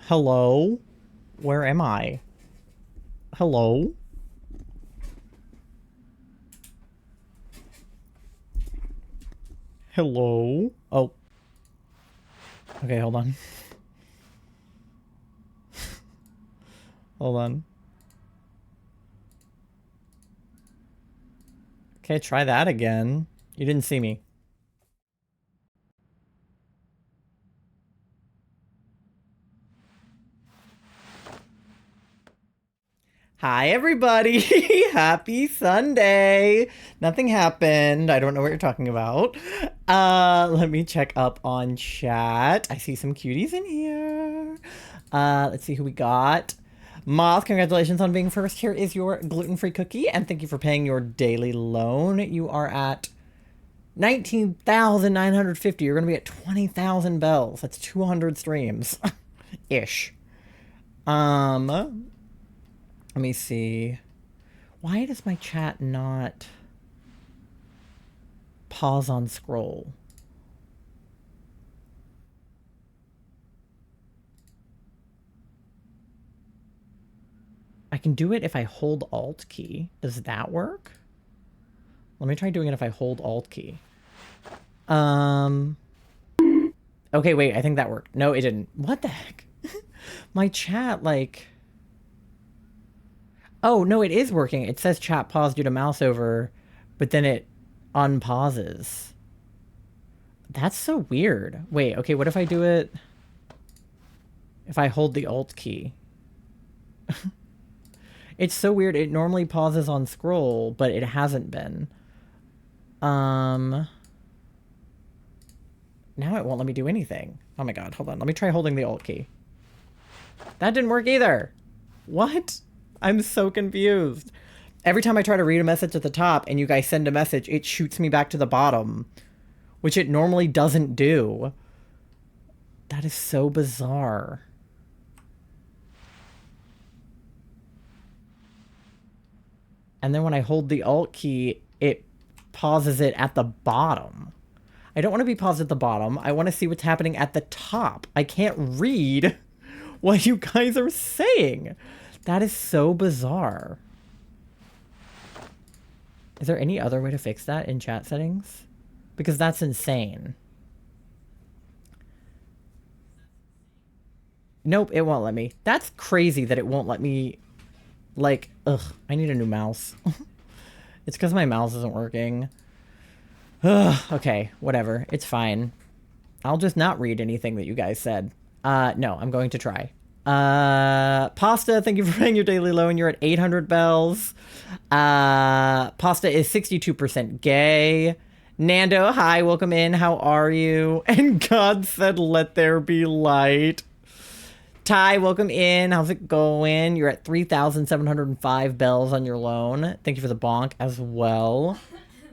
Hello? Where am I? Hello? Hello? Oh. Okay, hold on. Hold on. Okay, try that again. You didn't see me. Hi, everybody. Happy Sunday. Nothing happened. I don't know what you're talking about. Let me check up on chat. I see some cuties in here. Let's see who we got. Moth, congratulations on being first. Here is your gluten-free cookie, and thank you for paying your daily loan. You are at 19,950. You're going to be at 20,000 bells. That's 200 streams. Ish. Let me see. Why does my chat not pause on scroll? I can do it if I hold Alt key. Does that work? Let me try doing it if I hold Alt key. Okay, wait, I think that worked. No, it didn't. What the heck? My chat, like... Oh, no, it is working. It says chat pause due to mouse over, but then it unpauses. That's so weird. Wait, okay, what if I do it... If I hold the Alt key? It's so weird. It normally pauses on scroll, but it hasn't been. Now it won't let me do anything. Oh my god, hold on. Let me try holding the Alt key. That didn't work either. What? I'm so confused. Every time I try to read a message at the top and you guys send a message, it shoots me back to the bottom, which it normally doesn't do. That is so bizarre. And then when I hold the Alt key, it pauses it at the bottom. I don't want to be paused at the bottom. I want to see what's happening at the top. I can't read what you guys are saying. That is so bizarre. Is there any other way to fix that in chat settings? Because that's insane. Nope, it won't let me. That's crazy that it won't let me... Like, ugh, I need a new mouse. It's because my mouse isn't working. Ugh, okay, whatever. It's fine. I'll just not read anything that you guys said. No, I'm going to try. Pasta, thank you for paying your daily loan. You're at 800 bells. Pasta is 62% gay. Nando, hi, welcome in. How are you? And God said, let there be light. Ty, welcome in. How's it going? You're at 3,705 bells on your loan. Thank you for the bonk as well.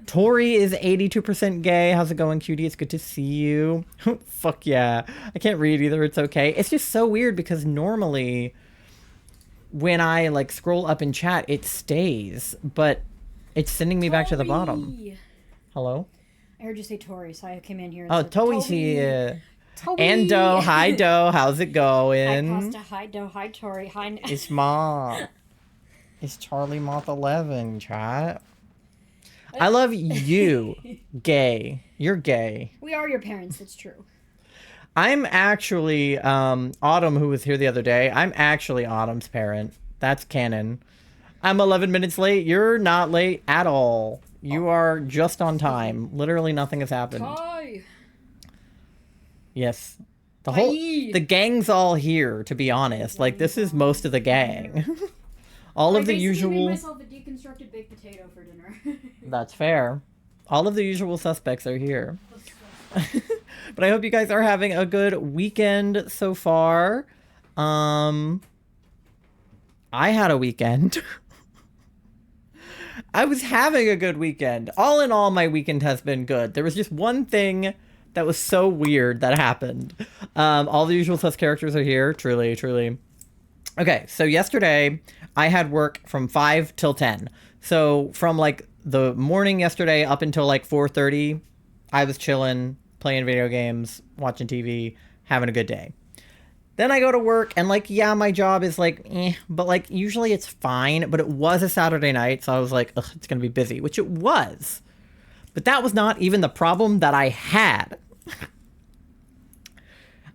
Tori is 82% gay. How's it going, cutie? It's good to see you. Fuck yeah. I can't read either. It's okay. It's just so weird because normally when I like scroll up in chat, it stays, but it's sending me back to the bottom. Hello? I heard you say Tori, so I came in here and said, said, Tori's here. And Doe, hi Doe, how's it going? Hi Pasta, hi Doe, hi Tori, hi... It's Moth. It's Charlie Moth 11, chat. I love you, gay. You're gay. We are your parents, that's true. I'm actually, Autumn, who was here the other day, I'm actually Autumn's parent. That's canon. I'm 11 minutes late. You're not late at all. You are just on time. Literally nothing has happened. Hi. Yes. The gang's all here, to be honest. Like, this is most of the gang. All of the usual... I made myself a deconstructed baked potato for dinner. That's fair. All of the usual suspects are here. But I hope you guys are having a good weekend so far. I had a weekend. I was having a good weekend. All in all, my weekend has been good. There was just one thing that was so weird that happened. All the usual sus characters are here. Truly, truly. Okay, so yesterday, I had work from 5 till 10. So from like the morning yesterday up until like 4:30, I was chilling, playing video games, watching TV, having a good day. Then I go to work and like, yeah, my job is like, but like usually it's fine. But it was a Saturday night, so I was like, ugh, it's gonna be busy, which it was. But that was not even the problem that I had.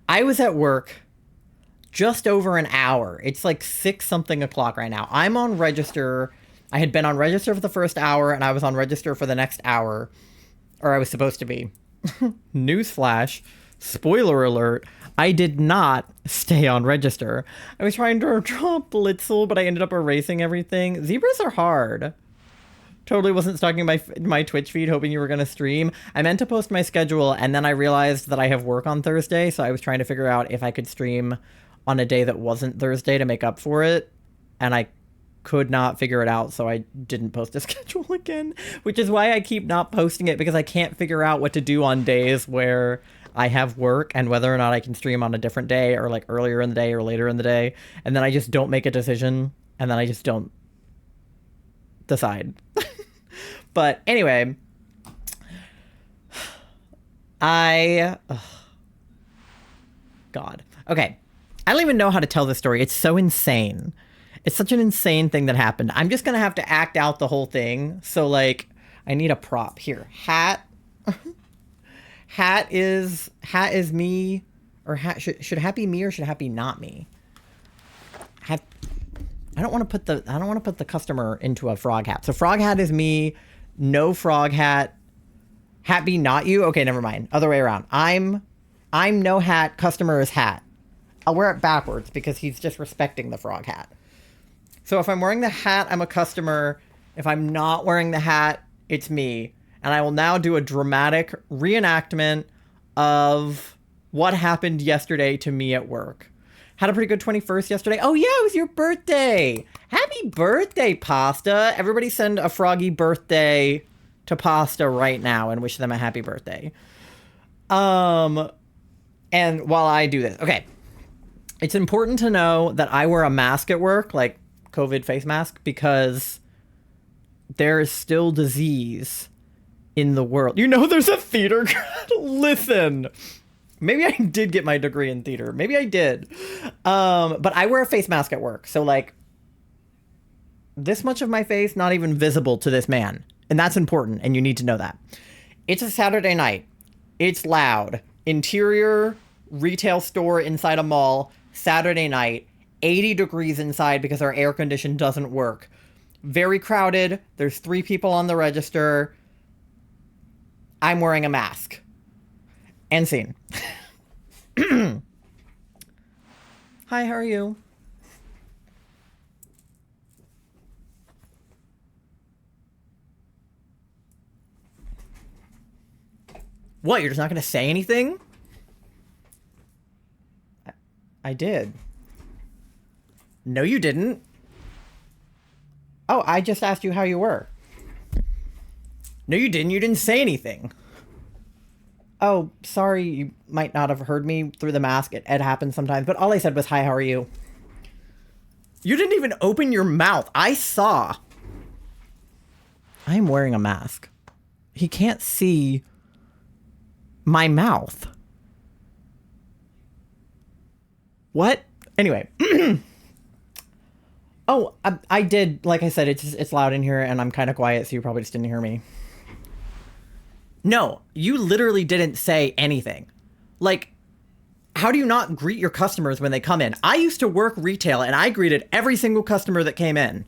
I was at work just over an hour. It's like 6 something o'clock right now. I'm on register. I had been on register for the first hour and I was on register for the next hour. Or I was supposed to be. Newsflash. Spoiler alert. I did not stay on register. I was trying to draw Blitzel, but I ended up erasing everything. Zebras are hard. Totally wasn't stalking my Twitch feed hoping you were going to stream. I meant to post my schedule, and then I realized that I have work on Thursday, so I was trying to figure out if I could stream on a day that wasn't Thursday to make up for it, and I could not figure it out, so I didn't post a schedule again, which is why I keep not posting it, because I can't figure out what to do on days where I have work and whether or not I can stream on a different day or like earlier in the day or later in the day. And then I just don't make a decision and then I just don't decide. But anyway, God. Okay. I don't even know how to tell this story. It's so insane. It's such an insane thing that happened. I'm just going to have to act out the whole thing. So like, I need a prop here. Hat. Hat is me, or hat should hat be me or should hat be not me? Hat. I don't want to put the customer into a frog hat. So frog hat is me, no frog hat. Hat be not you. Okay, never mind. Other way around. I'm no hat. Customer is hat. I'll wear it backwards because he's just respecting the frog hat. So if I'm wearing the hat, I'm a customer. If I'm not wearing the hat, it's me. And I will now do a dramatic reenactment of what happened yesterday to me at work. Had a pretty good 21st yesterday. Oh yeah, it was your birthday. Happy birthday, Pasta. Everybody send a froggy birthday to Pasta right now and wish them a happy birthday. And while I do this, okay. It's important to know that I wear a mask at work, like COVID face mask, because there is still disease in the world. You know there's a theater grad? Listen. Maybe I did get my degree in theater. Maybe I did. But I wear a face mask at work. So like this much of my face not even visible to this man. And that's important and you need to know that. It's a Saturday night. It's loud. Interior retail store inside a mall. Saturday night. 80 degrees inside because our air condition doesn't work. Very crowded. There's 3 people on the register. I'm wearing a mask. End scene. Hi, how are you? What, you're just not going to say anything? I did. No, you didn't. Oh, I just asked you how you were. No, you didn't. You didn't say anything. Oh, sorry. You might not have heard me through the mask. It happens sometimes. But all I said was, hi, how are you? You didn't even open your mouth. I saw. I'm wearing a mask. He can't see my mouth. What? Anyway. Oh, I did. Like I said, it's loud in here and I'm kind of quiet, so you probably just didn't hear me. No, you literally didn't say anything. Like, how do you not greet your customers when they come in? I used to work retail and I greeted every single customer that came in.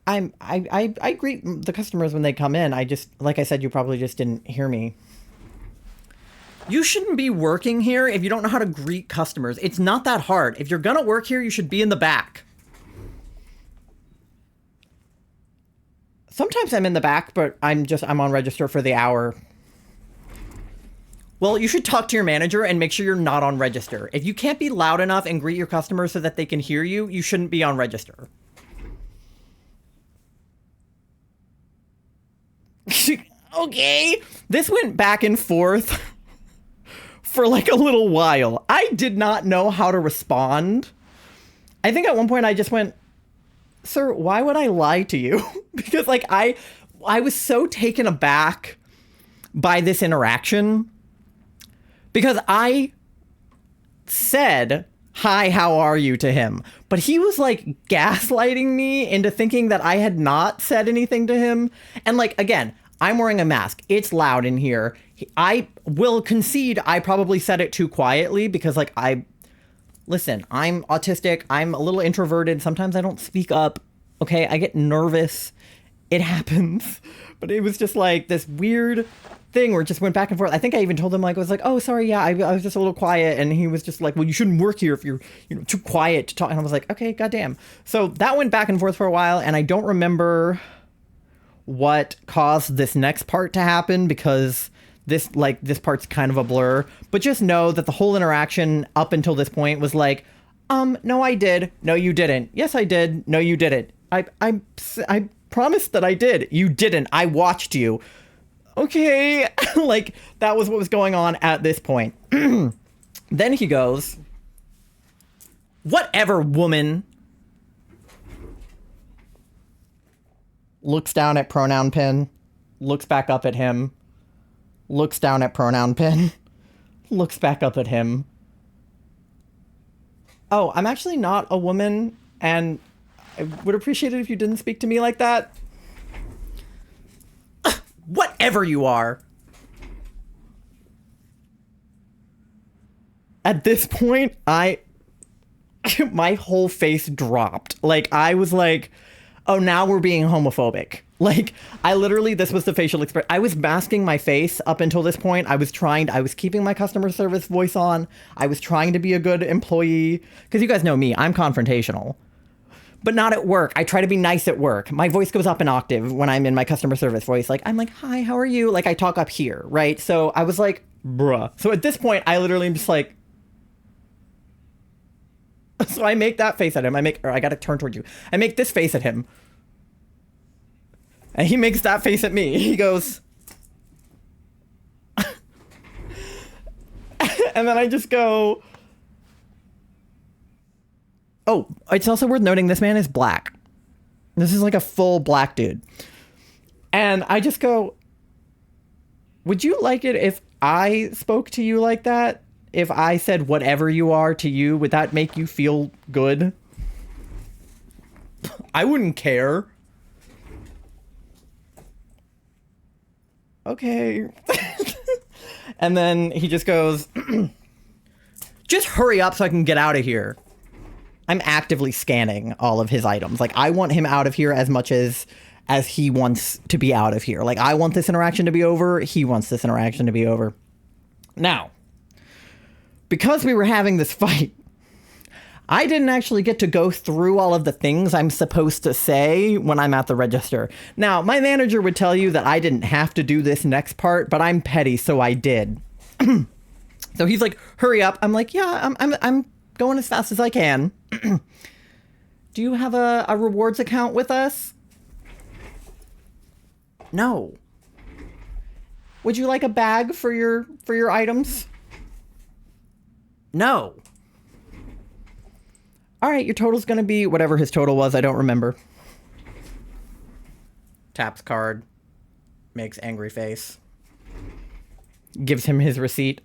I greet the customers when they come in. I just, like I said, you probably just didn't hear me. You shouldn't be working here if you don't know how to greet customers. It's not that hard. If you're gonna work here, you should be in the back. Sometimes I'm in the back, but I'm on register for the hour. Well, you should talk to your manager and make sure you're not on register. If you can't be loud enough and greet your customers so that they can hear you, you shouldn't be on register. Okay. This went back and forth for like a little while. I did not know how to respond. I think at one point I just went, sir, why would I lie to you? Because like I was so taken aback by this interaction because I said, "Hi, how are you?" to him. But he was like gaslighting me into thinking that I had not said anything to him. And like, again, I'm wearing a mask. It's loud in here. I will concede I probably said it too quietly because like listen, I'm autistic. I'm a little introverted. Sometimes I don't speak up. Okay, I get nervous. It happens. But it was just like this weird thing where it just went back and forth. I think I even told him like, I was like, "Oh, sorry, yeah, I was just a little quiet." And he was just like, "Well, you shouldn't work here if you're, too quiet to talk." And I was like, "Okay, goddamn." So that went back and forth for a while, and I don't remember what caused this next part to happen because this part's kind of a blur. But just know that the whole interaction up until this point was like, "No, I did. No, you didn't. Yes, I did. No, you didn't. I promised that I did. You didn't. I watched you." Okay. Like, that was what was going on at this point. Then he goes, "Whatever, woman." Looks down at pronoun pin. Looks back up at him. Looks down at pronoun pin. Looks back up at him. "Oh, I'm actually not a woman, and I would appreciate it if you didn't speak to me like that." Whatever you are. At this point, my whole face dropped. Like, I was like, "Oh, now we're being homophobic." Like, this was the facial expression. I was masking my face up until this point. I was keeping my customer service voice on. I was trying to be a good employee. Because you guys know me, I'm confrontational. But not at work. I try to be nice at work. My voice goes up an octave when I'm in my customer service voice. Like, I'm like, "Hi, how are you?" Like, I talk up here, right? So I was like, bruh. So at this point, I literally am just like, so I make that face at him. I gotta turn toward you. I make this face at him. And he makes that face at me. He goes, and then I just go, "Oh, it's also worth noting this man is black. This is like a full black dude." And I just go, "Would you like it if I spoke to you like that? If I said whatever you are to you, would that make you feel good?" I wouldn't care. Okay. And then he just goes, "Just hurry up so I can get out of here." I'm actively scanning all of his items. Like, I want him out of here as much as he wants to be out of here. Like, I want this interaction to be over. He wants this interaction to be over. Now, because we were having this fight, I didn't actually get to go through all of the things I'm supposed to say when I'm at the register. Now, my manager would tell you that I didn't have to do this next part, but I'm petty, so I did. So he's like, "Hurry up." I'm like, "Yeah, I'm going as fast as I can." "Do you have a rewards account with us?" "No." "Would you like a bag for your items?" "No." "All right, your total's gonna be whatever his total was. I don't remember." Taps card. Makes angry face. Gives him his receipt.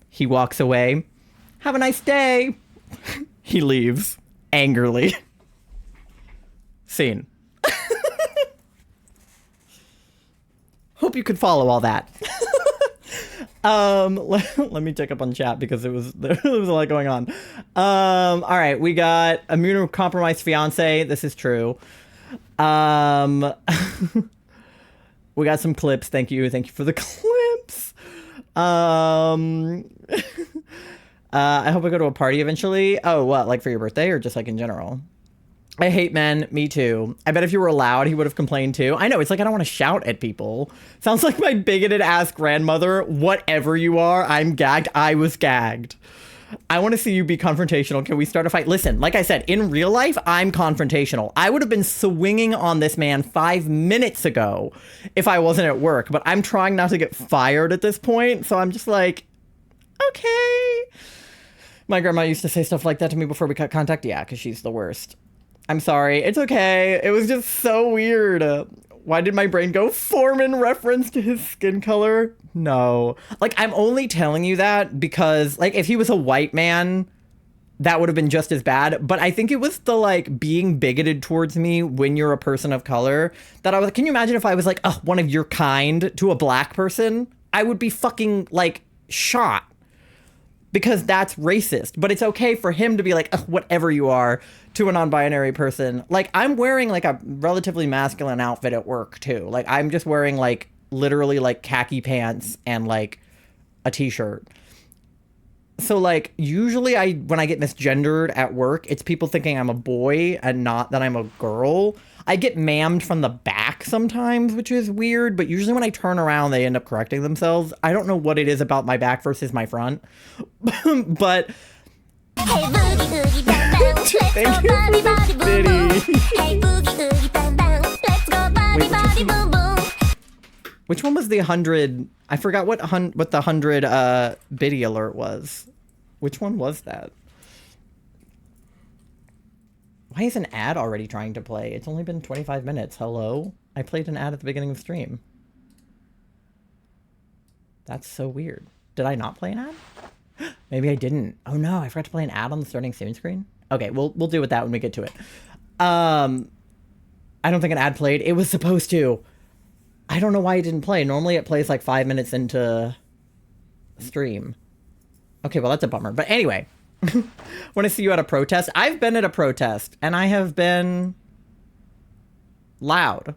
He walks away. "Have a nice day." He leaves angrily. Scene. Hope you could follow all that. Let me check up on chat because there was a lot going on. All right, we got immunocompromised fiance. This is true. We got some clips. Thank you for the clips. I hope I go to a party eventually. Oh, what, like for your birthday or just like in general? "I hate men." Me too. I bet if you were allowed, he would have complained too. I know, it's like I don't want to shout at people. Sounds like my bigoted ass grandmother. "Whatever you are, I'm gagged. I was gagged." I want to see you be confrontational. Can we start a fight? Listen, like I said, in real life, I'm confrontational. I would have been swinging on this man 5 minutes ago if I wasn't at work, but I'm trying not to get fired at this point. So I'm just like, okay. My grandma used to say stuff like that to me before we cut contact. Yeah, because she's the worst. I'm sorry. It's okay. It was just so weird. Why did my brain go form in reference to his skin color? No. Like, I'm only telling you that because, like, if he was a white man, that would have been just as bad. But I think it was the, like, being bigoted towards me when you're a person of color that I was like, can you imagine if I was like, one of your kind to a black person? I would be fucking, like, shot. Because that's racist. But it's okay for him to be like, whatever you are, to a non-binary person. Like, I'm wearing, like, a relatively masculine outfit at work, too. Like, I'm just wearing, like, literally, like, khaki pants and, like, a t-shirt. So, like, usually when I get misgendered at work, it's people thinking I'm a boy and not that I'm a girl. I get ma'amed from the back sometimes, which is weird, but usually when I turn around, they end up correcting themselves. I don't know what it is about my back versus my front, but... Thank you, Which one was the 100? I forgot what the 100 biddy alert was. Which one was that? Why is an ad already trying to play? It's only been 25 minutes. Hello? I played an ad at the beginning of the stream. That's so weird. Did I not play an ad? Maybe I didn't. Oh no, I forgot to play an ad on the starting stream screen. Okay, we'll deal with that when we get to it. I don't think an ad played. It was supposed to. I don't know why it didn't play. Normally it plays like 5 minutes into stream. Okay, well that's a bummer. But anyway, want to see you at a protest? I've been at a protest and I have been loud.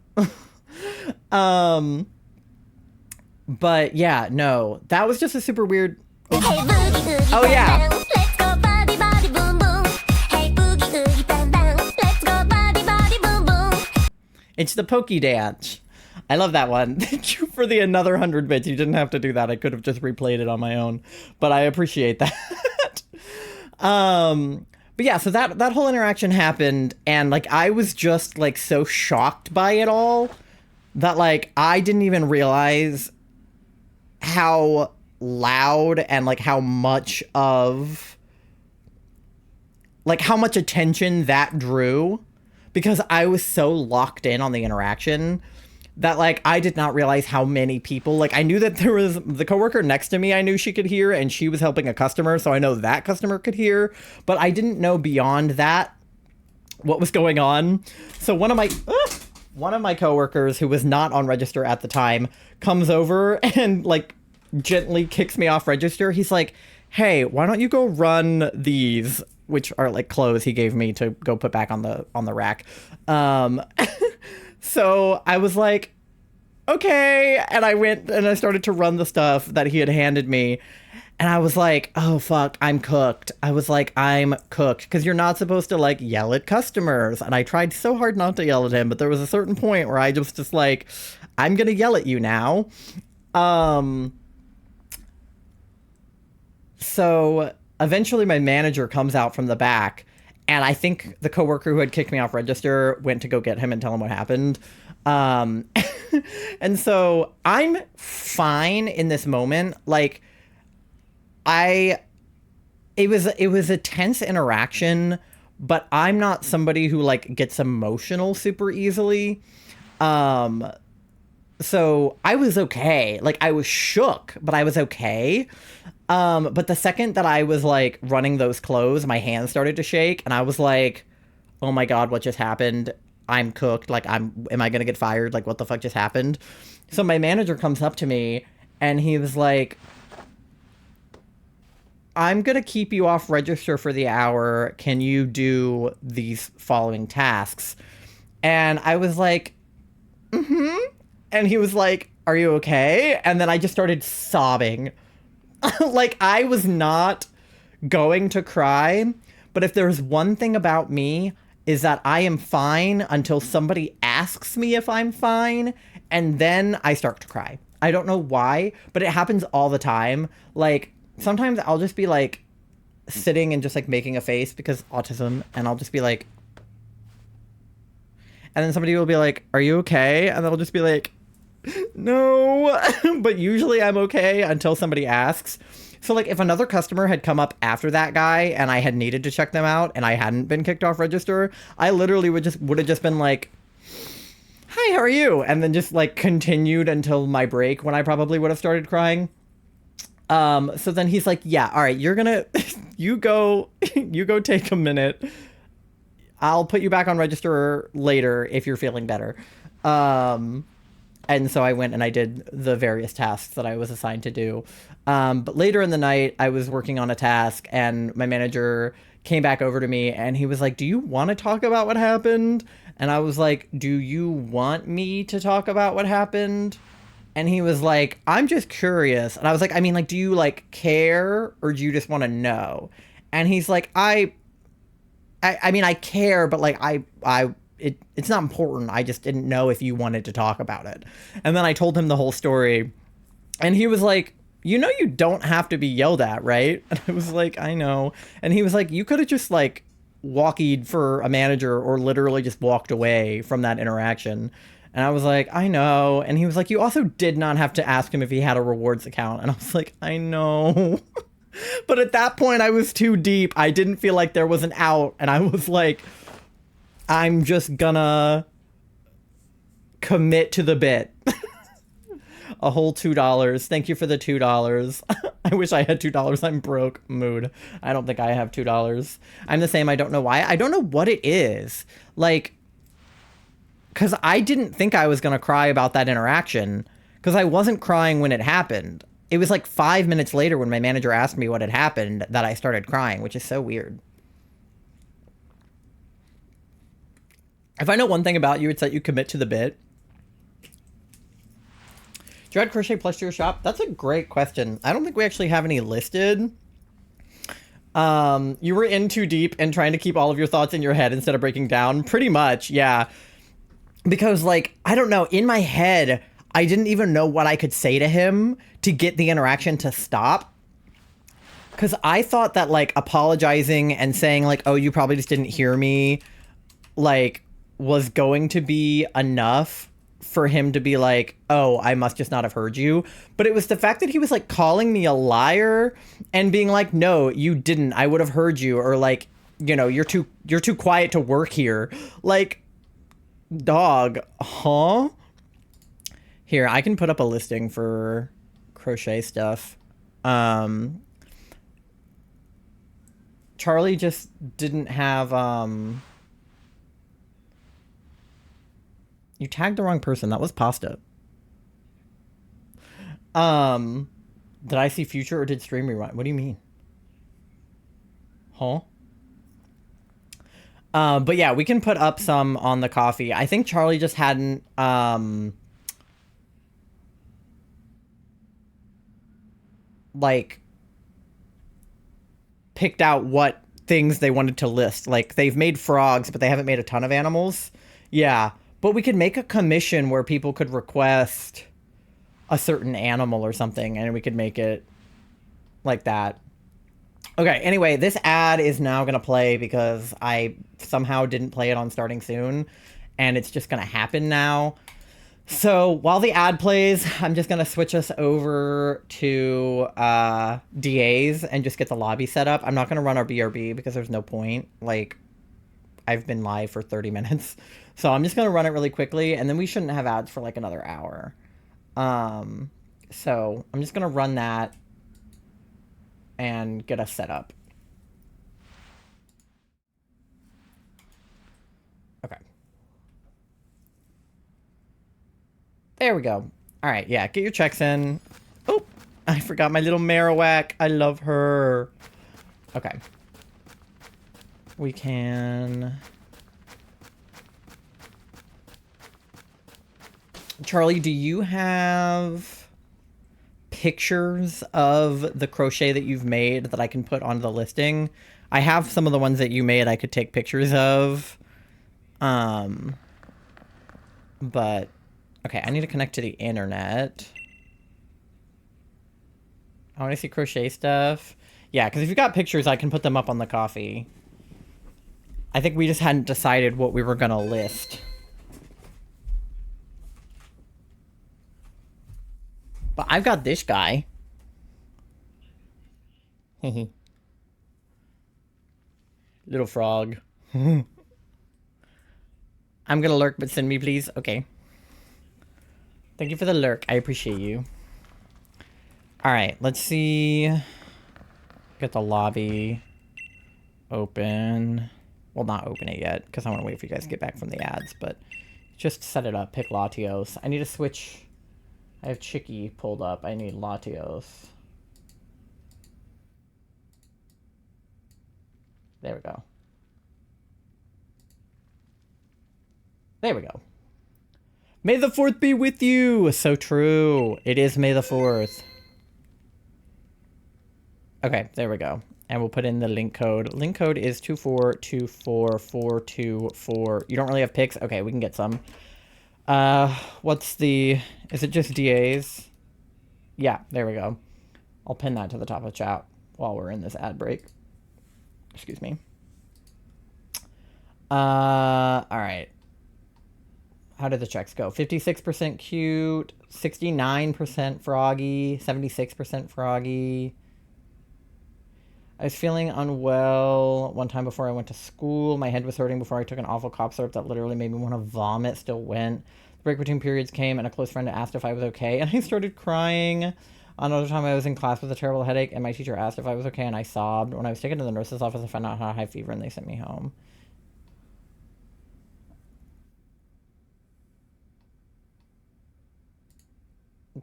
But yeah, no, that was just a super weird. Oh yeah. It's the Pokey Dance. I love that one. Thank you for the another 100 bits. You didn't have to do that. I could have just replayed it on my own, but I appreciate that. But yeah, so that whole interaction happened, and like I was just like so shocked by it all that like I didn't even realize how loud and like how much attention that drew, because I was so locked in on the interaction that like I did not realize how many people, like I knew that there was the coworker next to me, I knew she could hear, and she was helping a customer, so I know that customer could hear, but I didn't know beyond that what was going on. So one of my coworkers who was not on register at the time comes over and like gently kicks me off register. He's like, hey, why don't you go run these, which are like clothes he gave me to go put back on the rack. So I was like, okay. And I went and I started to run the stuff that he had handed me. And I was like, oh, fuck, I'm cooked. I was like, I'm cooked. Because you're not supposed to, like, yell at customers. And I tried so hard not to yell at him. But there was a certain point where I was just like, I'm going to yell at you now. So eventually my manager comes out from the back. And I think the coworker who had kicked me off register went to go get him and tell him what happened. And so I'm fine in this moment. Like, it was a tense interaction, but I'm not somebody who like gets emotional super easily. So I was okay. Like, I was shook, but I was okay. But the second that I was like running those clothes, my hands started to shake, and I was like, oh my God, what just happened? I'm cooked. Like, am I gonna get fired? Like, what the fuck just happened? So my manager comes up to me and he was like, I'm gonna keep you off register for the hour. Can you do these following tasks? And I was like, mm-hmm. And he was like, are you okay? And then I just started sobbing. Like, I was not going to cry, but if there's one thing about me, is that I am fine until somebody asks me if I'm fine, and then I start to cry. I don't know why, but it happens all the time. Like, sometimes I'll just be, like, sitting and just, like, making a face because autism, and I'll just be like... And then somebody will be like, are you okay? And then I'll just be like... No, but usually I'm okay until somebody asks. So like if another customer had come up after that guy and I had needed to check them out and I hadn't been kicked off register, I literally would have just been like, hi, how are you? And then just like continued until my break when I probably would have started crying. So then he's like, yeah, all right, you're gonna, you go, you go take a minute. I'll put you back on register later if you're feeling better. Um, and so I went and I did the various tasks that I was assigned to do. But later in the night, I was working on a task, and my manager came back over to me, and he was like, "Do you want to talk about what happened?" And I was like, "Do you want me to talk about what happened?" And he was like, "I'm just curious." And I was like, "I mean, like, do you like care, or do you just want to know?" And he's like, I mean, I care, but like, it's not important. I just didn't know if you wanted to talk about it." And then I told him the whole story, and he was like, "You know, you don't have to be yelled at, right?" And I was like, "I know." And he was like, "You could have just like walkied for a manager or literally just walked away from that interaction." And I was like, "I know." And he was like, "You also did not have to ask him if he had a rewards account." And I was like, "I know." But at that point, I was too deep. I didn't feel like there was an out. And I was like, I'm just gonna commit to the bit. A whole $2. Thank you for the $2. I wish I had $2. I'm broke. Mood. I don't think I have $2. I'm the same. I don't know why. I don't know what it is. Like, because I didn't think I was going to cry about that interaction, because I wasn't crying when it happened. It was like 5 minutes later when my manager asked me what had happened that I started crying, which is so weird. If I know one thing about you, it's that you commit to the bit. Do you add crochet plush to your shop? That's a great question. I don't think we actually have any listed. You were in too deep and trying to keep all of your thoughts in your head instead of breaking down. Pretty much, yeah. Because, like, I don't know, in my head, I didn't even know what I could say to him to get the interaction to stop. Because I thought that, like, apologizing and saying, like, oh, you probably just didn't hear me, like, was going to be enough for him to be like, oh, I must just not have heard you. But it was the fact that he was like calling me a liar and being like, no, you didn't. I would have heard you. Or like, you know, you're too quiet to work here. Like, dog, huh? Here, I can put up a listing for crochet stuff. Charlie just didn't have, you tagged the wrong person. That was pasta. Did I see future or did stream rewind? What do you mean? Huh? But yeah, we can put up some on the coffee. I think Charlie just hadn't, like, picked out what things they wanted to list. Like, they've made frogs, but they haven't made a ton of animals. Yeah. But we could make a commission where people could request a certain animal or something, and we could make it like that. Okay, anyway, this ad is now going to play because I somehow didn't play it on starting soon, and it's just going to happen now. So while the ad plays, I'm just going to switch us over to DAs and just get the lobby set up. I'm not going to run our BRB because there's no point. Like, I've been live for 30 minutes. So I'm just going to run it really quickly, and then we shouldn't have ads for like another hour. So I'm just going to run that and get us set up. Okay. There we go. All right, yeah, get your checks in. Oh, I forgot my little Marowak. I love her. Okay. We can... Charlie, do you have pictures of the crochet that you've made that I can put on the listing? I have some of the ones that you made I could take pictures of. But, okay, I need to connect to the internet. I want to see crochet stuff. Yeah, because if you've got pictures, I can put them up on the coffee. I think we just hadn't decided what we were going to list. But I've got this guy. Little frog. I'm gonna lurk, but send me, please. Okay. Thank you for the lurk. I appreciate you. All right, let's see. Get the lobby open. Well, not open it yet, because I want to wait for you guys to get back from the ads, but just set it up. Pick Latios. I need to switch. I have Chicky pulled up. I need Latios. There we go. There we go. May the 4th be with you! So true. It is May the 4th. Okay, there we go. And we'll put in the link code. Link code is 2424424. You don't really have picks? Okay, we can get some. What's the... Is it just DAs? Yeah, there we go. I'll pin that to the top of the chat while we're in this ad break. Excuse me. Alright. How did the checks go? 56% cute, 69% froggy, 76% froggy. I was feeling unwell one time before I went to school. My head was hurting before I took an awful cough syrup that literally made me want to vomit. Still went. The break between periods came, and a close friend asked if I was okay, and I started crying. Another time I was in class with a terrible headache, and my teacher asked if I was okay, and I sobbed. When I was taken to the nurse's office, I found out I had a high fever, and they sent me home.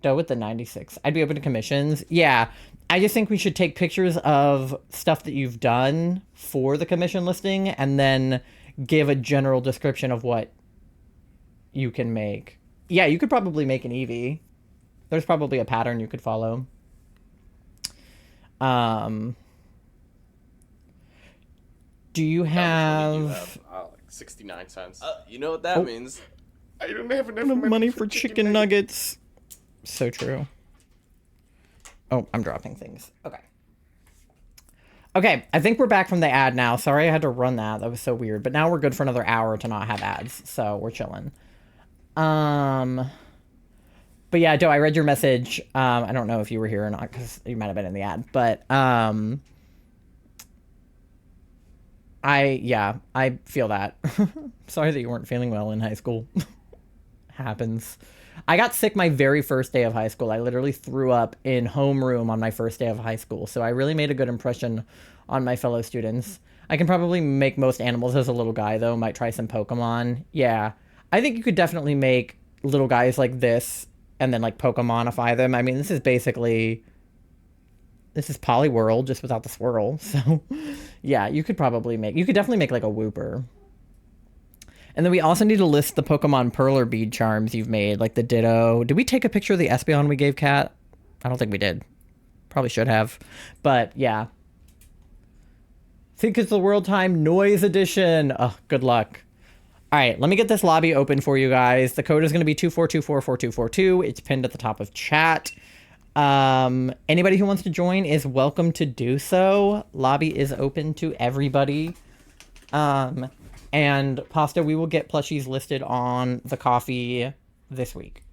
Go with the 96. I'd be open to commissions. Yeah, I just think we should take pictures of stuff that you've done for the commission listing and then give a general description of what you can make. Yeah, you could probably make an EV. There's probably a pattern you could follow. Do you have... like 69 cents. You know what that means? I don't have enough money for chicken nuggets. So true. Oh, I'm dropping things. Okay. Okay, I think we're back from the ad now. Sorry I had to run that. That was so weird. But now we're good for another hour to not have ads. So we're chilling. But yeah, Joe, I read your message. I don't know if you were here or not because you might have been in the ad. But I feel that. Sorry that you weren't feeling well in high school. Happens. I got sick my very first day of high school. I literally threw up in homeroom on my first day of high school. So I really made a good impression on my fellow students. I can probably make most animals as a little guy, though. Might try some Pokemon. Yeah. I think you could definitely make little guys like this and then, like, Pokemonify them. I mean, this is basically... This is Poliwhirl, just without the swirl. So, yeah, you could probably make... You could definitely make, like, a Wooper. And then we also need to list the Pokemon Perler bead charms you've made, like the Ditto. Did we take a picture of the Espeon we gave Kat? I don't think we did. Probably should have. But, yeah. Think it's the World Time Noise Edition. Oh, good luck. All right, let me get this lobby open for you guys. The code is going to be 2424422. It's pinned at the top of chat. Anybody who wants to join is welcome to do so. Lobby is open to everybody. And Pasta, we will get plushies listed on the coffee this week.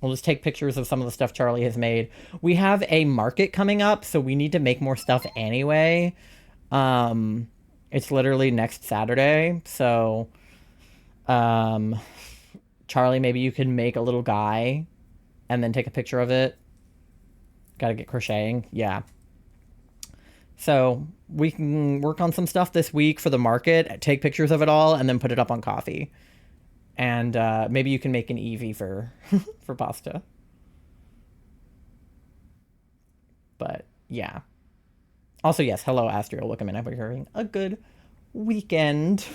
We'll just take pictures of some of the stuff Charlie has made. We have a market coming up, so we need to make more stuff anyway. It's literally next Saturday, so Charlie, maybe you can make a little guy and then take a picture of it. Gotta get crocheting. Yeah. So we can work on some stuff this week for the market, take pictures of it all, and then put it up on coffee. And maybe you can make an Eevee for for Pasta. But yeah. Also, yes, hello Astrio. Welcome in. I hope you're having a good weekend.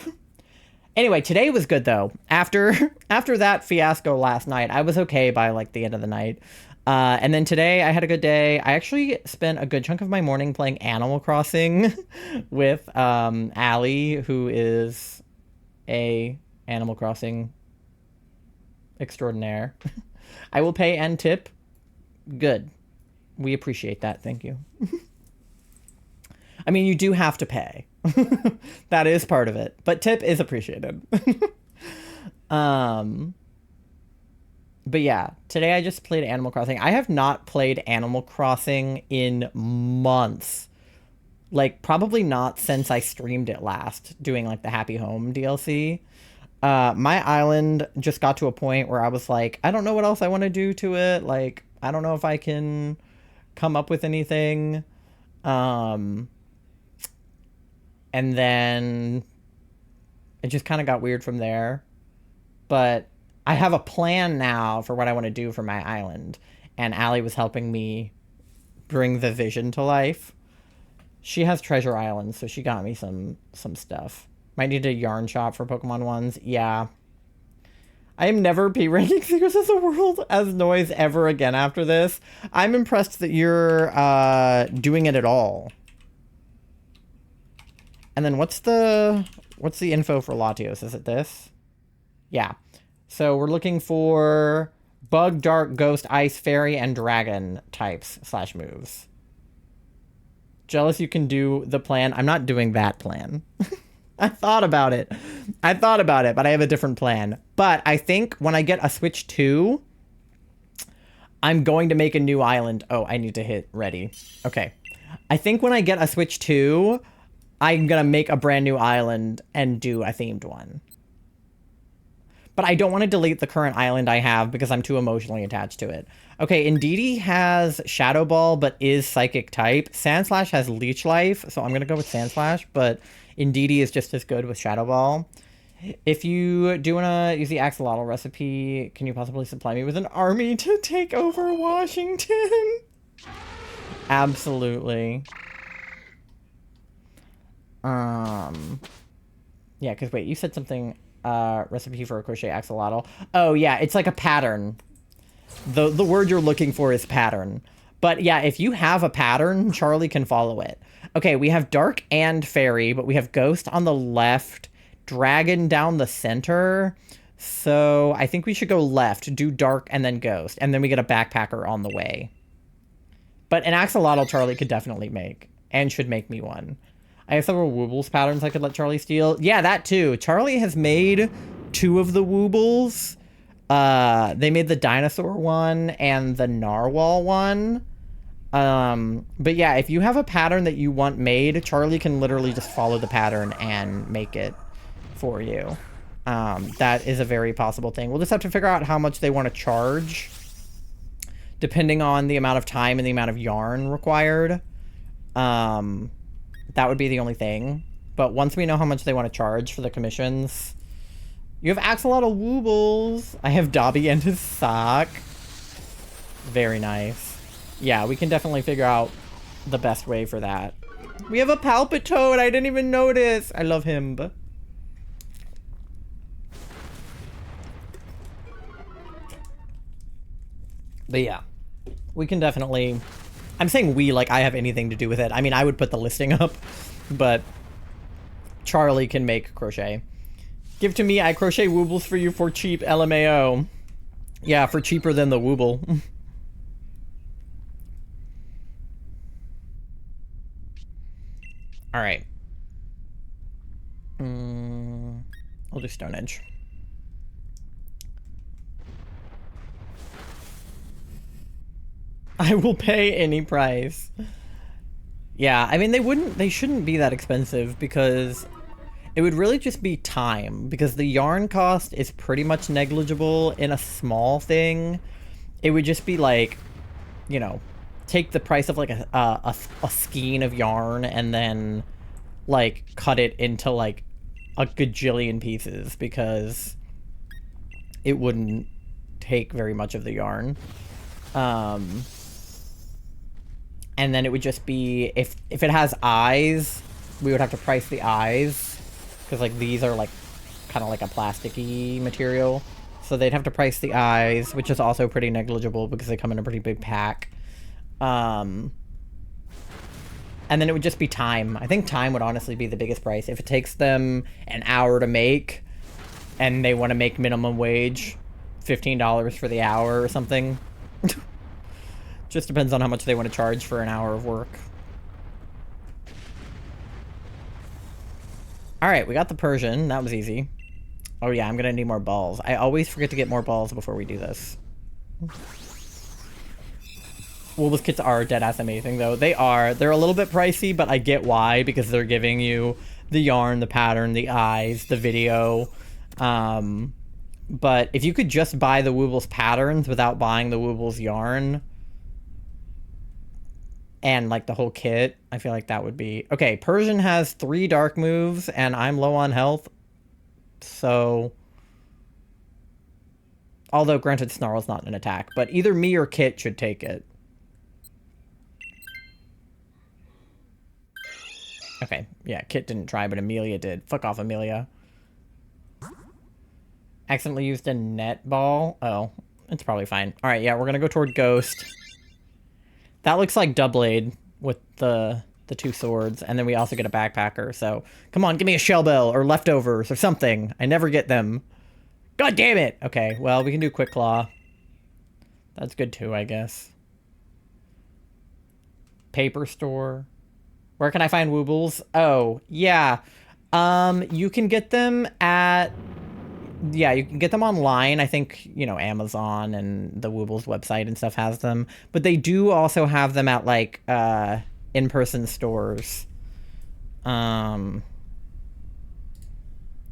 Anyway, today was good though. After that fiasco last night, I was okay by like the end of the night. And then today I had a good day. I actually spent a good chunk of my morning playing Animal Crossing with Allie, who is a Animal Crossing extraordinaire. I will pay and tip. Good. We appreciate that. Thank you. I mean, you do have to pay. That is part of it. But tip is appreciated. But yeah, today I just played Animal Crossing. I have not played Animal Crossing in months. Like, probably not since I streamed it last, doing, like, the Happy Home DLC. My island just got to a point where I was like, I don't know what else I want to do to it. Like, I don't know if I can come up with anything. And then it just kind of got weird from there. But I have a plan now for what I want to do for my island. And Allie was helping me bring the vision to life. She has Treasure Island, so she got me some stuff. Might need a yarn shop for Pokemon ones. Yeah. I am never P-ranking Secrets of the World as Noise ever again after this. I'm impressed that you're doing it at all. And then what's the info for Latios? Is it this? Yeah. So we're looking for Bug, Dark, Ghost, Ice, Fairy, and Dragon types / moves. Jealous you can do the plan. I'm not doing that plan. I thought about it, but I have a different plan. But I think when I get a Switch 2, I'm going to make a new island. Oh, I need to hit ready. Okay. I think when I get a Switch 2, I'm going to make a brand new island and do a themed one. But I don't want to delete the current island I have because I'm too emotionally attached to it. Okay, Indeedee has Shadow Ball, but is Psychic type. Sandslash has Leech Life, so I'm going to go with Sandslash, but Indeedee is just as good with Shadow Ball. If you do want to use the Axolotl recipe, can you possibly supply me with an army to take over Washington? Absolutely. Yeah, because wait, you said something... recipe for a crochet axolotl. Oh yeah, it's like a pattern. The word you're looking for is pattern. But yeah, if you have a pattern, Charlie can follow it. Okay, we have Dark and Fairy, but we have Ghost on the left, Dragon down the center. So I think we should go left, do Dark and then Ghost, and then we get a backpacker on the way. But an axolotl Charlie could definitely make, and should make me one. I have several Woobles patterns I could let Charlie steal. Yeah, that too. Charlie has made 2 of the Woobles. They made the dinosaur one and the narwhal one. But yeah, if you have a pattern that you want made, Charlie can literally just follow the pattern and make it for you. That is a very possible thing. We'll just have to figure out how much they want to charge, depending on the amount of time and the amount of yarn required. That would be the only thing. But once we know how much they want to charge for the commissions... You have Axolotl Woobles. I have Dobby and his sock. Very nice. Yeah, we can definitely figure out the best way for that. We have a Palpitoad. I didn't even notice. I love him. But yeah, we can definitely... I'm saying we like I have anything to do with it. I mean, I would put the listing up, but Charlie can make crochet. Give to me, I crochet Woobles for you for cheap, LMAO. Yeah, for cheaper than the Wooble. Alright. I'll do Stone Edge. I will pay any price. Yeah, I mean, they shouldn't be that expensive because it would really just be time, because the yarn cost is pretty much negligible in a small thing. It would just be like, you know, take the price of like a skein of yarn and then like cut it into like a gajillion pieces, because it wouldn't take very much of the yarn. And then it would just be, if it has eyes, we would have to price the eyes, because like these are like kind of like a plasticky material, so they'd have to price the eyes, which is also pretty negligible because they come in a pretty big pack. And then it would just be time. I think time would honestly be the biggest price. If it takes them an hour to make and they want to make minimum wage, $15 for the hour or something. Just depends on how much they want to charge for an hour of work. Alright, we got the Persian. That was easy. Oh yeah, I'm gonna need more balls. I always forget to get more balls before we do this. Wolbus kits are deadass amazing, though. They are. They're a little bit pricey, but I get why, because they're giving you the yarn, the pattern, the eyes, the video. But if you could just buy the Woobles patterns without buying the Woobles yarn and like the whole kit, I feel like that would be... Okay, Persian has 3 dark moves and I'm low on health. So... Although, granted, Snarl's not an attack, but either me or Kit should take it. Okay, yeah, Kit didn't try, but Amelia did. Fuck off, Amelia. Accidentally used a net ball. Oh, it's probably fine. All right, yeah, we're gonna go toward Ghost. That looks like Doublade with the 2 swords, and then we also get a backpacker. So, come on, give me a shell bell or leftovers or something. I never get them. God damn it! Okay, well, we can do Quick Claw. That's good too, I guess. Paper store. Where can I find Woobles? Oh, yeah. You can get them at... Yeah, you can get them online. I think, you know, Amazon and the Woobles website and stuff has them. But they do also have them at, like, in-person stores. I'm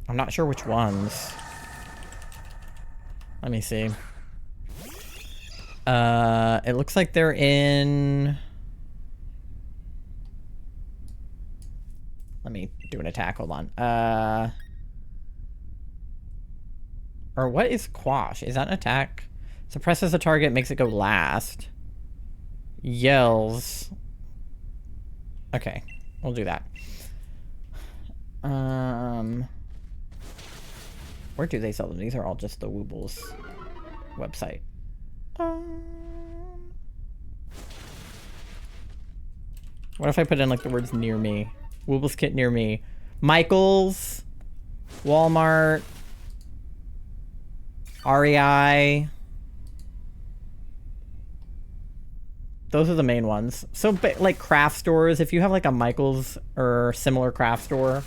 not sure which ones. Let me see. It looks like they're in... Let me do an attack. Hold on. Or what is Quash? Is that an attack? Suppresses a target, makes it go last. Yells. Okay, we'll do that. Where do they sell them? These are all just the Woobles website. What if I put in like the words near me? Woobles kit near me. Michael's, Walmart, REI. Those are the main ones. So, like, craft stores, if you have, like, a Michael's or similar craft store.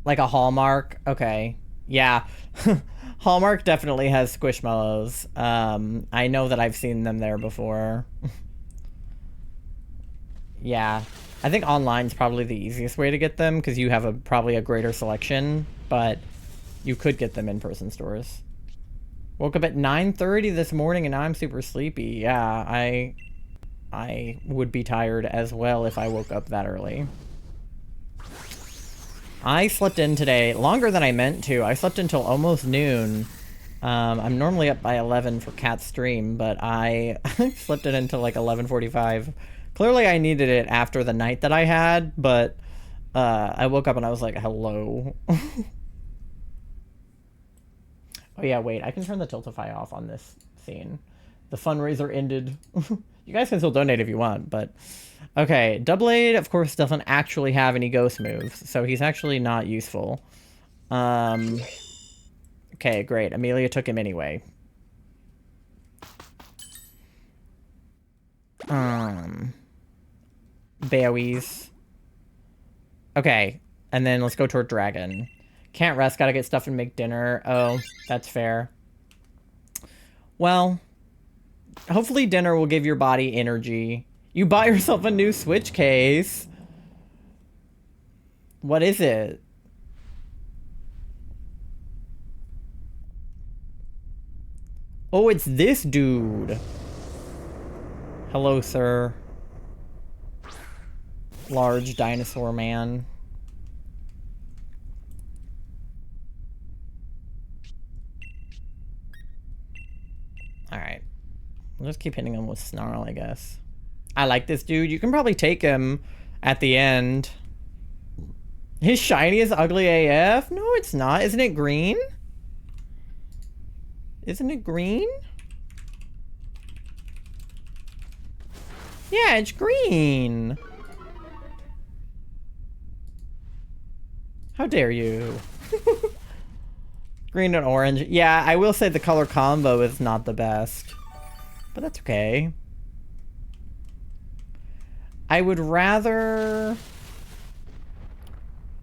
Like a Hallmark. Okay. Yeah. Hallmark definitely has Squishmallows. I know that I've seen them there before. Yeah. I think online's probably the easiest way to get them because you have probably a greater selection, but you could get them in person stores. Woke up at 9:30 this morning and now I'm super sleepy. Yeah, I would be tired as well if I woke up that early. I slept in today longer than I meant to. I slept until almost noon. I'm normally up by 11 for Cat's stream, but I slept in until like 11:45. Clearly I needed it after the night that I had, but I woke up and I was like, hello. Oh yeah, wait, I can turn the Tiltify off on this scene. The fundraiser ended. You guys can still donate if you want, but... Okay, Doublade, of course, doesn't actually have any ghost moves, so he's actually not useful. Okay, great. Amelia took him anyway. Baowies. Okay, and then let's go toward Dragon. Can't rest, gotta get stuff and make dinner. Oh, that's fair. Well, hopefully dinner will give your body energy. You bought yourself a new Switch case. What is it? Oh, it's this dude. Hello, sir. Large dinosaur man. Alright. We'll just keep hitting him with Snarl, I guess. I like this dude. You can probably take him at the end. His shiny is ugly AF? No, it's not. Isn't it green? Isn't it green? Yeah, it's green. How dare you? Green and orange. Yeah, I will say the color combo is not the best. But that's okay. I would rather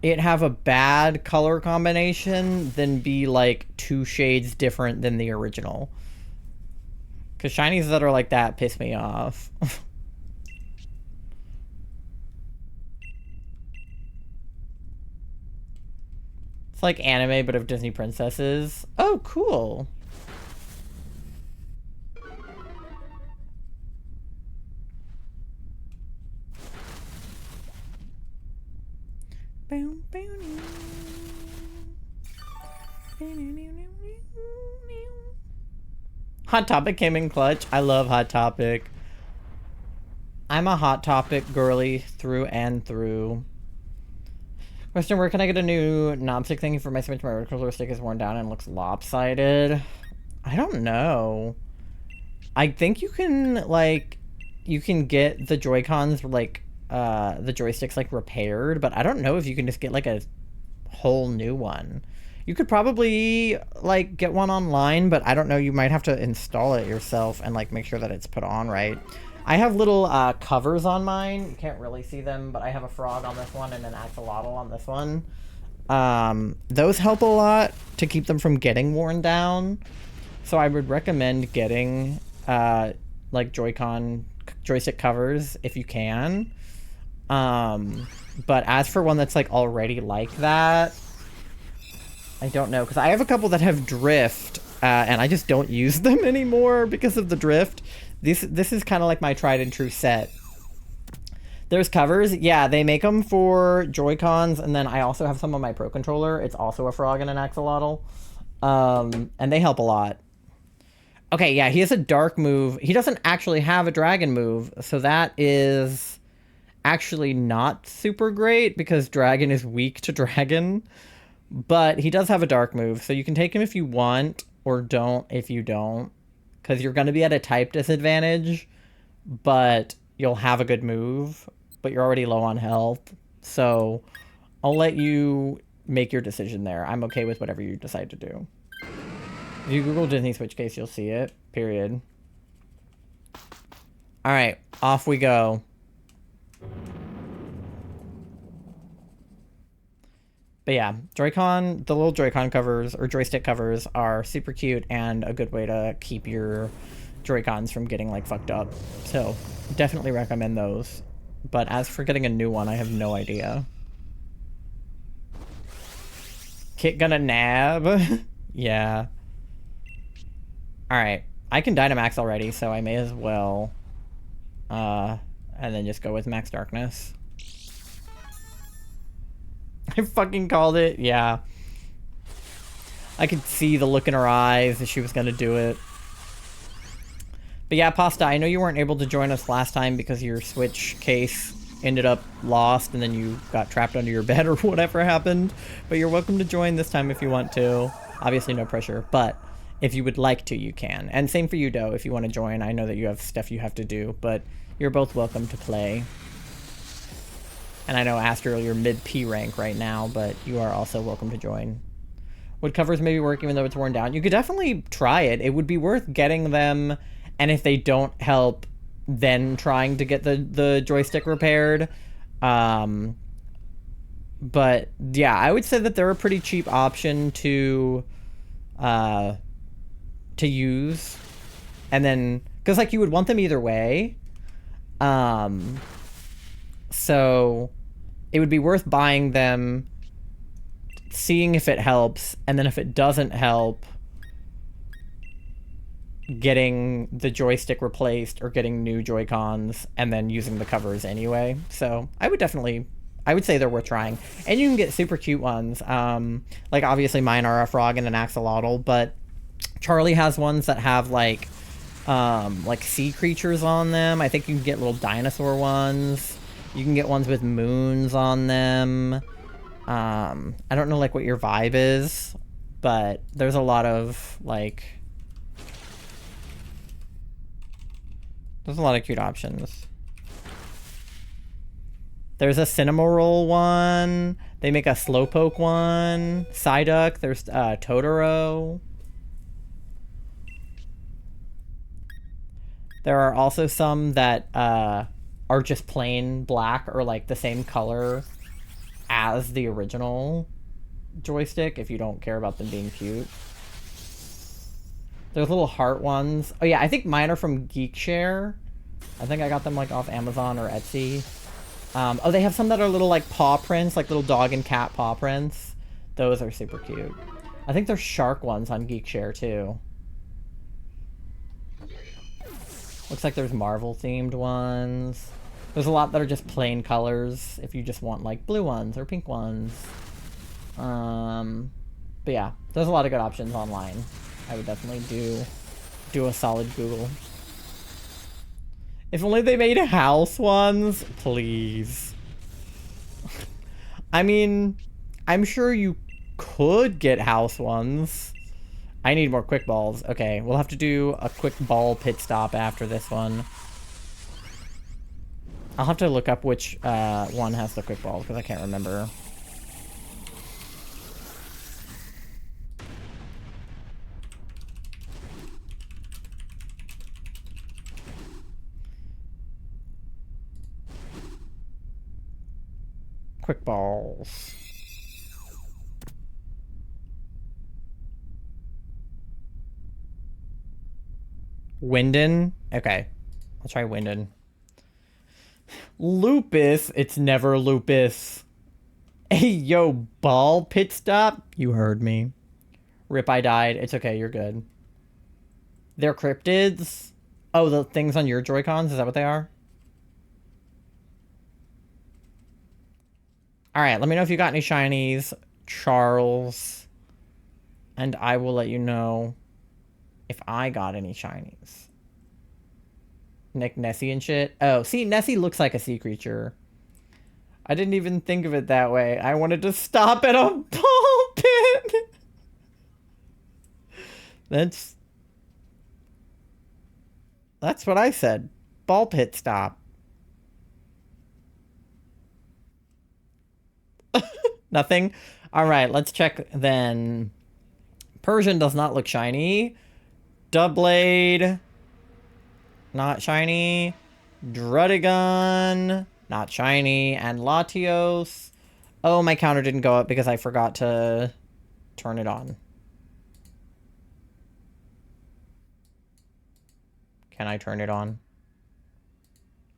it have a bad color combination than be like 2 shades different than the original. Because shinies that are like that piss me off. It's like anime, but of Disney princesses. Oh, cool. Hot Topic came in clutch. I love Hot Topic. I'm a Hot Topic girly through and through. Question, where can I get a new non-stick thing for my Switch? My controller stick is worn down and looks lopsided. I don't know. I think you can, like, you can get the Joy-Cons, like, the joysticks, like, repaired, but I don't know if you can just get, like, a whole new one. You could probably, like, get one online, but I don't know, you might have to install it yourself and, like, make sure that it's put on right. I have little covers on mine. You can't really see them, but I have a frog on this one and an axolotl on this one. Those help a lot to keep them from getting worn down. So I would recommend getting like Joy-Con joystick covers if you can. But as for one that's like already like that, I don't know, because I have a couple that have drift, and I just don't use them anymore because of the drift. This is kind of like my tried and true set. There's covers. Yeah, they make them for Joy-Cons, and then I also have some on my Pro Controller. It's also a frog and an axolotl. And they help a lot. Okay, yeah, he has a dark move. He doesn't actually have a dragon move, so that is actually not super great because dragon is weak to dragon. But he does have a dark move, so you can take him if you want, or don't if you don't. Because you're going to be at a type disadvantage, but you'll have a good move, but you're already low on health. So I'll let you make your decision there. I'm okay with whatever you decide to do. If you Google Disney Switch case, you'll see it. Period. Alright, off we go. But yeah, Joy-Con, the little Joy-Con covers, or joystick covers, are super cute and a good way to keep your Joy-Cons from getting, like, fucked up. So, definitely recommend those. But as for getting a new one, I have no idea. Kit gonna nab? Yeah. Alright, I can Dynamax already, so I may as well, and then just go with Max Darkness. I fucking called it, yeah. I could see the look in her eyes that she was gonna do it. But yeah, Pasta, I know you weren't able to join us last time because your Switch case ended up lost and then you got trapped under your bed or whatever happened. But you're welcome to join this time if you want to. Obviously no pressure, but if you would like to, you can. And same for you, Doe, if you want to join. I know that you have stuff you have to do, but you're both welcome to play. And I know Astral, you're mid-P rank right now, but you are also welcome to join. Would covers maybe work even though it's worn down? You could definitely try it. It would be worth getting them, and if they don't help, then trying to get the joystick repaired. But yeah, I would say that they're a pretty cheap option to use. And then, because like you would want them either way. So it would be worth buying them, seeing if it helps, and then if it doesn't help, getting the joystick replaced or getting new Joy-Cons and then using the covers anyway. So I would say they're worth trying. And you can get super cute ones. Like obviously mine are a frog and an axolotl, but Charlie has ones that have like sea creatures on them. I think you can get little dinosaur ones. You can get ones with moons on them. I don't know like what your vibe is, but there's a lot of like there's a lot of cute options. There's a Cinnamoroll one. They make a Slowpoke one. Psyduck. There's Totoro. There are also some that are just plain black or like the same color as the original joystick if you don't care about them being cute. There's little heart ones. Oh yeah, I think mine are from Geekshare. I think I got them like off Amazon or Etsy. Oh, they have some that are little like paw prints, like little dog and cat paw prints Those are super cute. I think there's shark ones on Geekshare too. Looks like there's Marvel themed ones. There's a lot that are just plain colors if you just want like blue ones or pink ones. But yeah, there's a lot of good options online. I would definitely do a solid Google. If only they made house ones, please. I mean, I'm sure you could get house ones. I need more quick balls. Okay, we'll have to do a quick ball pit stop after this one. I'll have to look up which one has the quick balls because I can't remember. Quick balls. Winden? Okay. I'll try Winden. Lupus? It's never Lupus. Hey, yo, ball pit stop? You heard me. Rip, I died. It's okay, you're good. They're cryptids? Oh, the things on your Joy-Cons? Is that what they are? Alright, let me know if you got any shinies, Charles. And I will let you know if I got any shinies. Nick Nessie and shit. Oh, see, Nessie looks like a sea creature. I didn't even think of it that way. I wanted to stop at a ball pit. That's what I said. Ball pit stop. Nothing? Alright, let's check then. Persian does not look shiny. Doublade. Not shiny. Drudigon. Not shiny. And Latios. Oh, my counter didn't go up because I forgot to turn it on. Can I turn it on?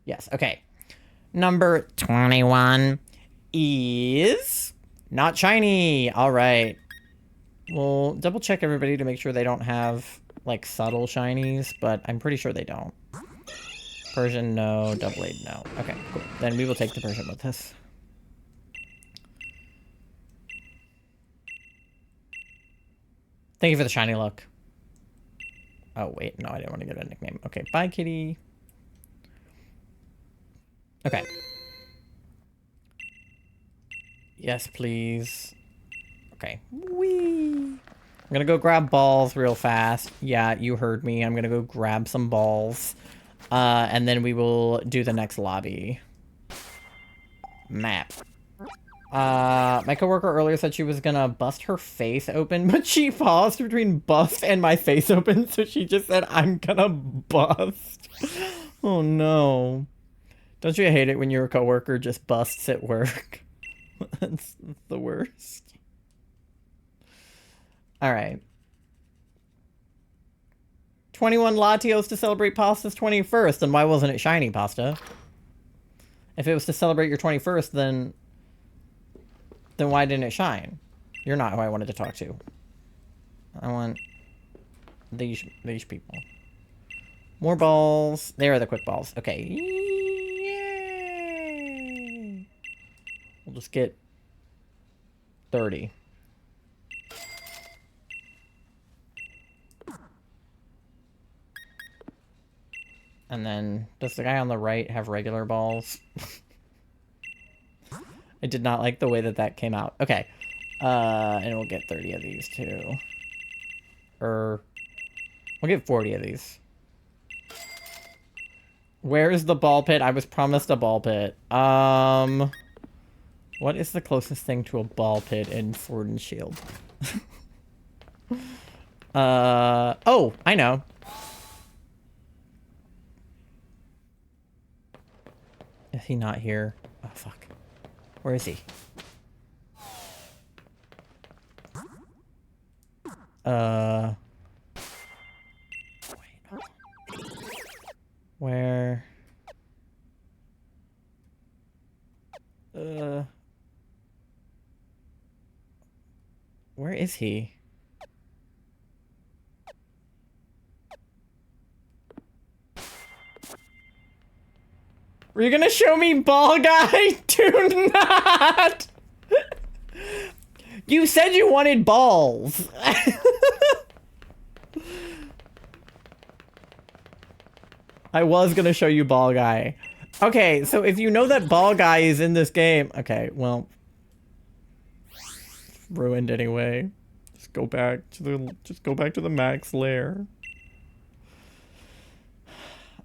Yes, okay. Number 21 is not shiny. All right. We'll double check everybody to make sure they don't have like subtle shinies, but I'm pretty sure they don't. Persian, no. Doublade, no. Okay, cool. Then we will take the Persian with us. Thank you for the shiny look. Oh, wait. No, I didn't want to give it a nickname. Okay, bye, kitty. Okay. Yes, please. Okay. Whee! I'm gonna go grab balls real fast. Yeah, you heard me. I'm gonna go grab some balls. And then we will do the next lobby. Map. My coworker earlier said she was gonna bust her face open, but she paused between bust and my face open, so she just said, I'm gonna bust. Oh no. Don't you hate it when your coworker just busts at work? That's the worst. Alright. 21 Latios to celebrate Pasta's 21st, then why wasn't it shiny, Pasta? If it was to celebrate your 21st, then why didn't it shine? You're not who I wanted to talk to. I want these people. More balls. There are the quick balls. Okay. Yay! We'll just get 30. And then, does the guy on the right have regular balls? I did not like the way that came out. Okay. And we'll get 30 of these, too. We'll get 40 of these. Where is the ball pit? I was promised a ball pit. What is the closest thing to a ball pit in Sword and Shield? Oh, I know. Is he not here? Oh, fuck. Where is he? Wait. Where? is he? Were you gonna show me Ball Guy? Do not! You said you wanted balls. I was gonna show you Ball Guy. Okay, so if you know that Ball Guy is in this game... Okay, well... Ruined anyway. Just go back to the max lair.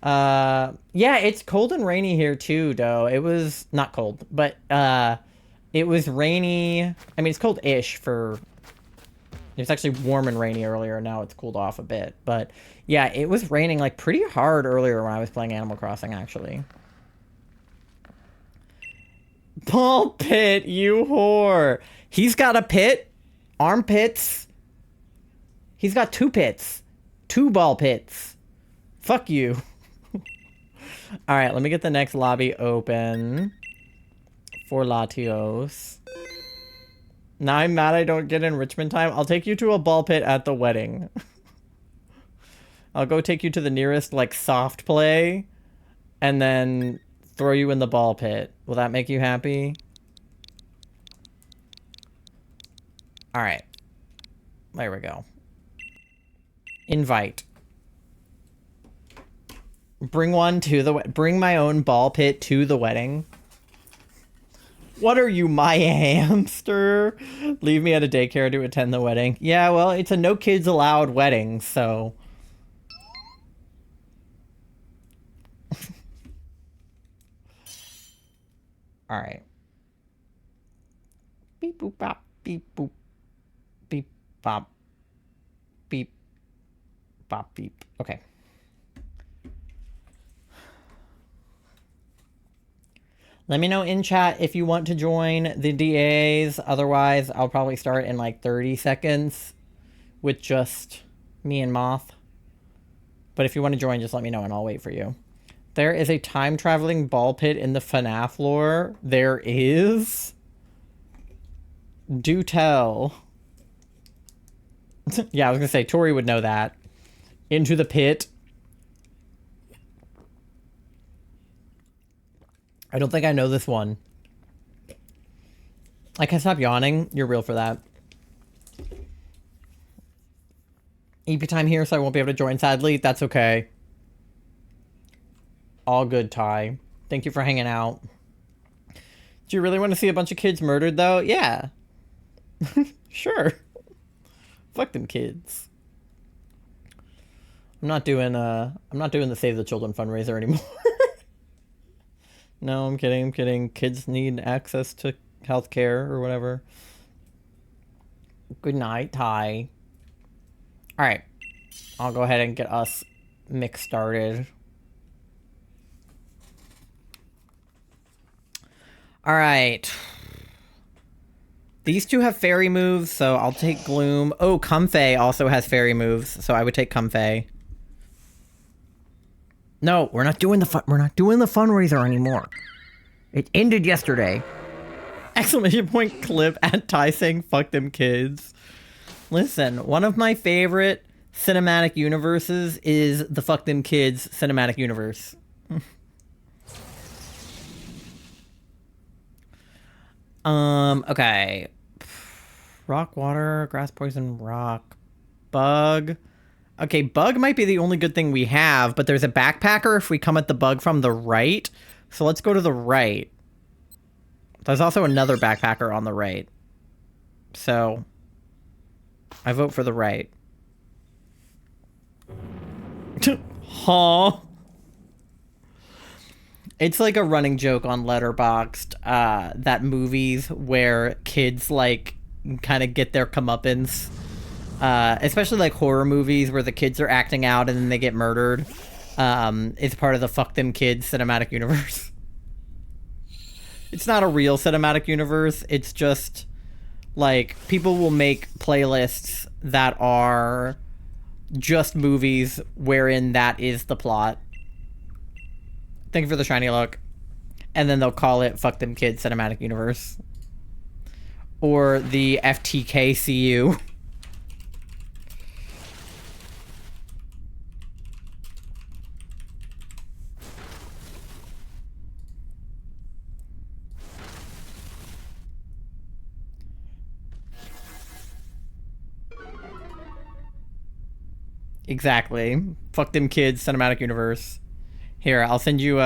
Yeah, it's cold and rainy here too, though. It was not cold, but it was rainy. I mean, it's cold-ish for... It was actually warm and rainy earlier. Now it's cooled off a bit, but yeah, it was raining like pretty hard earlier when I was playing Animal Crossing, actually. Ball pit, you whore. He's got a pit, armpits. He's got 2 pits, 2 ball pits. Fuck you. All right, let me get the next lobby open for Latios. Now I'm mad I don't get enrichment time. I'll take you to a ball pit at the wedding. I'll go take you to the nearest, like, soft play, and then throw you in the ball pit. Will that make you happy? All right. There we go. Invite. Bring my own ball pit to the wedding. What are you, my hamster? Leave me at a daycare to attend the wedding. Yeah, well, it's a no kids allowed wedding, so... Alright. Beep boop bop. Beep boop. Beep bop. Beep. Bop beep. Okay. Let me know in chat if you want to join the DAs. Otherwise, I'll probably start in like 30 seconds with just me and Moth. But if you want to join, just let me know and I'll wait for you. There is a time-traveling ball pit in the FNAF lore. There is. Do tell. Yeah, I was going to say, Tori would know that. Into the pit. I don't think I know this one. I can stop yawning. You're real for that. EP time here, so I won't be able to join, sadly. That's okay. All good, Ty. Thank you for hanging out. Do you really want to see a bunch of kids murdered, though? Yeah. Sure. Fuck them kids. I'm not doing the Save the Children fundraiser anymore. No, I'm kidding. I'm kidding. Kids need access to healthcare or whatever. Good night, Ty. All right. I'll go ahead and get us mix started. All right. These two have fairy moves, so I'll take Gloom. Oh, Comfey also has fairy moves, so I would take Comfey. No, we're not doing the fundraiser anymore. It ended yesterday. Exclamation point clip at Ty saying fuck them kids. Listen, one of my favorite cinematic universes is the fuck them kids cinematic universe. Okay. Rock, water, grass, poison, rock, bug. Okay, bug might be the only good thing we have, but there's a backpacker if we come at the bug from the right. So let's go to the right. There's also another backpacker on the right. So I vote for the right. Huh? It's like a running joke on Letterboxd that movies where kids like kind of get their comeuppance. Especially like horror movies where the kids are acting out and then they get murdered. It's part of the fuck them kids cinematic universe. It's not a real cinematic universe. It's just like people will make playlists that are just movies wherein that is the plot. Thank you for the shiny look. And then they'll call it fuck them kids cinematic universe. Or the FTKCU. Exactly. Fuck them kids, cinematic universe. Here, I'll send you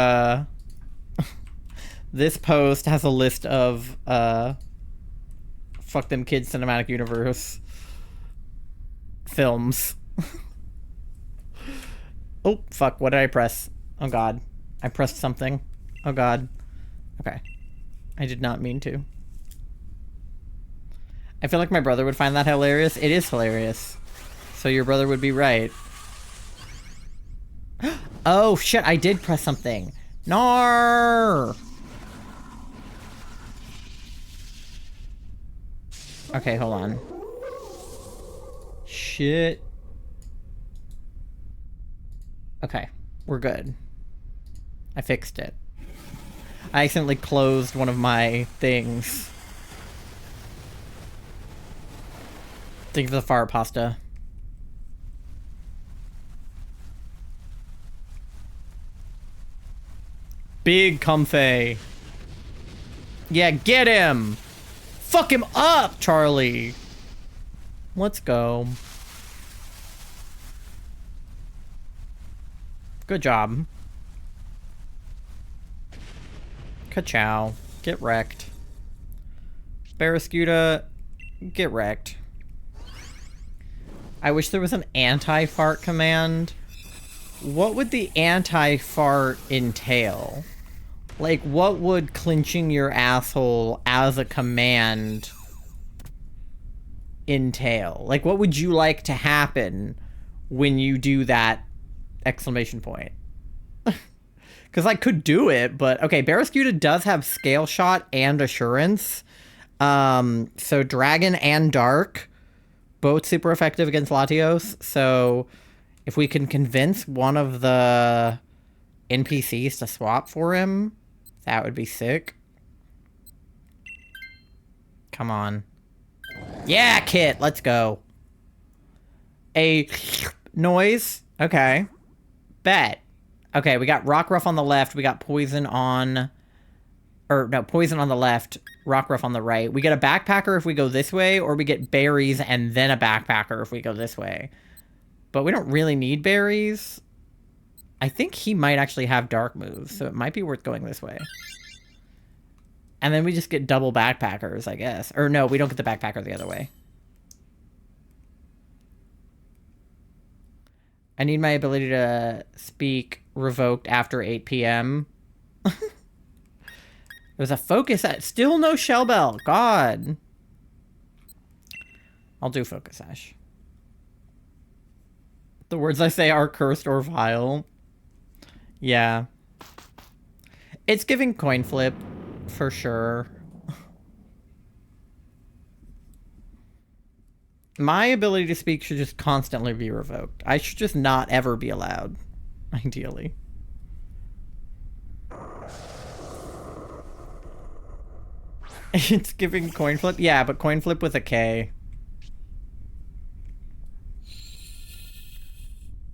this post has a list of fuck them kids cinematic universe films. Oh, fuck, what did I press? Oh god. I pressed something. Oh god. Okay. I did not mean to. I feel like my brother would find that hilarious. It is hilarious. So your brother would be right. Oh shit, I did press something. No. Okay, hold on. Shit. Okay, we're good. I fixed it. I accidentally closed one of my things. Thank you for the fire pasta. Big comfy. Yeah, get him! Fuck him up, Charlie! Let's go. Good job. Ka-chow. Get wrecked. Barraskewda, get wrecked. I wish there was an anti-fart command. What would the anti-fart entail? Like, what would clenching your asshole as a command entail? Like, what would you like to happen when you do that exclamation point? Because I could do it, but... Okay, Barraskewda does have Scale Shot and Assurance. So Dragon and Dark, both super effective against Latios. So if we can convince one of the NPCs to swap for him, that would be sick. Come on. Yeah, Kit, let's go. A noise. Okay. Bet. Okay, we got Rockruff on the left. We got Poison on... Or, no, Poison on the left. Rockruff on the right. We get a Backpacker if we go this way, or we get Berries and then a Backpacker if we go this way. But we don't really need Berries. I think he might actually have Dark moves, so it might be worth going this way. And then we just get double Backpackers, I guess. Or no, we don't get the Backpacker the other way. I need my ability to speak revoked after 8 p.m. There's a focus at... Still no Shell Bell. God. I'll do Focus Ash. The words I say are cursed or vile. Yeah. It's giving coin flip. For sure. My ability to speak should just constantly be revoked. I should just not ever be allowed. Ideally. It's giving coin flip? Yeah, but coin flip with a K.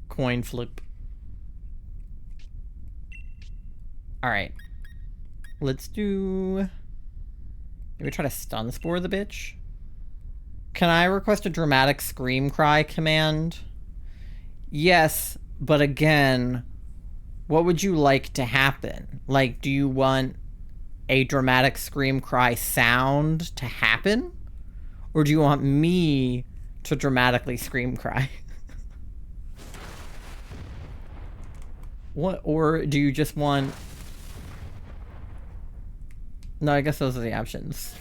Coin flip. Alright. Let's do... Maybe try to stun spore the bitch? Can I request a dramatic scream cry command? Yes, but again, what would you like to happen? Like, do you want a dramatic scream cry sound to happen? Or do you want me to dramatically scream cry? What? Or do you just want... No, I guess those are the options.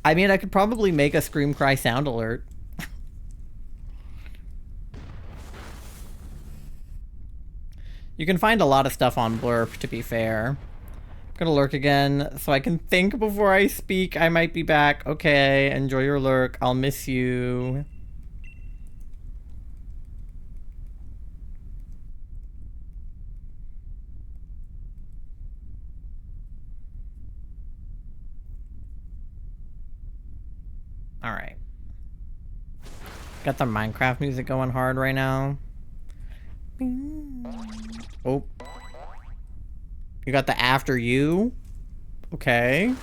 I mean, I could probably make a scream cry sound alert. You can find a lot of stuff on Blurp, to be fair. I'm gonna lurk again, so I can think before I speak. I might be back. Okay, enjoy your lurk. I'll miss you. Alright. Got the Minecraft music going hard right now. Oh. You got the After You? Okay.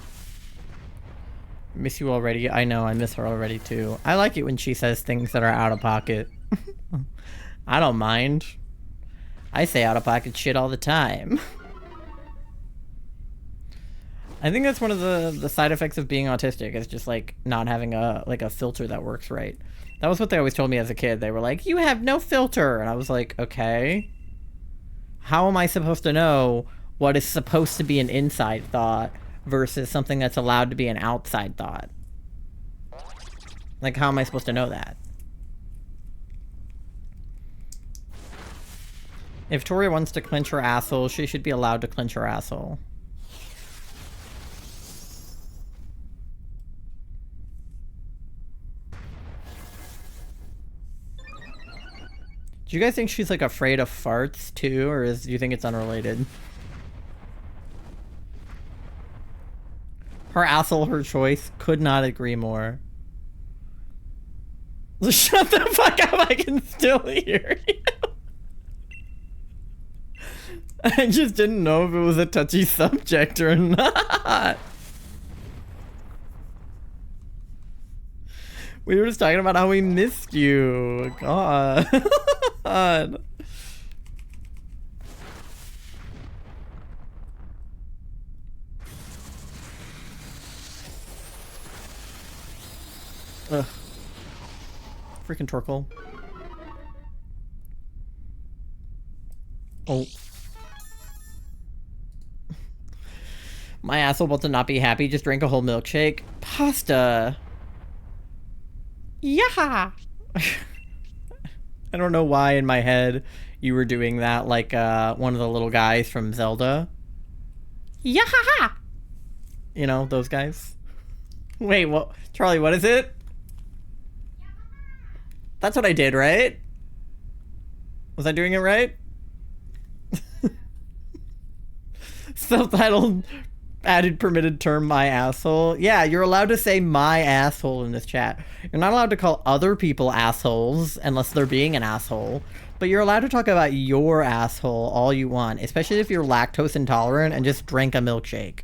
Miss you already. I know, I miss her already too. I like it when she says things that are out of pocket. I don't mind. I say out-of-pocket shit all the time. I think that's one of the side effects of being autistic, is just like not having a filter that works right. That was what they always told me as a kid. They were like, you have no filter. And I was like, okay. How am I supposed to know what is supposed to be an inside thought versus something that's allowed to be an outside thought? Like, how am I supposed to know that? If Tori wants to clench her asshole, she should be allowed to clench her asshole. Do you guys think she's like afraid of farts too, or do you think it's unrelated? Her asshole, her choice. Could not agree more. Shut the fuck up, I can still hear you. I just didn't know if it was a touchy subject or not. We were just talking about how we missed you. God. God. Ugh. Freaking Torkoal. Oh. My asshole about to not be happy. Just drank a whole milkshake. Pasta. Yeah. I don't know why in my head you were doing that like one of the little guys from Zelda. Yeah. You know, those guys. Wait, what? Charlie, what is it? That's what I did, right? Was I doing it right? Subtitled added permitted term my asshole. Yeah, you're allowed to say my asshole in this chat. You're not allowed to call other people assholes unless they're being an asshole. But you're allowed to talk about your asshole all you want, especially if you're lactose intolerant and just drank a milkshake.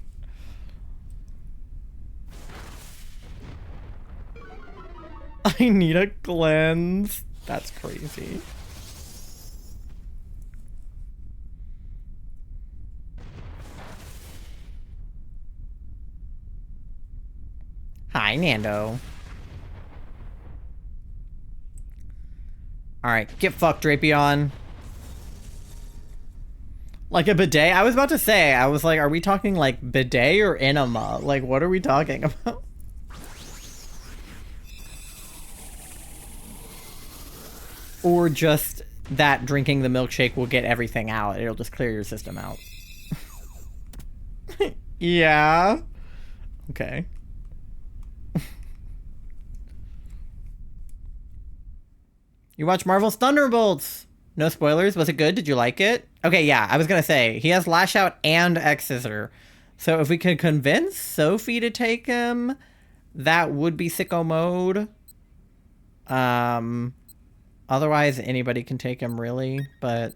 I need a cleanse. That's crazy. Hi, Nando. Alright, get fucked, Drapion. Like a bidet? I was about to say, I was like, are we talking like bidet or enema? Like, what are we talking about? Or just that drinking the milkshake will get everything out. It'll just clear your system out. Yeah. Okay. You watch Marvel's Thunderbolts. No spoilers. Was it good? Did you like it? Okay, yeah. I was going to say, he has Lash Out and X-Scissor. So if we could convince Sophie to take him, that would be sicko mode. Otherwise, anybody can take him, really. But...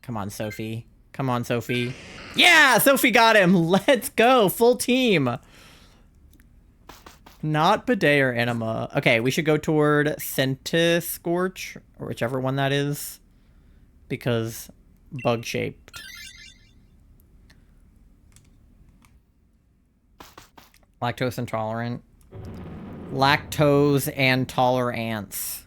come on, Sophie. Come on, Sophie. Yeah! Sophie got him! Let's go! Full team! Not bidet or enema. Okay, we should go toward Centiscorch, or whichever one that is. Because bug-shaped. Lactose intolerant. Lactose and tolerance.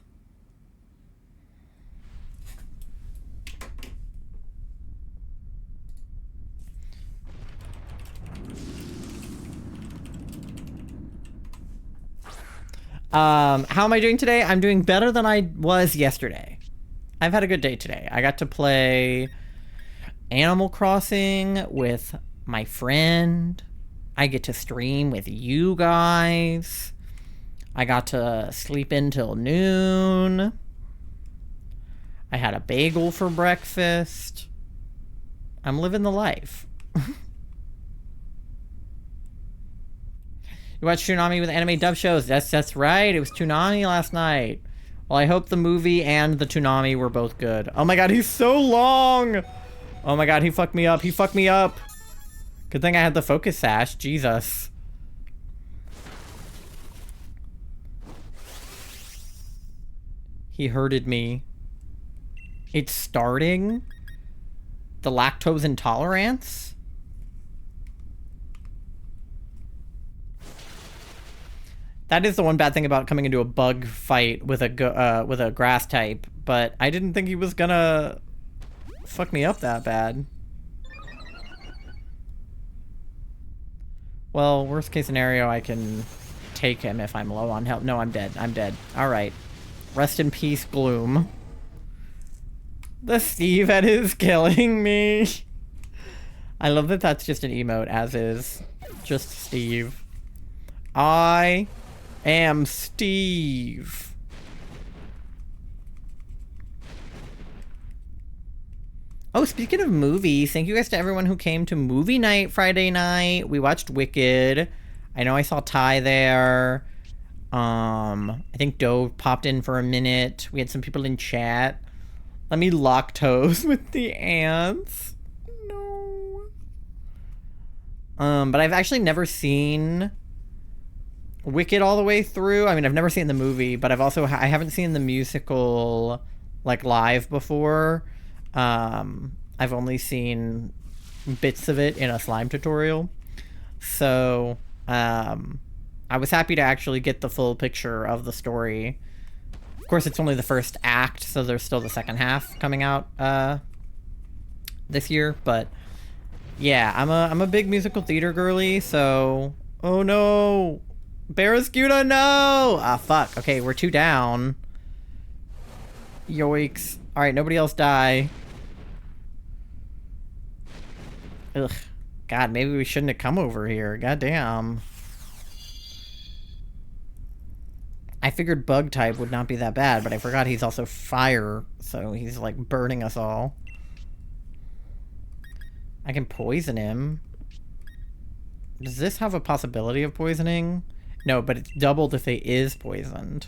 How am I doing today? I'm doing better than I was yesterday. I've had a good day today. I got to play Animal Crossing with my friend. I get to stream with you guys. I got to sleep in till noon. I had a bagel for breakfast. I'm living the life. You watched Toonami with anime dub shows. That's right. It was Toonami last night. Well, I hope the movie and the Toonami were both good. Oh my god, he's so long! Oh my god, he fucked me up. He fucked me up. Good thing I had the focus sash. Jesus. He hurted me. It's starting? The lactose intolerance? That is the one bad thing about coming into a bug fight with a grass type, but I didn't think he was gonna fuck me up that bad. Well, worst case scenario, I can take him if I'm low on health. No, I'm dead. I'm dead. Alright. Rest in peace, Gloom. The Steve head is killing me. I love that that's just an emote, as is. Just Steve. I am Steve. Oh, speaking of movies, thank you guys to everyone who came to movie night Friday night. We watched Wicked. I know I saw Ty there. I think Doe popped in for a minute. We had some people in chat. Let me lock toes with the ants. No. But I've actually never seen Wicked all the way through. I mean, I've never seen the movie, but I haven't seen the musical like live before. I've only seen bits of it in a slime tutorial. So, I was happy to actually get the full picture of the story. Of course, it's only the first act, so there's still the second half coming out, this year, but yeah, I'm a big musical theater girly, so... Oh no! Barraskewda, no! Ah, fuck. Okay, we're 2 down. Yoinks. Alright, nobody else die. Ugh. God, maybe we shouldn't have come over here. Goddamn. I figured bug type would not be that bad, but I forgot he's also fire, so he's like burning us all. I can poison him. Does this have a possibility of poisoning? No, but it's doubled if he is poisoned.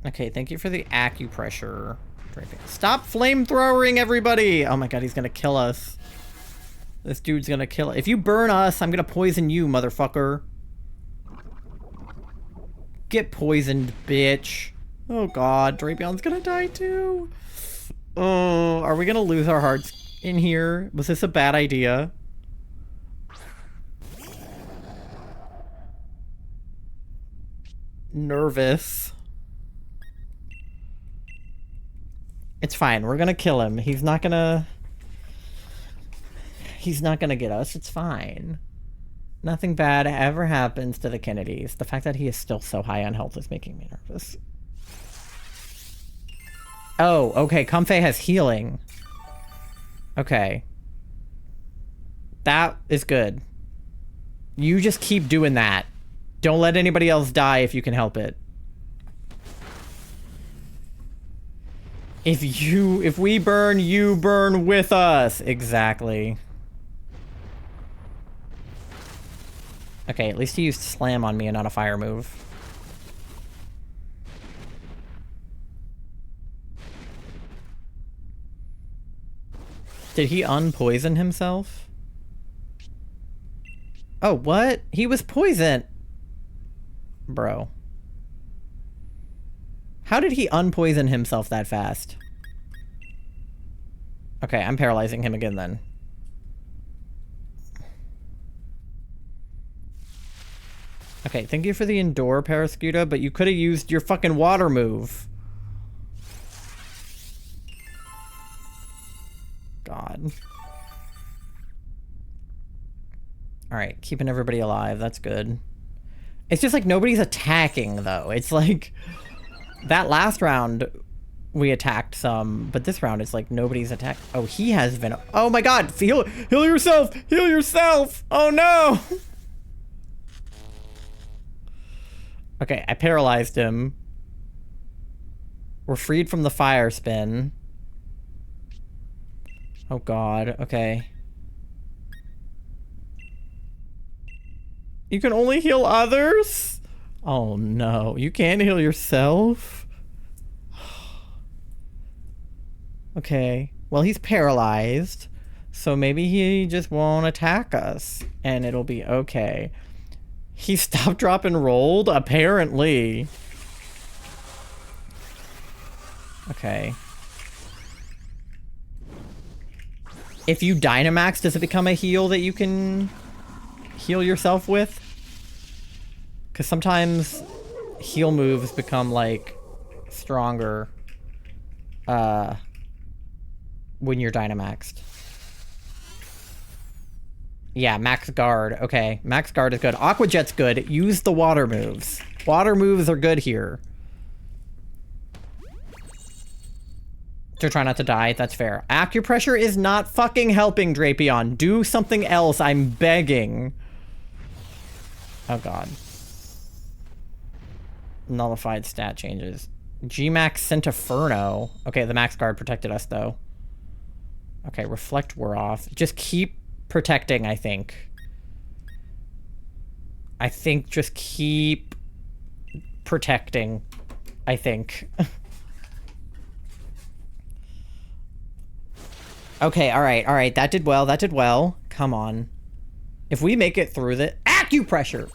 Okay, thank you for the acupressure. Stop flamethrowering everybody! Oh my god, he's gonna kill us. This dude's gonna kill us. If you burn us, I'm gonna poison you, motherfucker. Get poisoned, bitch. Oh god, Drapion's gonna die too. Oh, are we gonna lose our hearts in here? Was this a bad idea? Nervous. It's fine. We're gonna kill him. He's not gonna get us. It's fine. Nothing bad ever happens to the Kennedys. The fact that he is still so high on health is making me nervous. Oh, okay. Comfey has healing. Okay. That is good. You just keep doing that. Don't let anybody else die if you can help it. If we burn, you burn with us. Exactly. Okay, at least he used slam on me and not a fire move. Did he unpoison himself? Oh, what? He was poisoned. Bro. How did he unpoison himself that fast? Okay, I'm paralyzing him again then. Okay, thank you for the indoor Parascuta, but you could have used your fucking water move. God. Alright, keeping everybody alive, that's good. It's just like nobody's attacking, though. It's like... That last round, we attacked some, but this round it's like nobody's attacked. Oh, he has Venom. Oh my god! Heal yourself! Heal yourself! Oh no! Okay, I paralyzed him. We're freed from the fire spin. Oh god, okay. You can only heal others? Oh no, you can't heal yourself? Okay. Well, he's paralyzed. So maybe he just won't attack us. And it'll be okay. He stopped, drop, and rolled? Apparently. Okay. If you Dynamax, does it become a heal that you can heal yourself with? Because sometimes heal moves become, like, stronger when you're Dynamaxed. Yeah, Max Guard. Okay, Max Guard is good. Aqua Jet's good. Use the water moves. Water moves are good here. To try not to die, that's fair. Acupressure is not fucking helping, Drapion. Do something else, I'm begging. Oh god. Nullified stat changes. Gmax Centiferno. Okay, the Max Guard protected us, though. Okay, Reflect we're off. Just keep protecting, I think. I think just keep protecting, I think. Okay, alright, that did well, Come on. If we make it through the acupressure!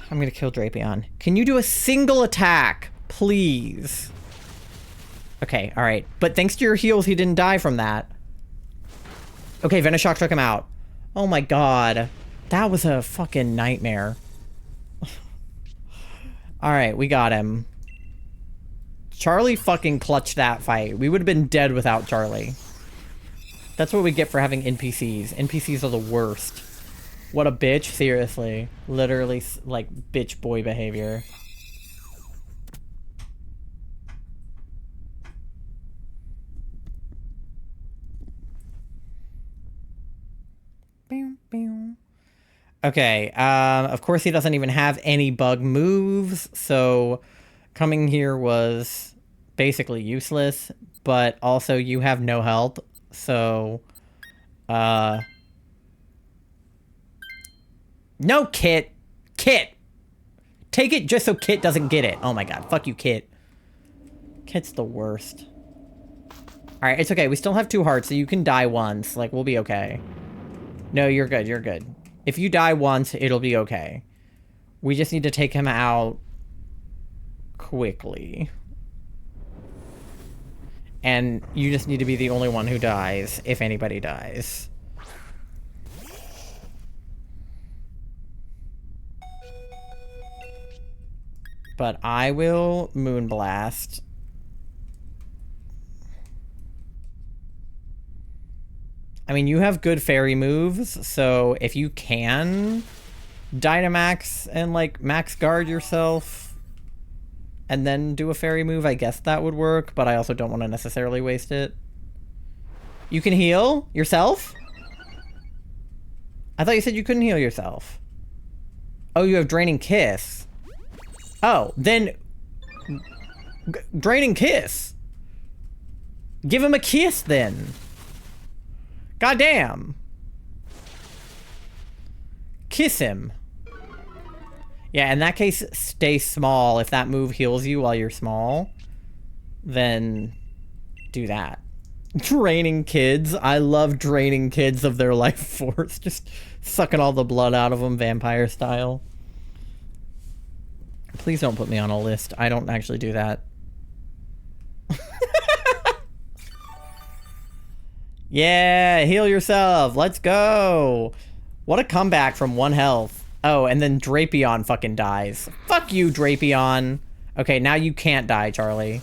I'm gonna kill Drapion. Can you do a single attack, please? Okay, alright. But thanks to your heals, he didn't die from that. Okay, Venoshock took him out. Oh my god. That was a fucking nightmare. Alright, we got him. Charlie fucking clutched that fight. We would have been dead without Charlie. That's what we get for having NPCs. NPCs are the worst. What a bitch, seriously. Literally, like, bitch boy behavior. Okay, of course he doesn't even have any bug moves, so coming here was basically useless, but also you have no health, so, no, Kit! Kit! Take it just so Kit doesn't get it. Oh my god, fuck you, Kit. Kit's the worst. Alright, it's okay, we still have 2 hearts, so you can die once, like, we'll be okay. No, you're good, you're good. If you die once, it'll be okay. We just need to take him out quickly. And you just need to be the only one who dies, if anybody dies. But I will Moonblast. I mean, you have good fairy moves, so if you can Dynamax and, like, Max Guard yourself and then do a fairy move, I guess that would work, but I also don't want to necessarily waste it. You can heal yourself? I thought you said you couldn't heal yourself. Oh, you have Draining Kiss. Oh, then Draining Kiss. Give him a kiss, then. Goddamn. Kiss him. Yeah, in that case, stay small. If that move heals you while you're small, then do that. Draining kids. I love draining kids of their life force. Just sucking all the blood out of them, vampire style. Please don't put me on a list. I don't actually do that. Yeah, heal yourself. Let's go. What a comeback from 1 health. Oh, and then Drapion fucking dies. Fuck you, Drapion. Okay, now you can't die, Charlie.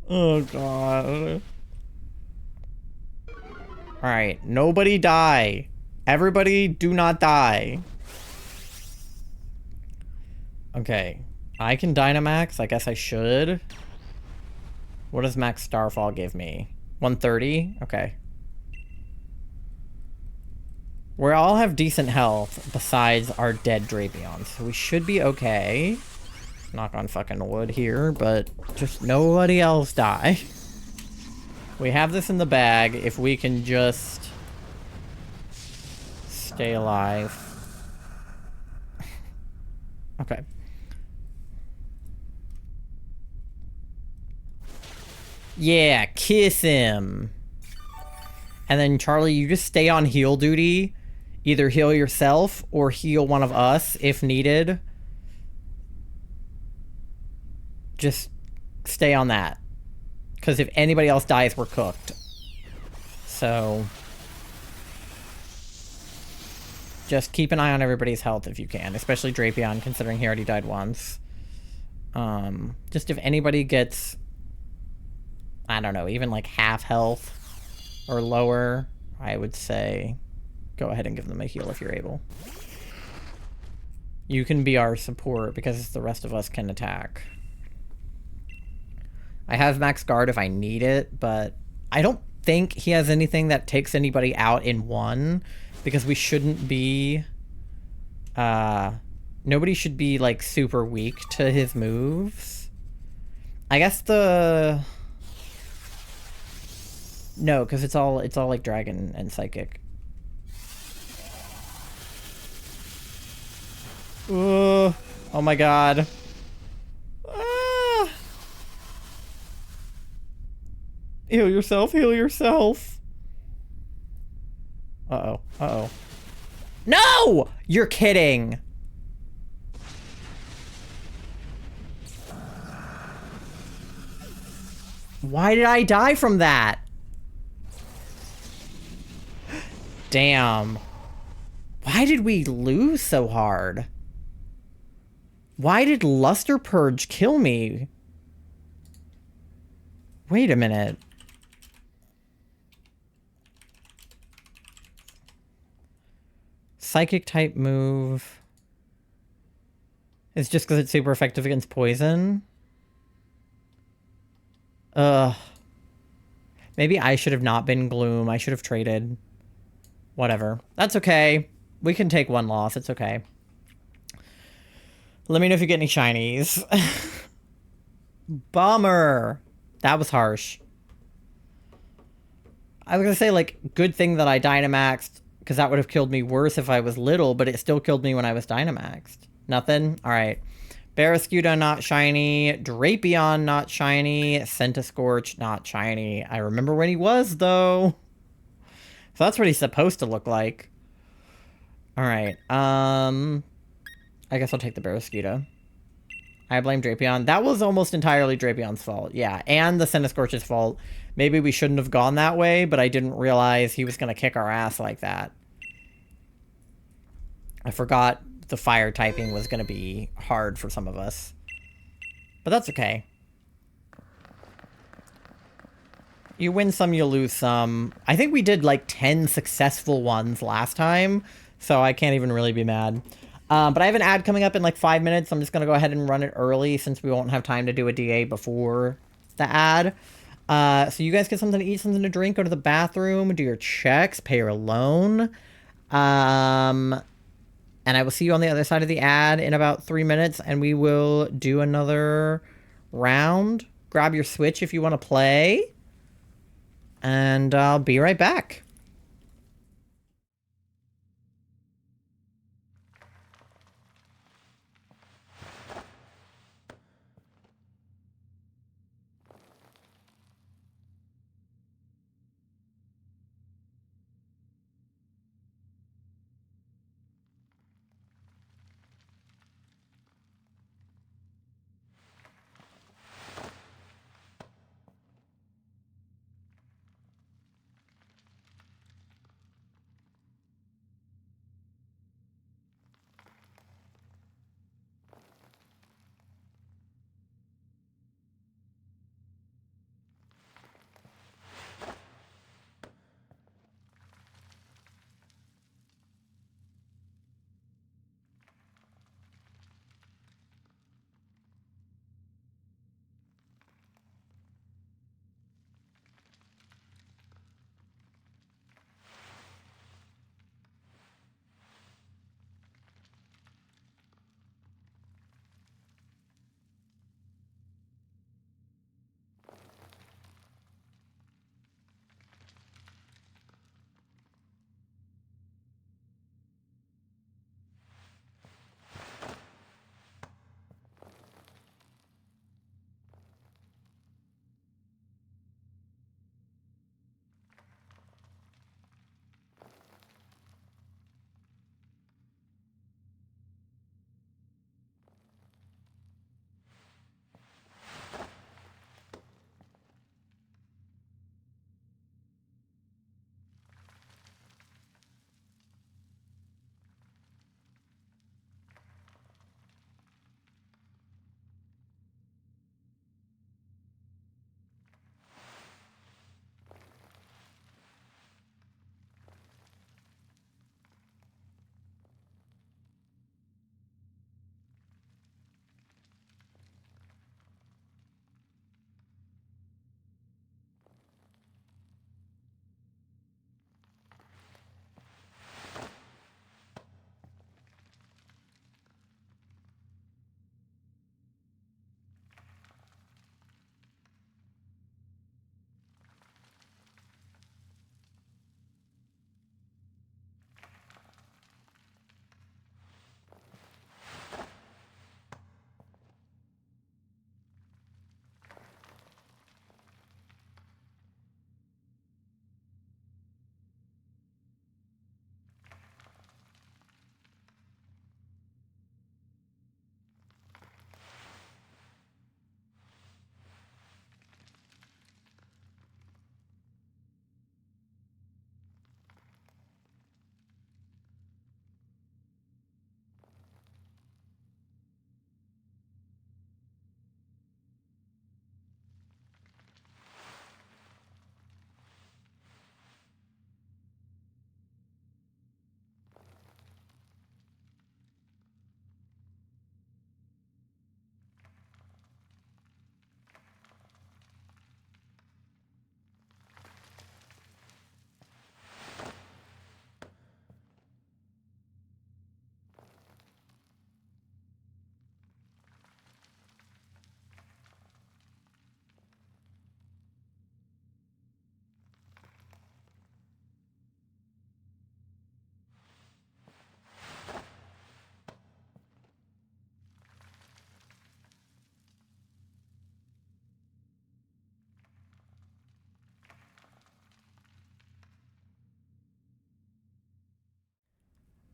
Oh, God. Alright, nobody die. Everybody do not die. Okay. I can Dynamax. I guess I should. What does Max Starfall give me? 130? Okay. We all have decent health besides our dead Drapion, so we should be okay. Knock on fucking wood here, but just nobody else die. We have this in the bag if we can just stay alive. Okay. Yeah, kiss him. And then, Charlie, you just stay on heal duty. Either heal yourself or heal one of us if needed. Just stay on that. Because if anybody else dies, we're cooked. So... just keep an eye on everybody's health if you can. Especially Drapion, considering he already died once. Just if anybody gets... I don't know, even like half health or lower, I would say go ahead and give them a heal if you're able. You can be our support because the rest of us can attack. I have max guard if I need it, but I don't think he has anything that takes anybody out in one because we shouldn't be... nobody should be like super weak to his moves. I guess the... No, because it's all like dragon and psychic. Oh my god. Ah. Heal yourself, heal yourself. Uh-oh, uh-oh. No! You're kidding. Why did I die from that? Damn. Why did we lose so hard? Why did Luster Purge kill me? Wait a minute. Psychic type move. It's just because it's super effective against poison? Maybe I should have not been Gloom. I should have traded. Whatever. That's okay. We can take one loss. It's okay. Let me know if you get any shinies. Bummer. That was harsh. I was gonna say, like, good thing that I Dynamaxed, because that would have killed me worse if I was little, but it still killed me when I was Dynamaxed. Nothing? Alright. Barraskewda, not shiny. Drapion, not shiny. Centiskorch, not shiny. I remember when he was, though. So that's what he's supposed to look like. Alright, I guess I'll take the Barraskewda. I blame Drapion. That was almost entirely Drapion's fault. Yeah, and the Centiskorch's fault. Maybe we shouldn't have gone that way, but I didn't realize he was going to kick our ass like that. I forgot the fire typing was going to be hard for some of us. But that's okay. You win some, you lose some. I think we did like 10 successful ones last time, so I can't even really be mad. But I have an ad coming up in like 5 minutes. I'm just going to go ahead and run it early since we won't have time to do a DA before the ad. So you guys get something to eat, something to drink, go to the bathroom, do your checks, pay your loan. And I will see you on the other side of the ad in about 3 minutes, and we will do another round. Grab your Switch if you want to play. And I'll be right back.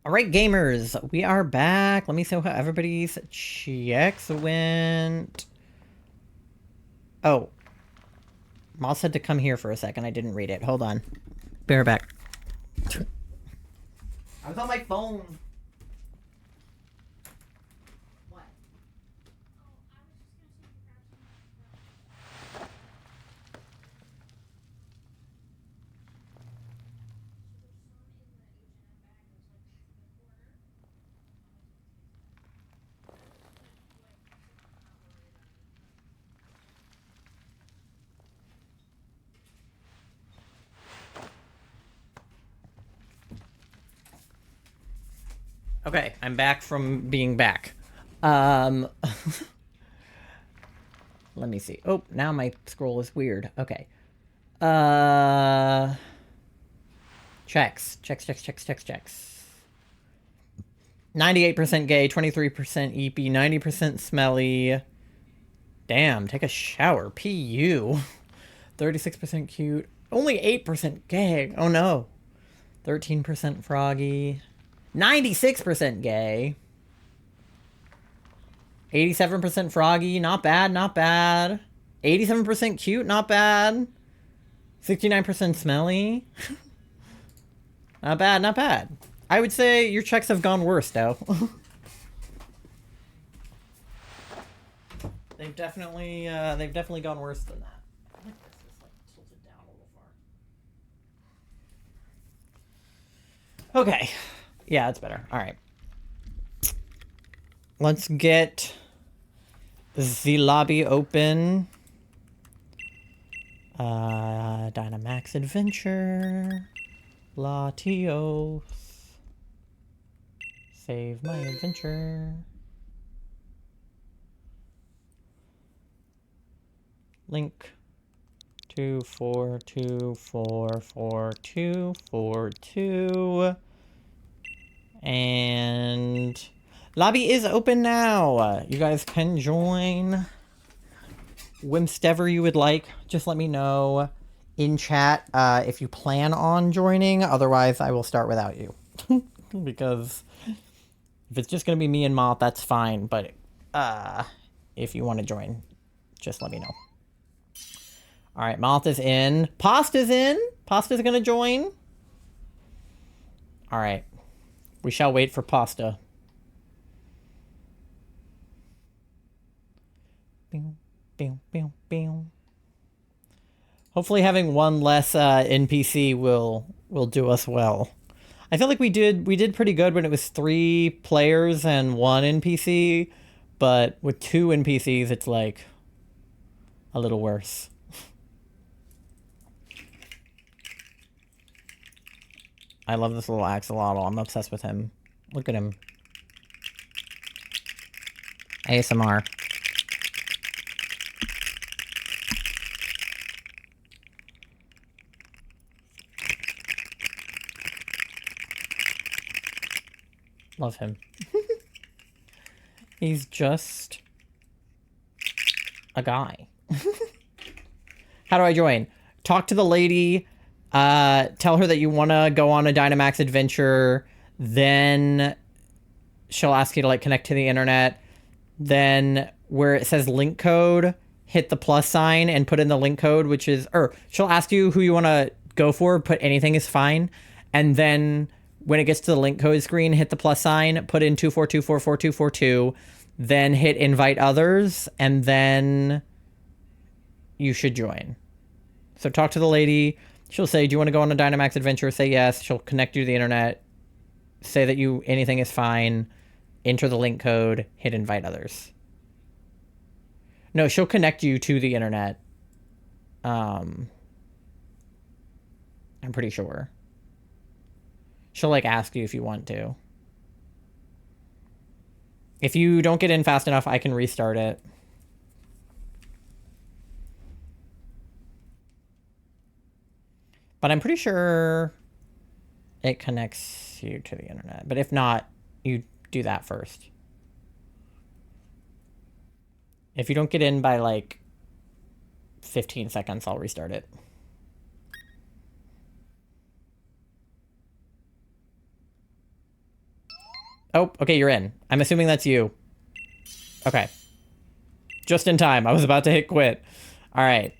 All right, gamers, we are back. Let me see how everybody's checks went. Oh. Moss had to come here for a second. I didn't read it. Hold on. Be right back. I was on my phone. What? Okay, I'm back from being back. Let me see. Oh, now my scroll is weird. Okay. Checks. 98% gay, 23% eepy, 90% smelly. Damn, take a shower. PU. 36% cute. Only 8% gay. Oh no. 13% froggy. 96% gay. 87% froggy. Not bad, not bad. 87% cute. Not bad. 69% smelly. Not bad, not bad. I would say your checks have gone worse, though. They've definitely gone worse than that. I like this. It's like tilted down a little far. Okay. Yeah, it's better. All right. Let's get the lobby open. Dynamax adventure. Latios. Save my adventure. Link 24244242. And lobby is open now. You guys can join. Whimstever you would like, just let me know in chat if you plan on joining. Otherwise, I will start without you. Because if it's just going to be me and Moth, that's fine. But if you want to join, just let me know. All right, Moth is in. Pasta's in. Pasta's going to join. All right. We shall wait for Pasta. Hopefully having one less NPC will do us well. I feel like we did pretty good when it was 3 players and 1 NPC, but with 2 NPCs it's like a little worse. I love this little axolotl. I'm obsessed with him. Look at him. ASMR. Love him. He's just a guy. How do I join? Talk to the lady. Tell her that you want to go on a Dynamax adventure. Then she'll ask you to like connect to the internet. Then where it says link code, hit the plus sign and put in the link code, which is, or she'll ask you who you want to go for. Put anything is fine. And then when it gets to the link code screen, hit the plus sign, put in 24244242, then hit invite others, and then you should join. So talk to the lady. She'll say, do you want to go on a Dynamax adventure? Say yes. She'll connect you to the internet. Say that anything is fine. Enter the link code. Hit invite others. No, she'll connect you to the internet. I'm pretty sure. She'll like ask you if you want to. If you don't get in fast enough, I can restart it. But I'm pretty sure it connects you to the internet. But if not, you do that first. If you don't get in by like 15 seconds, I'll restart it. Oh, okay, you're in. I'm assuming that's you. Okay. Just in time. I was about to hit quit. All right.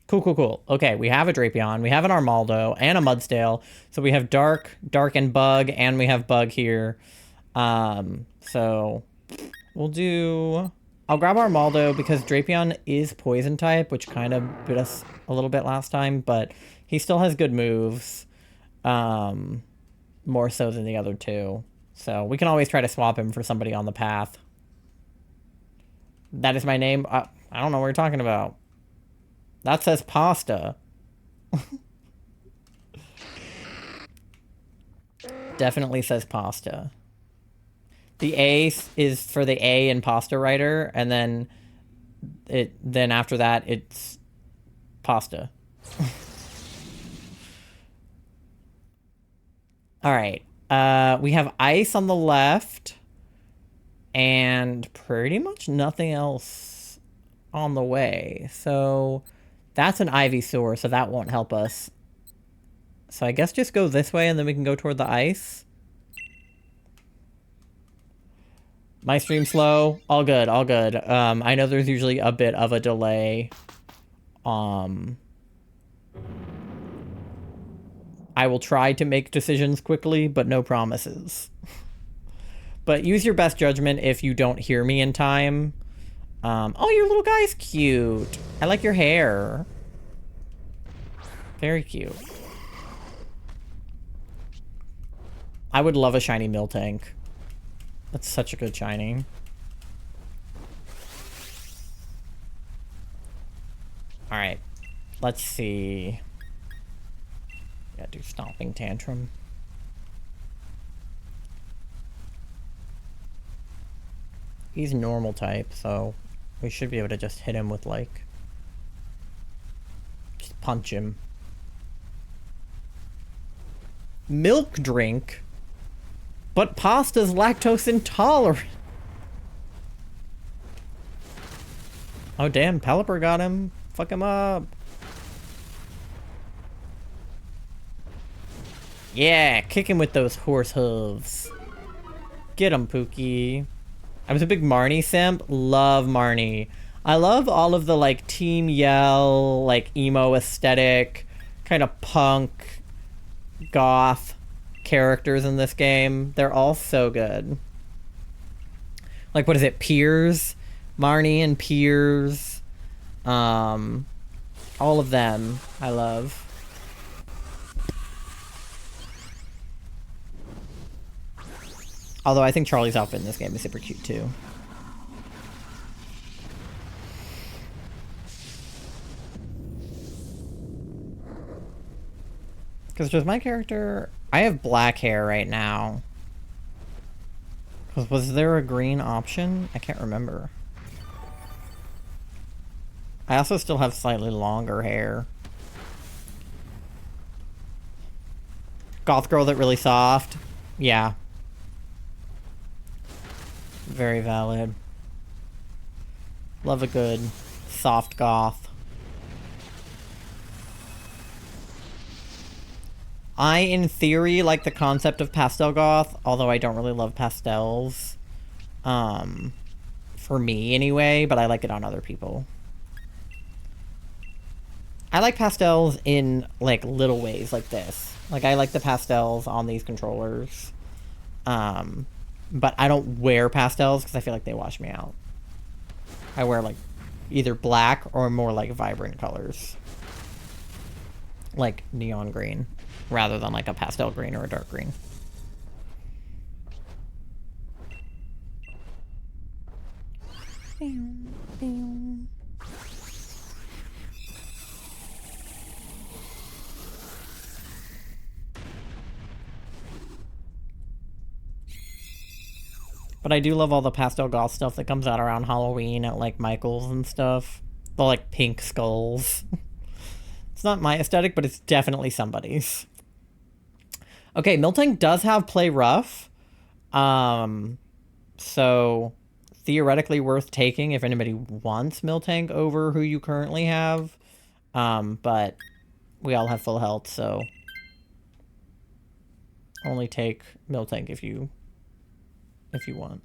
Cool, cool, cool. Okay, we have a Drapion, we have an Armaldo, and a Mudstale. So we have Dark, Dark, and Bug, and we have Bug here. So we'll do... I'll grab Armaldo because Drapion is Poison type, which kind of bit us a little bit last time, but he still has good moves. More so than the other two. So we can always try to swap him for somebody on the path. That is my name. I don't know what you're talking about. That says pasta. Definitely says pasta. The A is for the A in pasta writer, and then after that it's pasta. All right. We have ice on the left, and pretty much nothing else on the way. So that's an Ivysaur, so that won't help us. So I guess just go this way, and then we can go toward the ice. My stream slow. All good, all good. I know there's usually a bit of a delay. I will try to make decisions quickly, but no promises. But use your best judgment if you don't hear me in time. Oh, your little guy's cute. I like your hair. Very cute. I would love a shiny Miltank. That's such a good shiny. Alright. Let's see. Yeah, do Stomping Tantrum. He's normal type, so we should be able to just hit him with, like... Just punch him. Milk drink? But pasta's lactose intolerant. Oh, damn, Pelipper got him. Fuck him up. Yeah, kick him with those horse hooves. Get him, Pookie. I was a big Marnie simp. Love Marnie. I love all of the, like, Team Yell, like, emo aesthetic, kind of punk, goth characters in this game. They're all so good. Like, what is it? Piers? Marnie and Piers. All of them I love. Although I think Charlie's outfit in this game is super cute too. Because does my character... I have black hair right now. Was there a green option? I can't remember. I also still have slightly longer hair. Goth girl that really soft? Yeah. Very valid. Love a good soft goth. I, in theory, like the concept of pastel goth, although I don't really love pastels. For me, anyway, but I like it on other people. I like pastels in, like, little ways like this. Like, I like the pastels on these controllers. But I don't wear pastels because I feel like they wash me out. I wear, like, either black or more, like, vibrant colors. Like neon green, rather than, like, a pastel green or a dark green. But I do love all the pastel goth stuff that comes out around Halloween at, like, Michael's and stuff. The, like, pink skulls. It's not my aesthetic, but it's definitely somebody's. Okay, Miltank does have Play Rough. So, theoretically worth taking if anybody wants Miltank over who you currently have. But we all have full health, so... Only take Miltank if you want.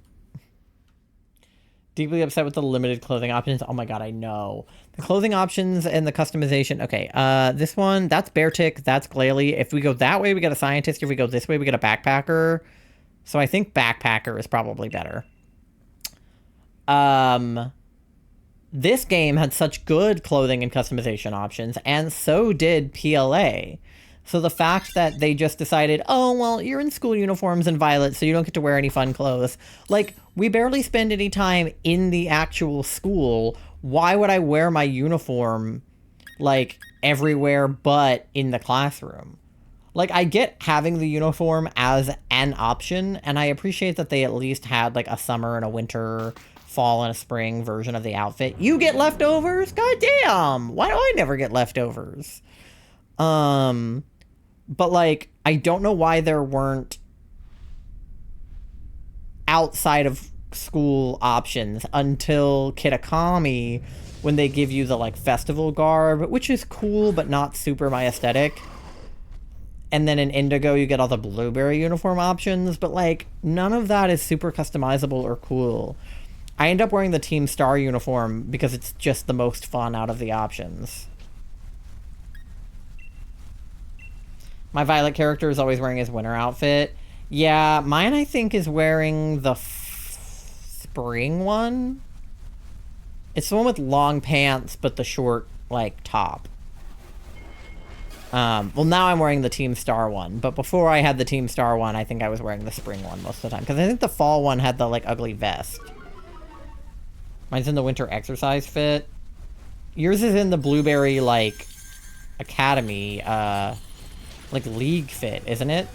Deeply upset with the limited clothing options. Oh my god, I know. The clothing options and the customization. Okay, this one, that's Beartick, that's Glalie. If we go that way, we get a scientist. If we go this way, we get a backpacker. So I think backpacker is probably better. This game had such good clothing and customization options, and so did PLA. So the fact that they just decided, oh, well, you're in school uniforms and Violet, so you don't get to wear any fun clothes. Like, we barely spend any time in the actual school. Why would I wear my uniform, like, everywhere but in the classroom? Like, I get having the uniform as an option, and I appreciate that they at least had, like, a summer and a winter, fall and a spring version of the outfit. You get leftovers? God damn! Why do I never get leftovers? But, like, I don't know why there weren't outside of school options until Kitakami, when they give you the, like, festival garb, which is cool, but not super my aesthetic. And then in Indigo, you get all the blueberry uniform options, but, like, none of that is super customizable or cool. I end up wearing the Team Star uniform because it's just the most fun out of the options. My Violet character is always wearing his winter outfit. Yeah, mine I think is wearing the spring one. It's the one with long pants, but the short, like, top. Well, now I'm wearing the Team Star one, but before I had the Team Star one, I think I was wearing the spring one most of the time. Because I think the fall one had the, like, ugly vest. Mine's in the winter exercise fit. Yours is in the blueberry, like, academy, like, league fit, isn't it?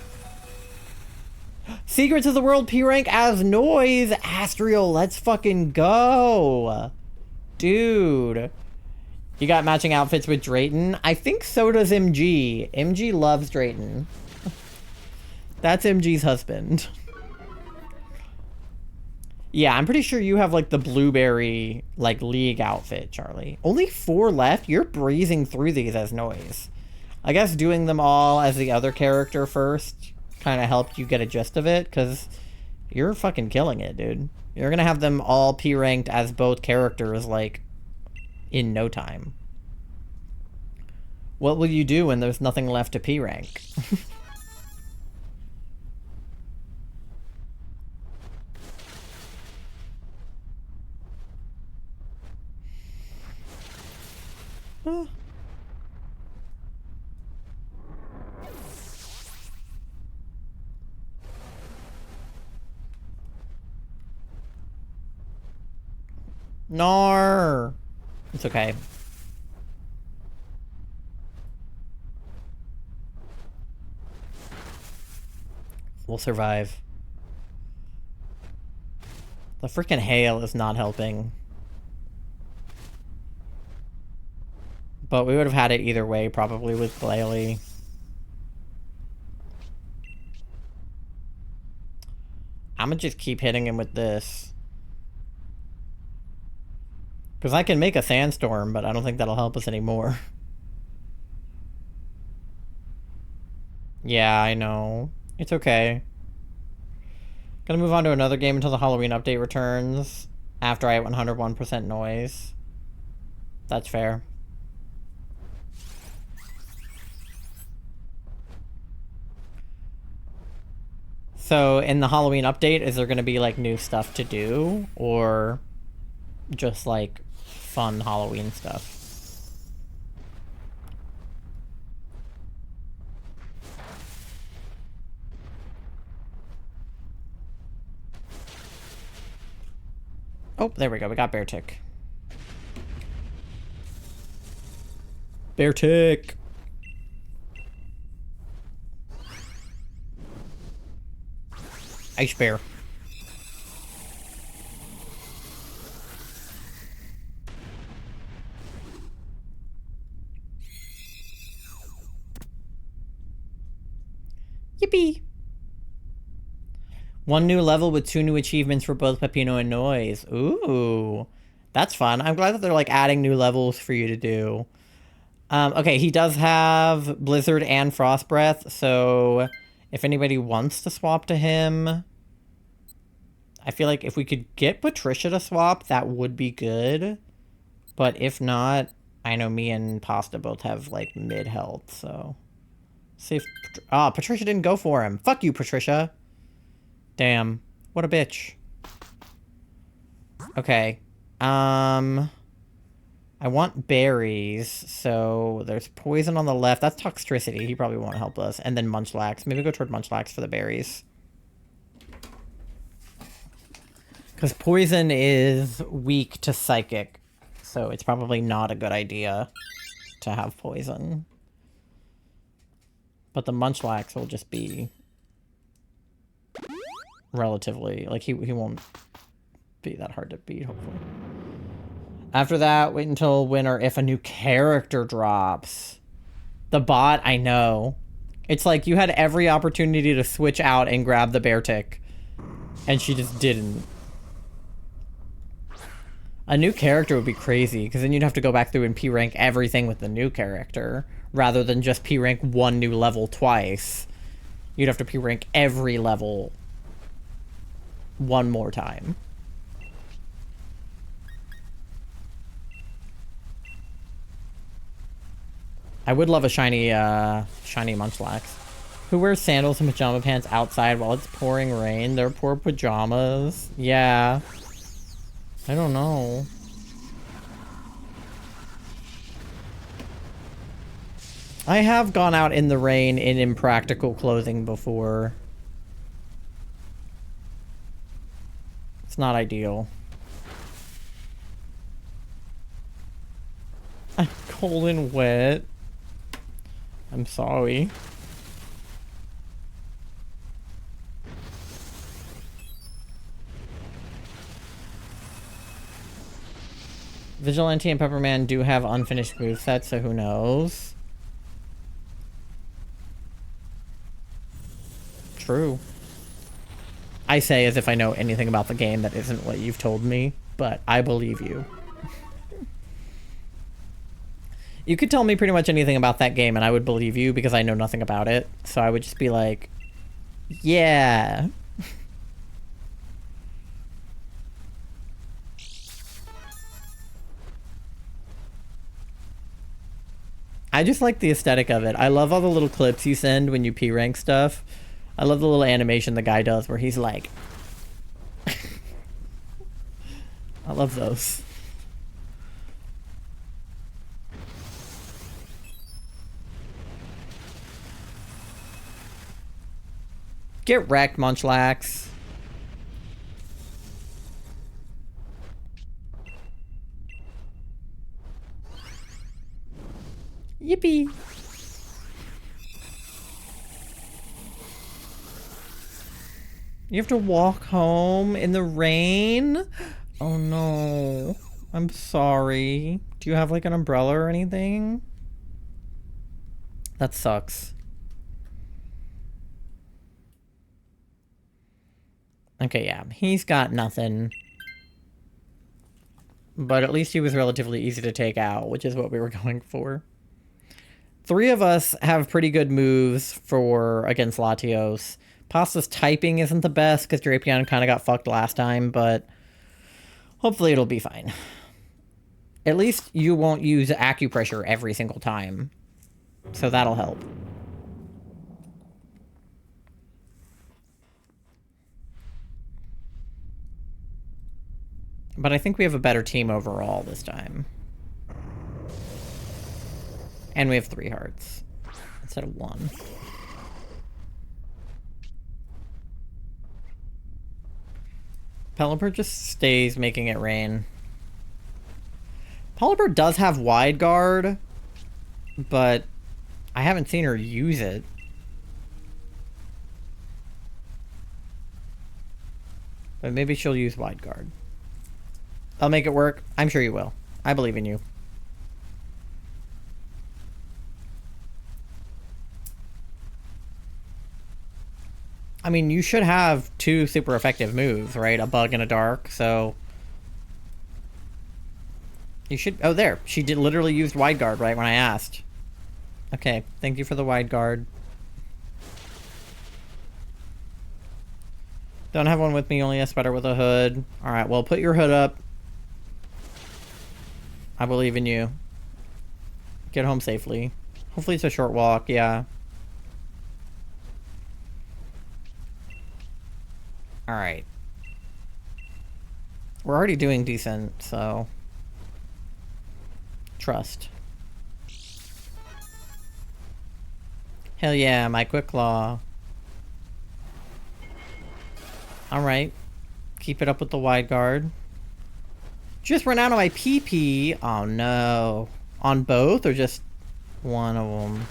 Secrets of the World P rank as Noise! Astriel, let's fucking go! Dude. You got matching outfits with Drayton? I think so does MG. MG loves Drayton. That's MG's husband. Yeah, I'm pretty sure you have, like, the blueberry, like, league outfit, Charlie. Only 4 left? You're breezing through these as Noise. I guess doing them all as the other character first kind of helped you get a gist of it, because you're fucking killing it, dude. You're gonna have them all P-ranked as both characters, like, in no time. What will you do when there's nothing left to P-rank? No, it's okay. We'll survive. The freaking hail is not helping. But we would have had it either way, probably with Glalie. I'm gonna just keep hitting him with this. Because I can make a sandstorm, but I don't think that'll help us anymore. Yeah, I know. It's okay. Gonna move on to another game until the Halloween update returns. After I hit 101% Noise. That's fair. So, in the Halloween update, is there gonna be, like, new stuff to do? Or just, like, fun Halloween stuff? Oh, there we go. We got Beartick. Beartick! Ice Bear. Yippee! 1 new level with 2 new achievements for both Peppino and Noise. Ooh, that's fun. I'm glad that they're, like, adding new levels for you to do. Okay, he does have Blizzard and Frost Breath, so If anybody wants to swap to him, I feel like if we could get Patricia to swap, that would be good. But if not, I know me and Pasta both have, like, mid-health, so... See if... Ah, Patricia didn't go for him. Fuck you, Patricia. Damn. What a bitch. Okay. I want berries, so there's poison on the left. That's toxicity. He probably won't help us. And then Munchlax. Maybe go toward Munchlax for the berries. Because poison is weak to psychic. So it's probably not a good idea to have poison. But the Munchlax will just be relatively... Like, he won't be that hard to beat, hopefully. After that, wait until when or if a new character drops. The bot, I know. It's like you had every opportunity to switch out and grab the bear tick. And she just didn't. A new character would be crazy, because then you'd have to go back through and P-rank everything with the new character, rather than just P-rank one new level twice. You'd have to P-rank every level one more time. I would love a shiny Munchlax. Who wears sandals and pajama pants outside while it's pouring rain? They're poor pajamas. Yeah. I don't know. I have gone out in the rain in impractical clothing before. It's not ideal. I'm cold and wet. I'm sorry. Vigilante and Pepperman do have unfinished movesets, so who knows? True. I say as if I know anything about the game that isn't what you've told me, but I believe you. You could tell me pretty much anything about that game and I would believe you because I know nothing about it. So I would just be like, yeah. I just like the aesthetic of it. I love all the little clips you send when you P-rank stuff. I love the little animation the guy does where he's like... I love those. Get wrecked, Munchlax. Yippee. You have to walk home in the rain? Oh no. I'm sorry. Do you have like an umbrella or anything? That sucks. Okay, yeah. He's got nothing. But at least he was relatively easy to take out, which is what we were going for. 3 of us have pretty good moves for against Latios. Pasta's typing isn't the best because Drapion kind of got fucked last time, but hopefully it'll be fine. At least you won't use acupressure every single time. So that'll help. But I think we have a better team overall this time. And we have 3 hearts instead of 1. Pelipper just stays making it rain. Pelipper does have wide guard, but I haven't seen her use it. But maybe she'll use wide guard. I'll make it work. I'm sure you will. I believe in you. I mean, you should have 2 super effective moves, right? A bug and a dark, so... You should... Oh, there. She did literally used wide guard, right, when I asked. Okay, thank you for the wide guard. Don't have one with me, only a sweater with a hood. Alright, well, put your hood up. I believe in you. Get home safely. Hopefully it's a short walk, yeah. Alright. We're already doing decent, so... Trust. Hell yeah, my quick claw. Alright. Keep it up with the wide guard. Just run out of my PP. Oh no. On both or just one of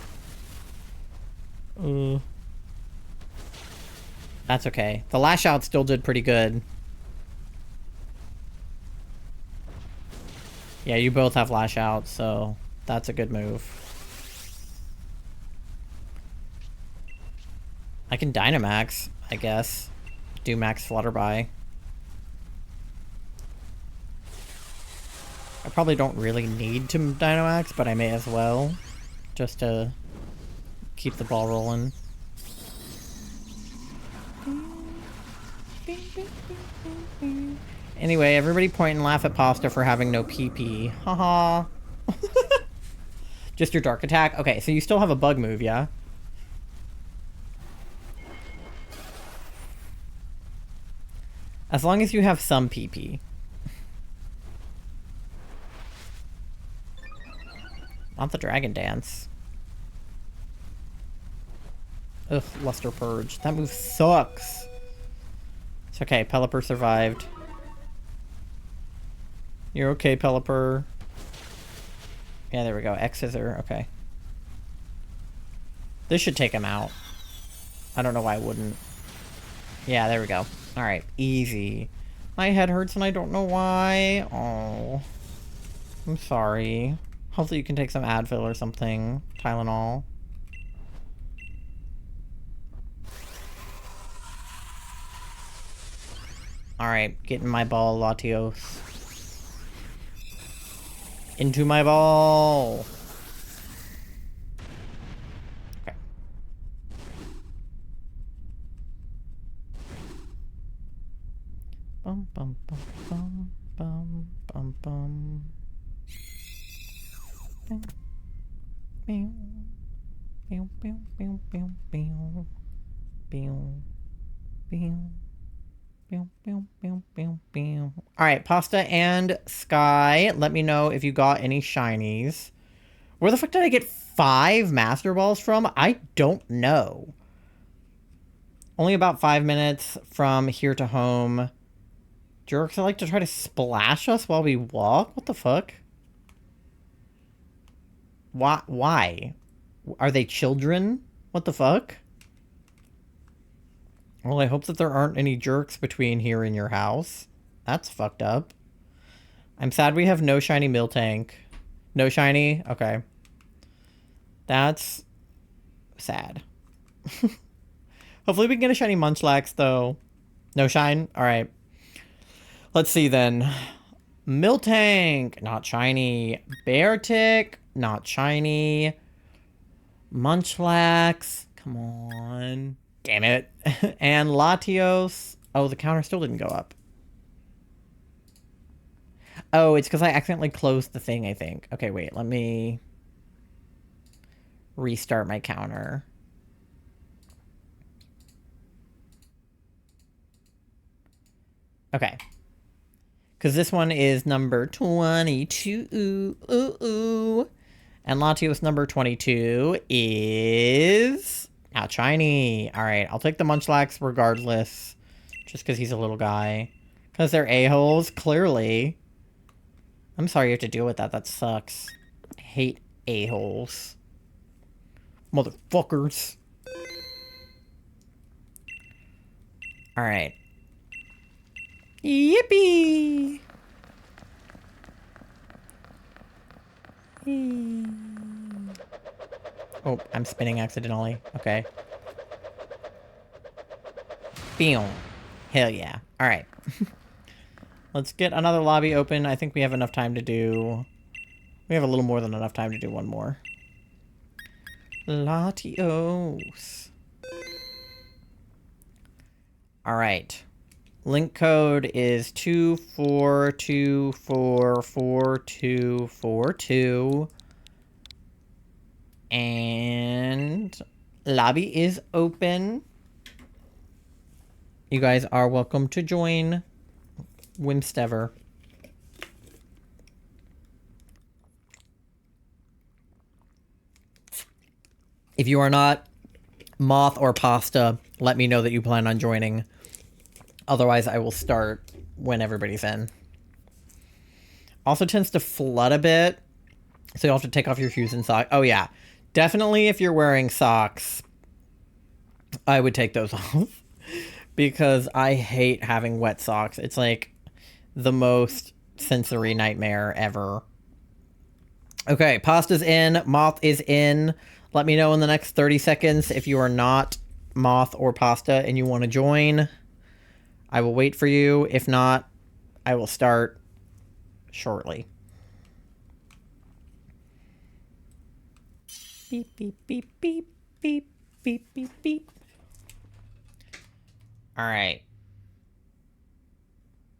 them? That's okay. The lash out still did pretty good. Yeah, you both have lash out, so that's a good move. I can Dynamax, I guess. Do max Flutterby. I probably don't really need to Dynamax, but I may as well. Just to keep the ball rolling. Anyway, everybody point and laugh at Pasta for having no PP. Haha. Just your dark attack? Okay, so you still have a bug move, yeah? As long as you have some PP. Not the Dragon Dance. Ugh, Luster Purge. That move sucks. It's okay, Pelipper survived. You're okay, Pelipper. Yeah, there we go. X-Scissor, okay. This should take him out. I don't know why I wouldn't. Yeah, there we go. Alright, easy. My head hurts and I don't know why. Oh. I'm sorry. Hopefully you can take some Advil or something. Tylenol. Alright, get in my ball, Latios. Into my ball! Okay. Bum bum bum bum bum bum bum. Pew, pew, pew, pew, pew, pew, pew, pew. Pew, pew, pew, pew, pew. Alright, Pasta and Sky, let me know if you got any shinies. Where the fuck did I get 5 Master Balls from? I don't know. Only about 5 minutes from here to home. Jerks, I like to try to splash us while we walk? What the fuck? Why? Are they children? What the fuck? Well, I hope that there aren't any jerks between here and your house. That's fucked up. I'm sad we have no shiny Miltank. No shiny? Okay. That's sad. Hopefully we can get a shiny Munchlax, though. No shine? Alright. Let's see, then. Miltank, not shiny. Beartic, not shiny. Munchlax, come on. Damn it. And Latios. Oh, the counter still didn't go up. Oh, it's because I accidentally closed the thing, I think. Okay, wait. Let me restart my counter. Okay. Because this one is number 22. Ooh. And Latios number 22 is... not shiny. Alright, I'll take the Munchlax regardless. Just because he's a little guy. Because they're a-holes, clearly. I'm sorry you have to deal with that. That sucks. I hate a-holes. Motherfuckers. Alright. Yippee! Oh, I'm spinning accidentally. Okay. Boom. Hell yeah. Alright. Let's get another lobby open. I think we have enough time to do... we have a little more than enough time to do one more. Latios. Alright. Link code is 24244242. And lobby is open. You guys are welcome to join Wimstever. If you are not Moth or Pasta, let me know that you plan on joining. Otherwise, I will start when everybody's in. Also tends to flood a bit, so you'll have to take off your shoes and socks. Oh, yeah. Definitely if you're wearing socks, I would take those off. Because I hate having wet socks. It's like the most sensory nightmare ever. Okay, Pasta's in. Moth is in. Let me know in the next 30 seconds if you are not Moth or Pasta and you want to join. I will wait for you. If not, I will start shortly. Beep, beep, beep, beep, beep, beep, beep, beep. All right.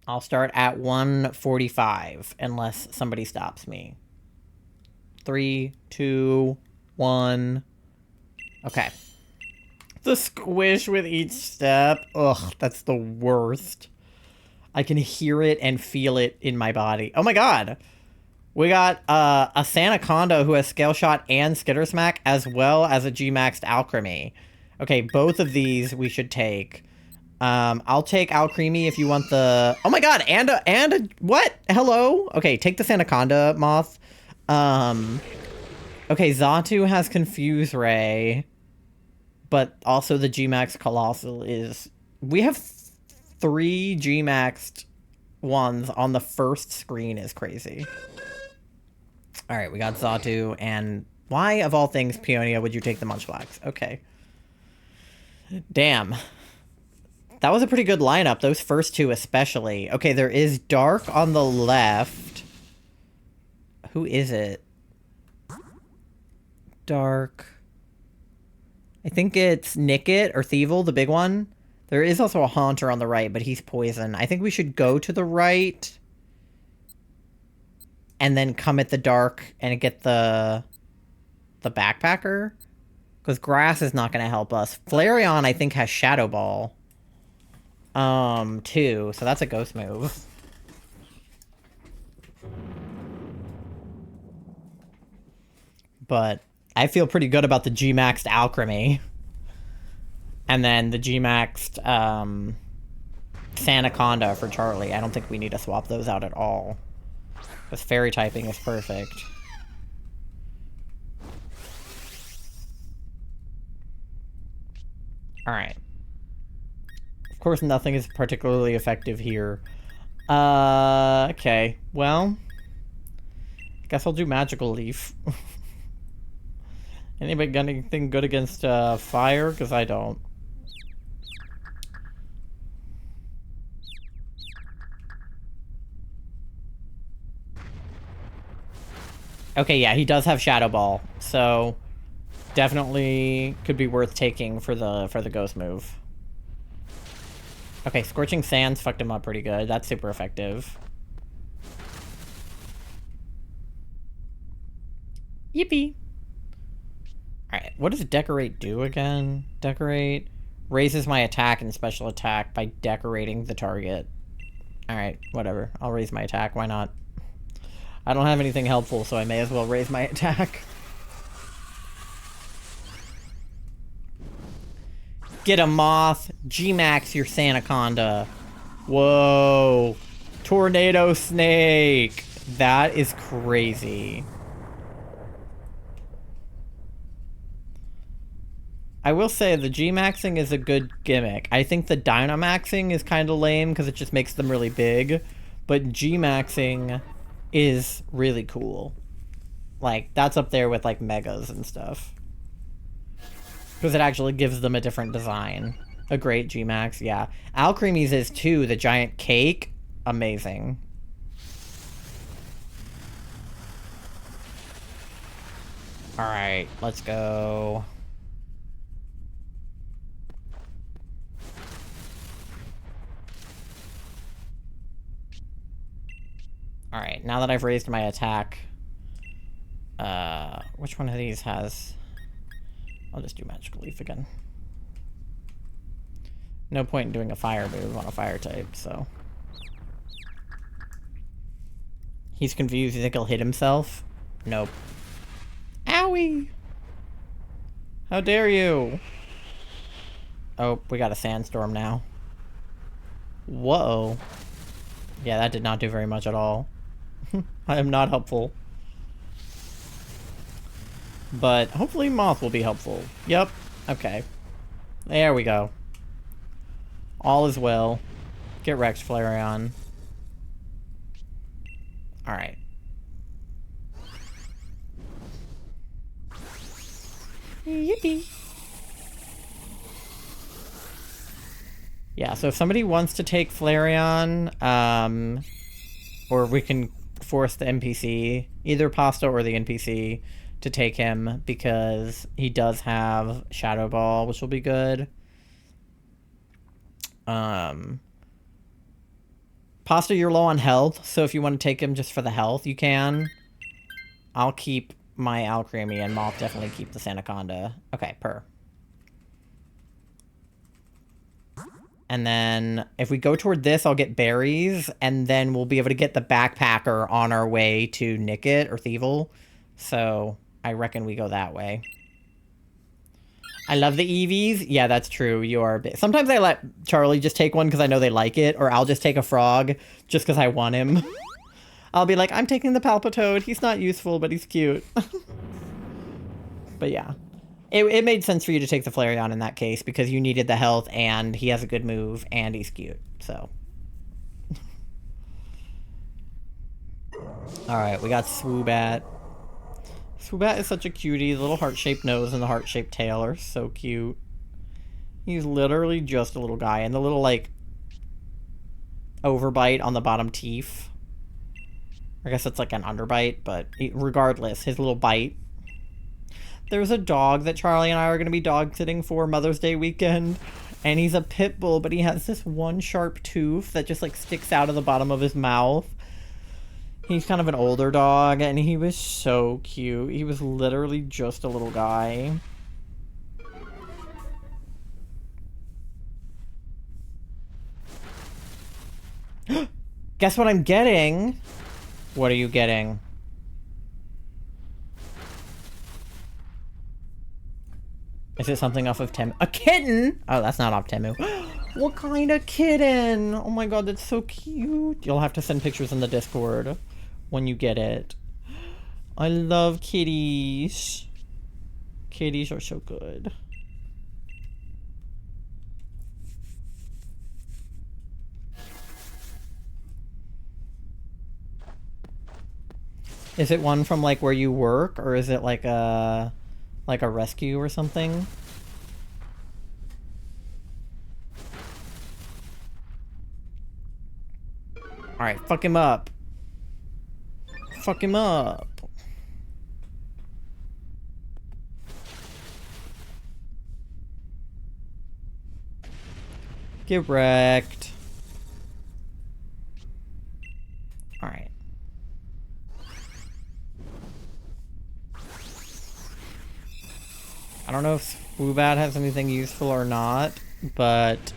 I'll start at 1:45 unless somebody stops me. 3, 2, 1. Okay. The squish with each step. Ugh, that's the worst. I can hear it and feel it in my body. Oh my god. We got a Sanaconda who has Scale Shot and Skitter Smack, as well as a G-Maxed Alchemy. Okay, both of these we should take. I'll take Alcremie if you want the... Oh my god, and a... What? Hello? Okay, take the Sanaconda, Moth. Okay, Xatu has Confuse Ray. But also the G-Max Colossal is... We have 3 G-Maxed ones on the first screen is crazy. Alright, we got Xatu, and why, of all things, Peonia, would you take the Munchlax? Okay. Damn. That was a pretty good lineup, those first 2 especially. Okay, there is Dark on the left. Who is it? Dark. I think it's Nickit or Thievul, the big one. There is also a Haunter on the right, but he's poison. I think we should go to the right and then come at the Dark and get the Backpacker. Because Grass is not going to help us. Flareon, I think, has Shadow Ball. Too. So that's a ghost move. But I feel pretty good about the G-Maxed Alchemy. And then the G-Maxed, Sanaconda for Charlie. I don't think we need to swap those out at all. Because Fairy typing is perfect. Alright. Of course, nothing is particularly effective here. Okay. Well, I guess I'll do Magical Leaf. Anybody got anything good against fire? Because I don't. Okay, yeah, he does have Shadow Ball, so definitely could be worth taking for the ghost move. Okay, Scorching Sands fucked him up pretty good. That's super effective. Yippee! Alright, what does Decorate do again? Decorate raises my attack and special attack by decorating the target. Alright, whatever. I'll raise my attack. Why not? I don't have anything helpful, so I may as well raise my attack. Get a Moth. G-Max your Sanaconda. Whoa. Tornado Snake. That is crazy. I will say the G-Maxing is a good gimmick. I think the Dynamaxing is kind of lame because it just makes them really big. But G-Maxing is really cool. Like, that's up there with, like, Megas and stuff. Because it actually gives them a different design. A great G-Max, yeah. Alcremie's is, too. The giant cake. Amazing. Alright, let's go. Alright, now that I've raised my attack... which one of these has... I'll just do Magical Leaf again. No point in doing a fire move on a fire type, so... He's confused. You think he'll hit himself? Nope. Owie! How dare you? Oh, we got a sandstorm now. Whoa. Yeah, that did not do very much at all. I am not helpful. But hopefully Moth will be helpful. Yep. Okay. There we go. All is well. Get wrecked, Flareon. Alright. Yippee. Yeah, so if somebody wants to take Flareon, or we can force the NPC, either Pasta or the NPC, to take him, because he does have Shadow Ball, which will be good. Pasta, you're low on health, so if you want to take him just for the health, you can. I'll keep my Alcremie, and Moth definitely keep the Sandaconda. Okay, per. And then, if we go toward this, I'll get berries, and then we'll be able to get the Backpacker on our way to Nickit, or Thievul. So, I reckon we go that way. I love the Eevees. Yeah, that's true. You are a bit... Sometimes I let Charlie just take one because I know they like it, or I'll just take a frog just because I want him. I'll be like, I'm taking the Palpitoad. He's not useful, but he's cute. But yeah. It made sense for you to take the Flareon in that case because you needed the health and he has a good move and he's cute. So. Alright, we got Swoobat. Swoobat is such a cutie. The little heart-shaped nose and the heart-shaped tail are so cute. He's literally just a little guy. And the little, like, overbite on the bottom teeth. I guess it's like an underbite, but regardless, his little bite. There's a dog that Charlie and I are going to be dog-sitting for Mother's Day weekend. And he's a pit bull, but he has this one sharp tooth that just, like, sticks out of the bottom of his mouth. He's kind of an older dog, and he was so cute. He was literally just a little guy. Guess what I'm getting? What are you getting? Is it something off of Temu? A kitten? Oh, that's not off Temu. What kind of kitten? Oh my god, that's so cute. You'll have to send pictures in the Discord when you get it. I love kitties. Kitties are so good. Is it one from like where you work, or is it like a rescue or something? Alright, fuck him up. Fuck him up. Get wrecked. Alright. I don't know if Swoobat has anything useful or not, but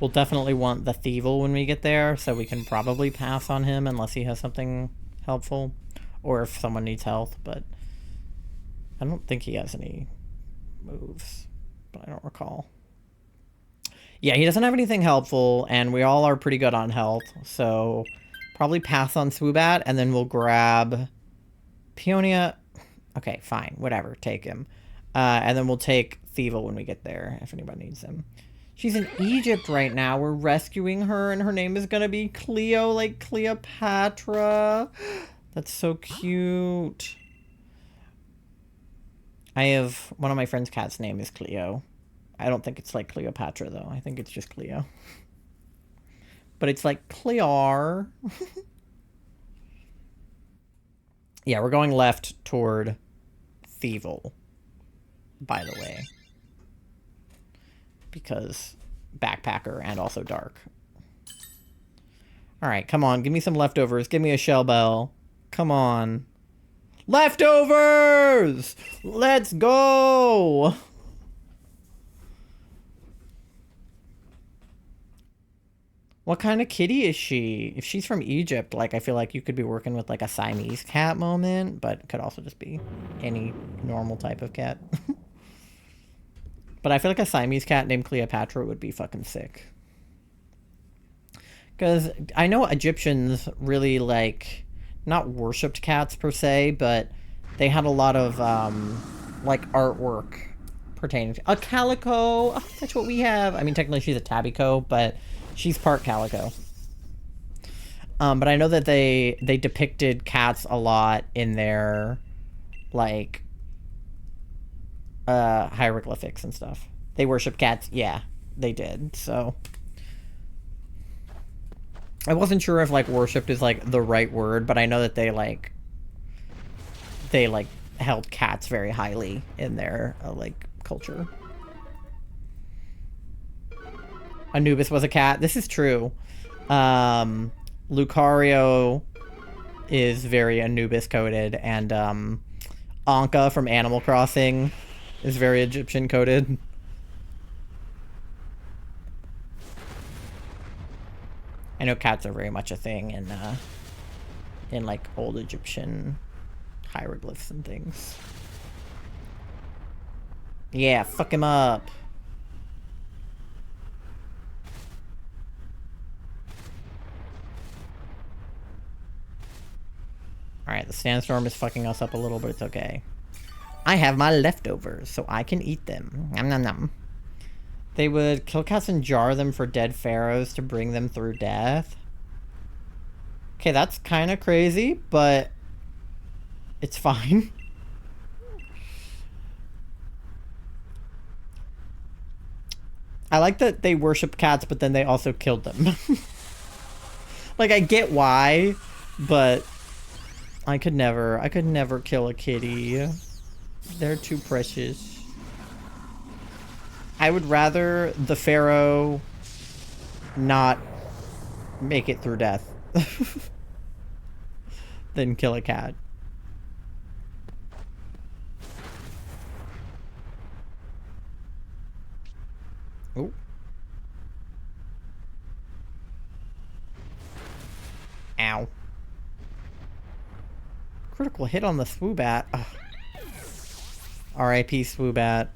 we'll definitely want the Thievul when we get there, so we can probably pass on him unless he has something helpful, or if someone needs health, but I don't think he has any moves, but I don't recall. Yeah, he doesn't have anything helpful, and we all are pretty good on health, so probably pass on Swoobat, and then we'll grab Peonia. Okay, fine, whatever, take him. And then we'll take Thievul when we get there, if anybody needs him. She's in Egypt right now. We're rescuing her, and her name is gonna be Cleo, like Cleopatra. That's so cute. I have... One of my friend's cat's name is Cleo. I don't think it's like Cleopatra, though. I think it's just Cleo. But it's like Clear. Yeah, we're going left toward Thievul, by the way. Because Backpacker and also Dark. Alright, come on. Give me some leftovers. Give me a shell bell. Come on. Leftovers! Let's go! What kind of kitty is she? If she's from Egypt, like, I feel like you could be working with, like, a Siamese cat moment, but it could also just be any normal type of cat. But I feel like a Siamese cat named Cleopatra would be fucking sick. Because I know Egyptians really, like, not worshipped cats per se, but they had a lot of, like, artwork pertaining to... A calico! Oh, that's what we have! I mean, technically she's a tabico, but she's part calico. But I know that they depicted cats a lot in their, like, hieroglyphics and stuff. They worship cats. Yeah, they did. So I wasn't sure if, like, worshipped is, like, the right word, but I know that they held cats very highly in their, like, culture. Anubis was a cat. This is true. Lucario is very Anubis coded, and Anka from Animal Crossing is very Egyptian coded. I know cats are very much a thing in like old Egyptian hieroglyphs and things. Yeah, fuck him up. Alright, the sandstorm is fucking us up a little, but it's okay. I have my leftovers, so I can eat them. Nom nom nom. They would kill cats and jar them for dead pharaohs to bring them through death. Okay, that's kind of crazy, but it's fine. I like that they worship cats, but then they also killed them. Like, I get why, but I could never kill a kitty. They're too precious. I would rather the pharaoh not make it through death than kill a cat. Oh. Ow. Critical hit on the Swoobat. R.I.P. Swoobat.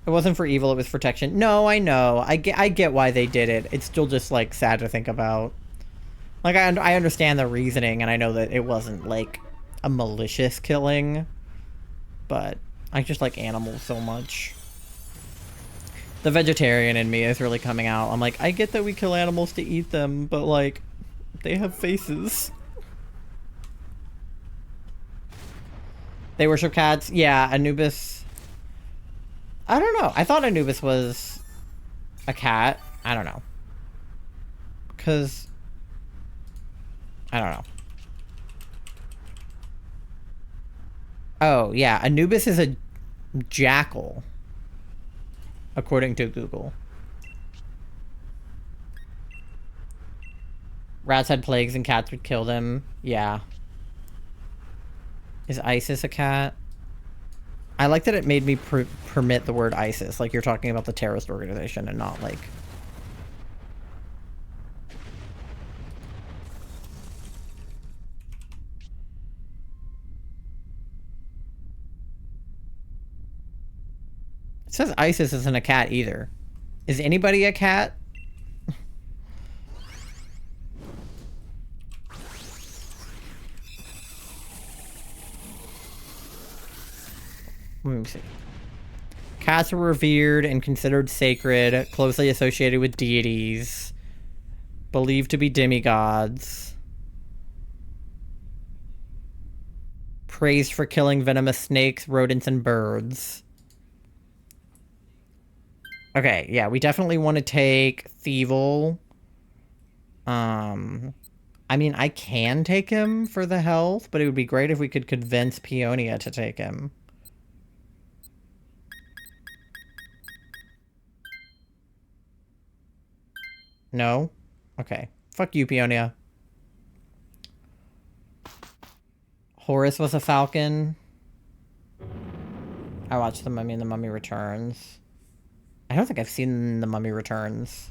It wasn't for evil, it was protection. No, I know. I get why they did it. It's still just, like, sad to think about. Like, I understand the reasoning, and I know that it wasn't, like, a malicious killing. But I just like animals so much. The vegetarian in me is really coming out. I'm like, I get that we kill animals to eat them, but, like, they have faces. They worship cats? Yeah, Anubis... I don't know. I thought Anubis was a cat. I don't know. Because... I don't know. Oh, yeah. Anubis is a jackal. According to Google. Rats had plagues and cats would kill them. Yeah. Is ISIS a cat? I like that it made me permit the word ISIS. Like, you're talking about the terrorist organization and not, like... It says ISIS isn't a cat either. Is anybody a cat? Let me see. Cats are revered and considered sacred, closely associated with deities, believed to be demigods, praised for killing venomous snakes, rodents, and birds. Okay, yeah, we definitely want to take Thievel. I mean, I can take him for the health, but it would be great if we could convince Peonia to take him. No? Okay. Fuck you, Peonia. Horus was a falcon. I watched The Mummy and The Mummy Returns. I don't think I've seen The Mummy Returns.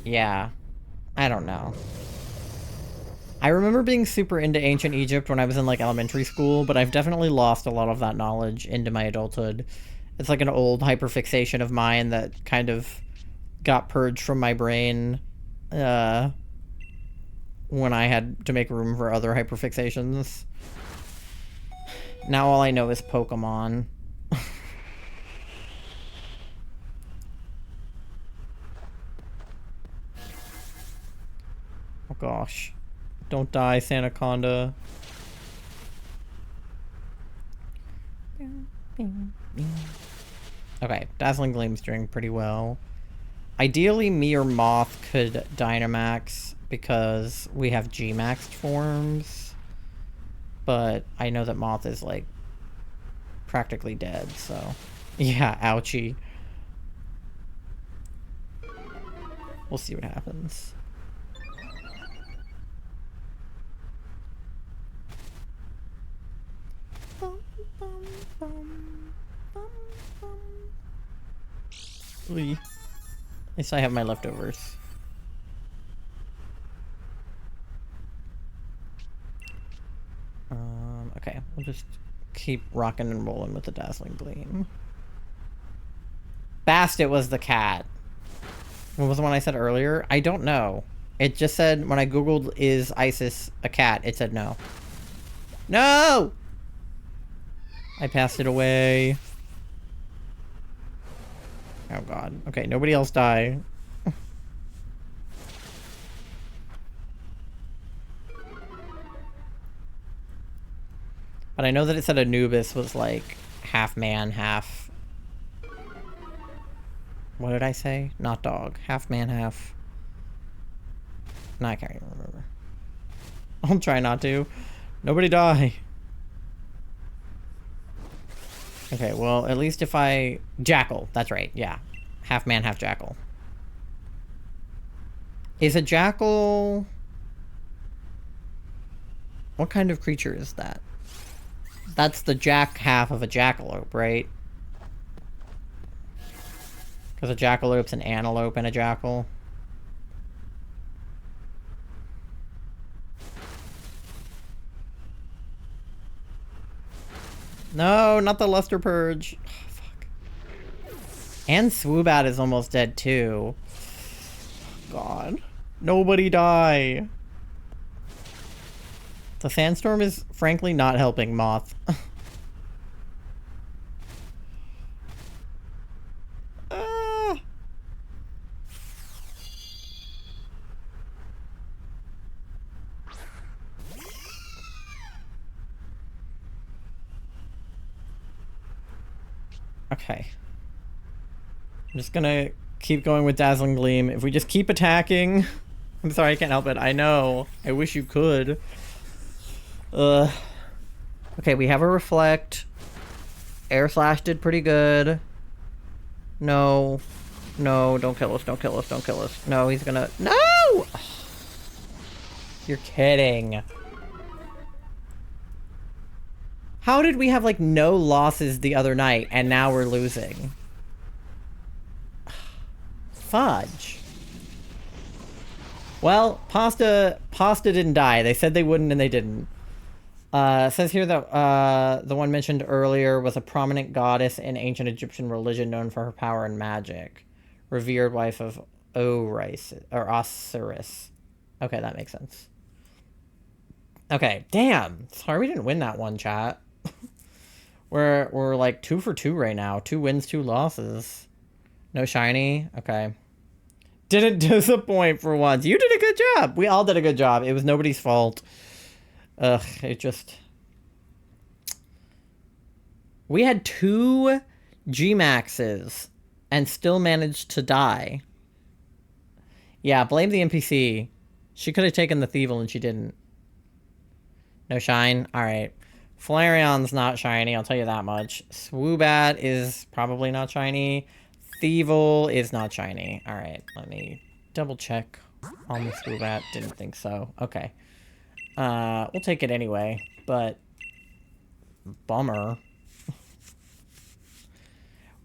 Yeah. I don't know. I remember being super into ancient Egypt when I was in, like, elementary school, but I've definitely lost a lot of that knowledge into my adulthood. It's like an old hyperfixation of mine that kind of got purged from my brain, when I had to make room for other hyperfixations. Now all I know is Pokemon. Oh gosh. Don't die, Santaconda. Okay, Dazzling Gleam's doing pretty well. Ideally, me or Moth could Dynamax because we have G-maxed forms. But I know that Moth is, like, practically dead, so... Yeah, ouchie. We'll see what happens. At least I have my leftovers. Okay, we'll just keep rocking and rolling with the Dazzling Gleam. Bastet was the cat. What was the one I said earlier? I don't know. It just said, when I googled, is Isis a cat? It said no. No! I passed it away. Oh god. Okay, nobody else die. But I know that it said Anubis was like half man, half... What did I say? Not dog. Half man, half... No, I can't even remember. I'll try not to. Nobody die. Okay, well, at least if I... Jackal. That's right, yeah. Half man, half jackal. Is a jackal... What kind of creature is that? That's the jack half of a jackalope, right? Because a jackalope's an antelope and a jackal. No, not the Luster Purge. Oh, fuck. And Swoobat is almost dead too. God. Nobody die. The Sandstorm is frankly not helping Moth. Okay. I'm just gonna keep going with Dazzling Gleam. If we just keep attacking... I'm sorry, I can't help it. I know. I wish you could. Okay, we have a Reflect. Air Slash did pretty good. No. No, don't kill us, don't kill us, don't kill us. No, he's gonna... No! You're kidding. How did we have, like, no losses the other night, and now we're losing? Fudge. Well, Pasta didn't die. They said they wouldn't, and they didn't. It says here that the one mentioned earlier was a prominent goddess in ancient Egyptian religion known for her power and magic. Revered wife of Osiris. Okay, that makes sense. Okay, damn. Sorry we didn't win that one, chat. We're like 2 for 2 right now. 2 wins, 2 losses. No shiny? Okay. Didn't disappoint for once. You did a good job. We all did a good job. It was nobody's fault. Ugh, it just... We had 2 G-Maxes and still managed to die. Yeah, blame the NPC. She could have taken the Thievel and she didn't. No shine? Alright. Flareon's not shiny, I'll tell you that much. Swoobat is probably not shiny. Thievel is not shiny. Alright, let me double check on the Swoobat. Didn't think so. Okay. We'll take it anyway, but bummer.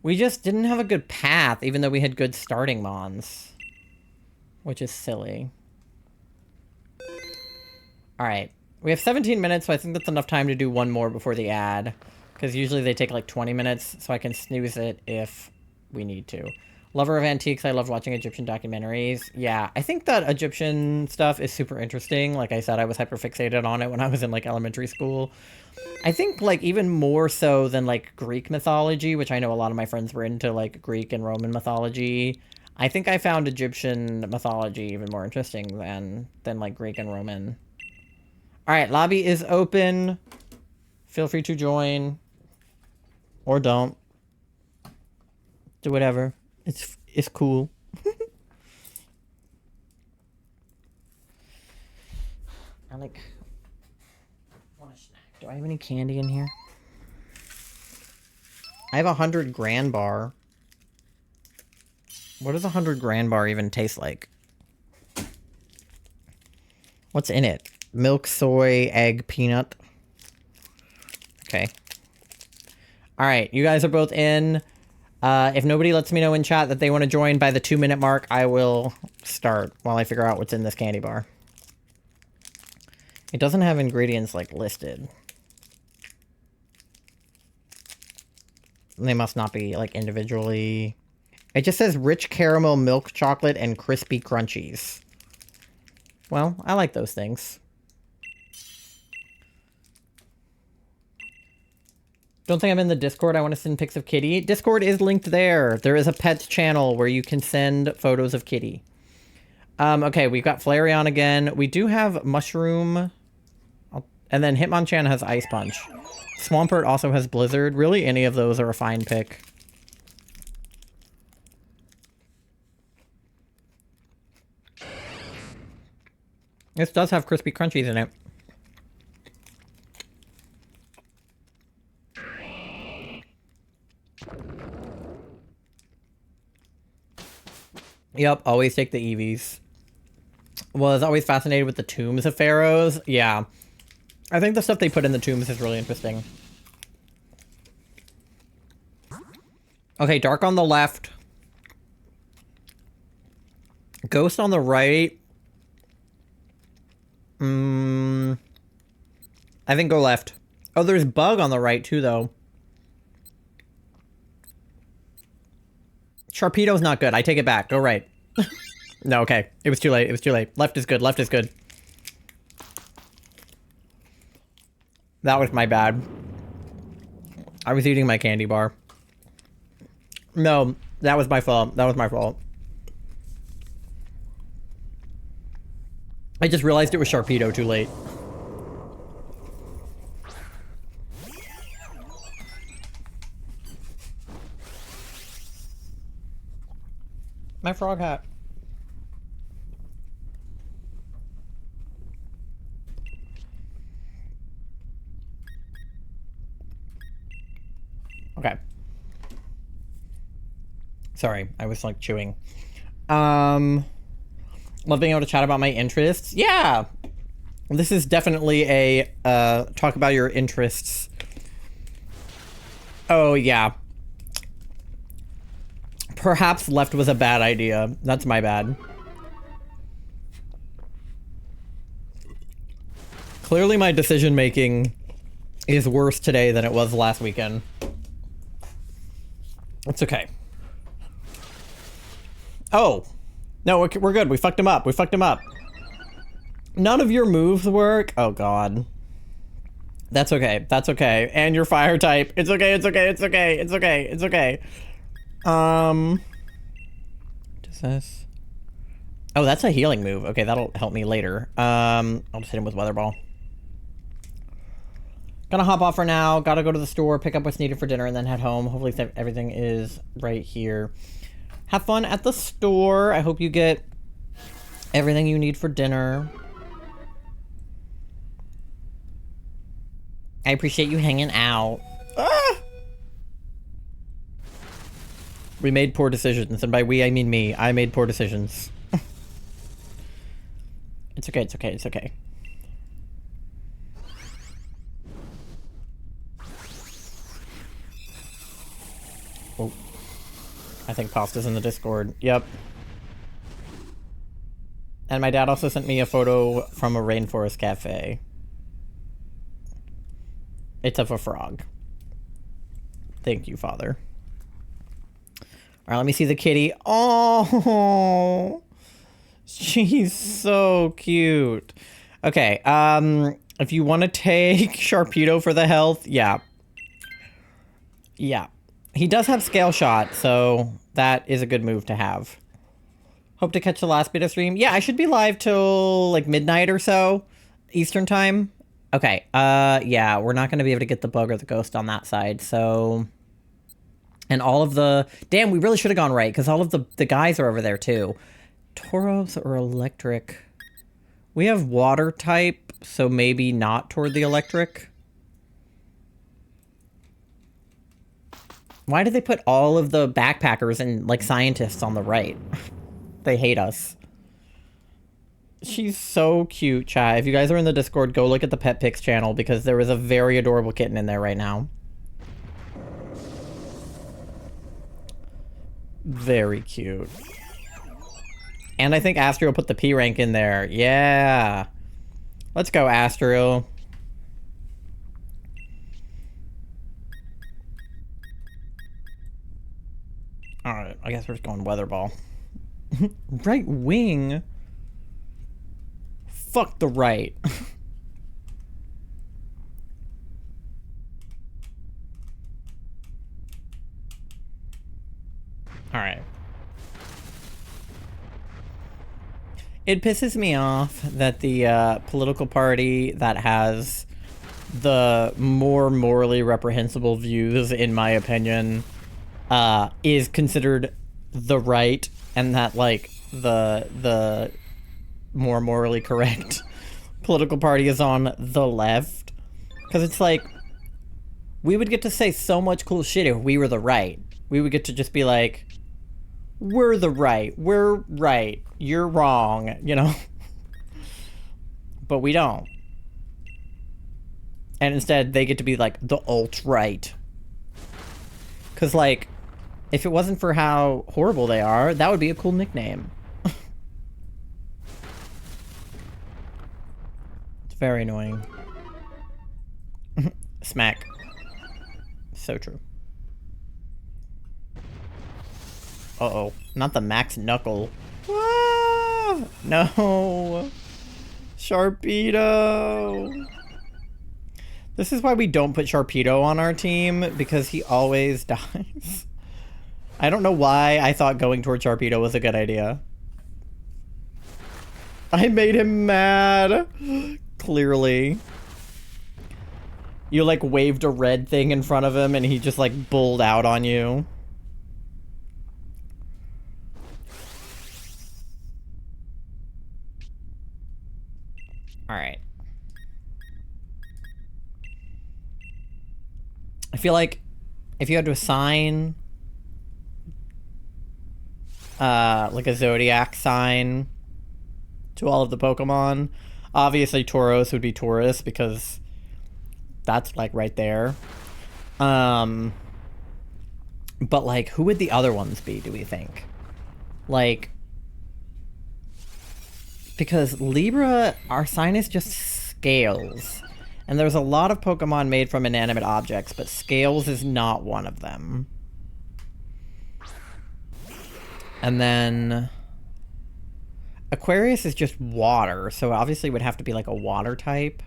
We just didn't have a good path, even though we had good starting mons. Which is silly. Alright. We have 17 minutes, so I think that's enough time to do one more before the ad. Because usually they take like 20 minutes, so I can snooze it if we need to. Lover of antiques, I love watching Egyptian documentaries. Yeah, I think that Egyptian stuff is super interesting. Like I said, I was hyperfixated on it when I was in like elementary school. I think like even more so than like Greek mythology, which I know a lot of my friends were into like Greek and Roman mythology. I think I found Egyptian mythology even more interesting than like Greek and Roman. Alright, lobby is open. Feel free to join. Or don't. Do whatever. It's cool. I like... want a snack. Do I have any candy in here? I have 100 grand bar. What does 100 grand bar even taste like? What's in it? Milk, soy, egg, peanut. Okay. Alright, you guys are both in. If nobody lets me know in chat that they want to join by the 2-minute mark, I will start while I figure out what's in this candy bar. It doesn't have ingredients, like, listed. They must not be, like, individually... It just says rich caramel, milk chocolate, and crispy crunchies. Well, I like those things. Don't think I'm in the Discord. I want to send pics of Kitty. Discord is linked there. There is a pets channel where you can send photos of Kitty. Okay, we've got Flareon again. We do have Mushroom. And then Hitmonchan has Ice Punch. Swampert also has Blizzard. Really, any of those are a fine pick. This does have crispy crunchies in it. Yep, always take the EVs. Was always fascinated with the tombs of pharaohs. Yeah. I think the stuff they put in the tombs is really interesting. Okay, Dark on the left. Ghost on the right. I think go left. Oh, there's Bug on the right too, though. Sharpedo's not good. I take it back. Go right. No, okay. It was too late. It was too late. Left is good. Left is good. That was my bad. I was eating my candy bar. No, that was my fault. That was my fault. I just realized it was Sharpedo too late. My frog hat. Okay. Sorry, I was like chewing. Love being able to chat about my interests. Yeah! This is definitely a, talk about your interests. Oh, yeah. Perhaps left was a bad idea. That's my bad. Clearly my decision-making is worse today than it was last weekend. It's okay. Oh. No, we're good. We fucked him up. We fucked him up. None of your moves work? Oh, God. That's okay. That's okay. And your fire type. It's okay. It's okay. It's okay. It's okay. It's okay. Does this... Oh, that's a healing move. Okay, that'll help me later. I'll just hit him with Weather Ball. Gonna hop off for now. Gotta go to the store, pick up what's needed for dinner, and then head home. Hopefully everything is right here. Have fun at the store. I hope you get everything you need for dinner. I appreciate you hanging out. Ah! We made poor decisions, and by we, I mean me. I made poor decisions. It's okay, it's okay, it's okay. Oh. I think Pasta's in the Discord. Yep. And my dad also sent me a photo from a rainforest cafe. It's of a frog. Thank you, Father. Alright, let me see the kitty. Oh! She's so cute. Okay, if you want to take Sharpedo for the health, yeah. Yeah. He does have Scale Shot, so that is a good move to have. Hope to catch the last bit of stream. Yeah, I should be live till, like, midnight or so. Eastern time. Okay, yeah, we're not going to be able to get the bug or the ghost on that side, so... And all of the... Damn, we really should have gone right, because all of the guys are over there, too. Tauros or electric? We have water type, so maybe not toward the electric. Why did they put all of the backpackers and, like, scientists on the right? They hate us. She's so cute, chat. If you guys are in the Discord, go look at the Pet Pics channel, because there is a very adorable kitten in there right now. Very cute. And I think Astrio put the P rank in there. Yeah. Let's go, Astrio. Alright, I guess we're just going Weather Ball. Right wing? Fuck the right. Alright. It pisses me off that the political party that has the more morally reprehensible views, in my opinion, is considered the right, and that, like, the more morally correct political party is on the left. Because it's like, we would get to say so much cool shit if we were the right. We would get to just be like, we're the right, we're right, you're wrong, you know? But we don't. And instead, they get to be like, the alt-right. Because, like, if it wasn't for how horrible they are, that would be a cool nickname. It's very annoying. Smack. So true. Uh-oh. Not the Max Knuckle. Ah, no. Sharpedo. This is why we don't put Sharpedo on our team, because he always dies. I don't know why I thought going toward Sharpedo was a good idea. I made him mad. Clearly. You, like, waved a red thing in front of him and he just, like, bulled out on you. Alright. I feel like if you had to assign like a zodiac sign to all of the Pokemon, obviously Tauros would be Taurus, because that's, like, right there. But, like, who would the other ones be, do we think? Like, because Libra, our sign is just scales. And there's a lot of Pokemon made from inanimate objects, but scales is not one of them. And then Aquarius is just water, so obviously it would have to be like a water type.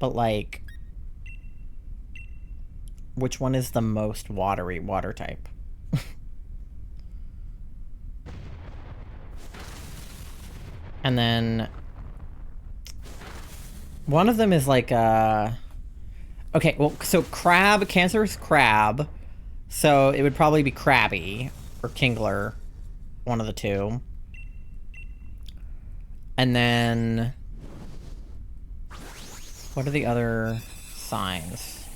But, like, which one is the most watery water type? And then one of them is like okay, well, so crab, Cancerous crab, so it would probably be Krabby or Kingler, one of the two. And then what are the other signs?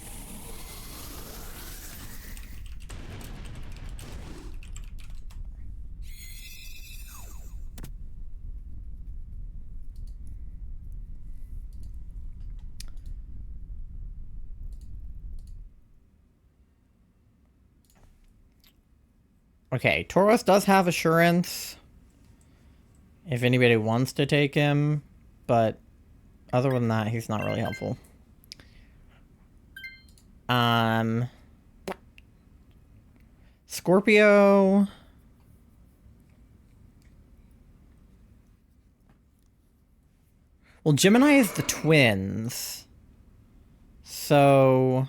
Okay, Tauros does have assurance. If anybody wants to take him, but other than that, he's not really helpful. Scorpio. Well, Gemini is the twins. So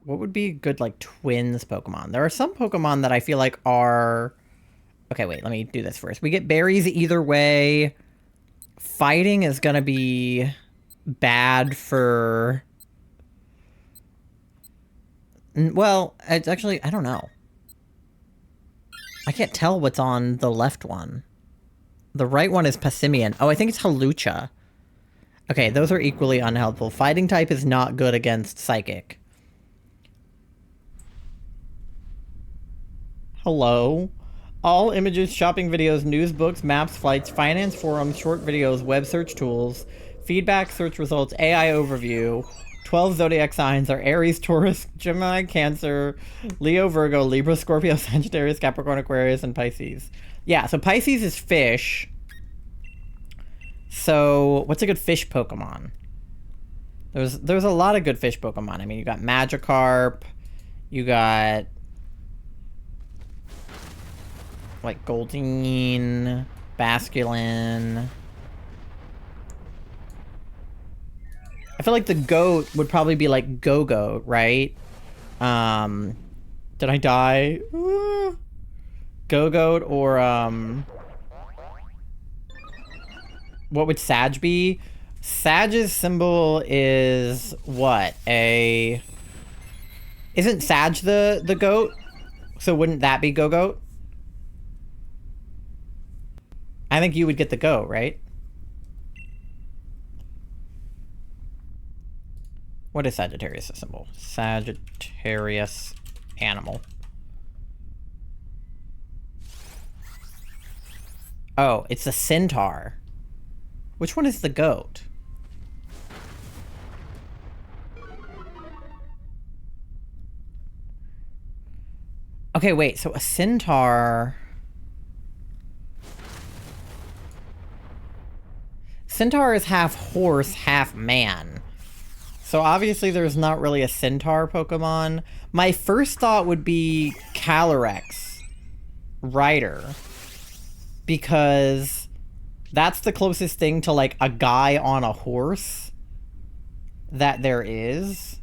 what would be good, like, twins Pokemon? There are some Pokemon that I feel like are... Okay, wait, let me do this first. We get berries either way. Fighting is gonna be bad for... Well, it's actually... I don't know. I can't tell what's on the left one. The right one is Passimian. Oh, I think it's Halucha. Okay, those are equally unhelpful. Fighting type is not good against Psychic. Hello? All images, shopping videos, news, books, maps, flights, finance forums, short videos, web search tools, feedback, search results, AI overview. 12 zodiac signs are Aries, Taurus, Gemini, Cancer, Leo, Virgo, Libra, Scorpio, Sagittarius, Capricorn, Aquarius, and Pisces. Yeah, so Pisces is fish. So, what's a good fish Pokemon? There's a lot of good fish Pokemon. I mean, you got Magikarp, you got... like Goldeen, Basculin. I feel like the goat would probably be like Go-Goat, right? Did I die? Go-Goat or what would Sag be? Sag's symbol is what? Isn't Sag the goat? So wouldn't that be Go-Goat? I think you would get the goat, right? What is Sagittarius' symbol? Sagittarius animal. Oh, it's a centaur. Which one is the goat? Okay, wait, so a centaur... Centaur is half horse, half man. So obviously there's not really a centaur Pokemon. My first thought would be Calyrex Rider. Because that's the closest thing to like a guy on a horse that there is.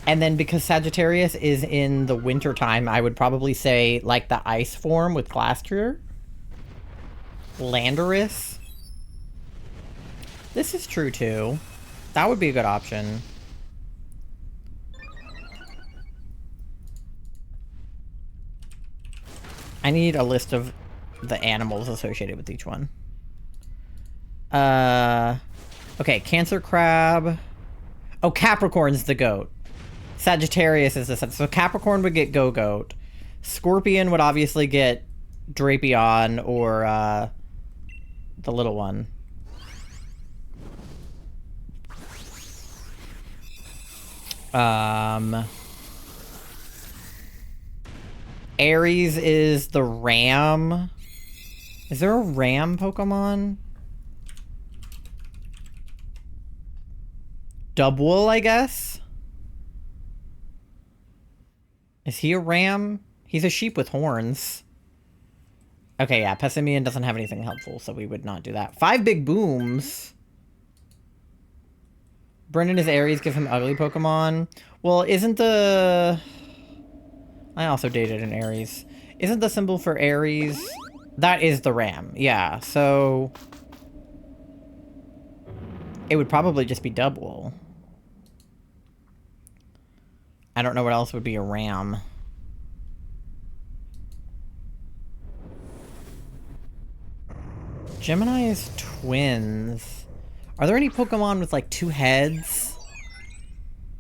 And then because Sagittarius is in the wintertime, I would probably say like the ice form with Glastrier. Landorus. This is true too. That would be a good option. I need a list of the animals associated with each one. Okay, Cancer Crab. Oh, Capricorn's the goat. Sagittarius is the set. So Capricorn would get Go-Goat. Scorpion would obviously get Drapion or the little one. Aries is the ram. Is there a ram Pokemon? Dubwool, I guess? Is he a ram? He's a sheep with horns. Okay, yeah, Pessimian doesn't have anything helpful, so we would not do that. 5 big booms. Brendan is Aries, give him ugly Pokemon. Well, isn't the... I also dated an Aries. Isn't the symbol for Aries... That is the ram, yeah, so... It would probably just be Dubwool. I don't know what else would be a ram. Gemini is twins. Are there any Pokemon with like 2 heads?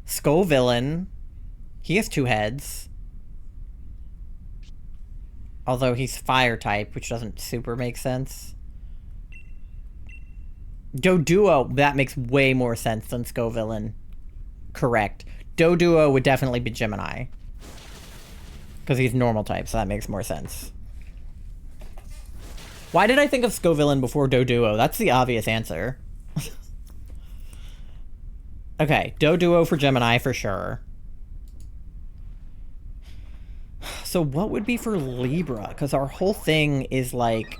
Skullvillain. He has 2 heads. Although he's fire type, which doesn't super make sense. Doduo, that makes way more sense than Skullvillain. Correct. Doduo would definitely be Gemini. Because he's normal type, so that makes more sense. Why did I think of Scovillain before Doduo? That's the obvious answer. Okay, Doduo for Gemini for sure. So what would be for Libra? Because our whole thing is like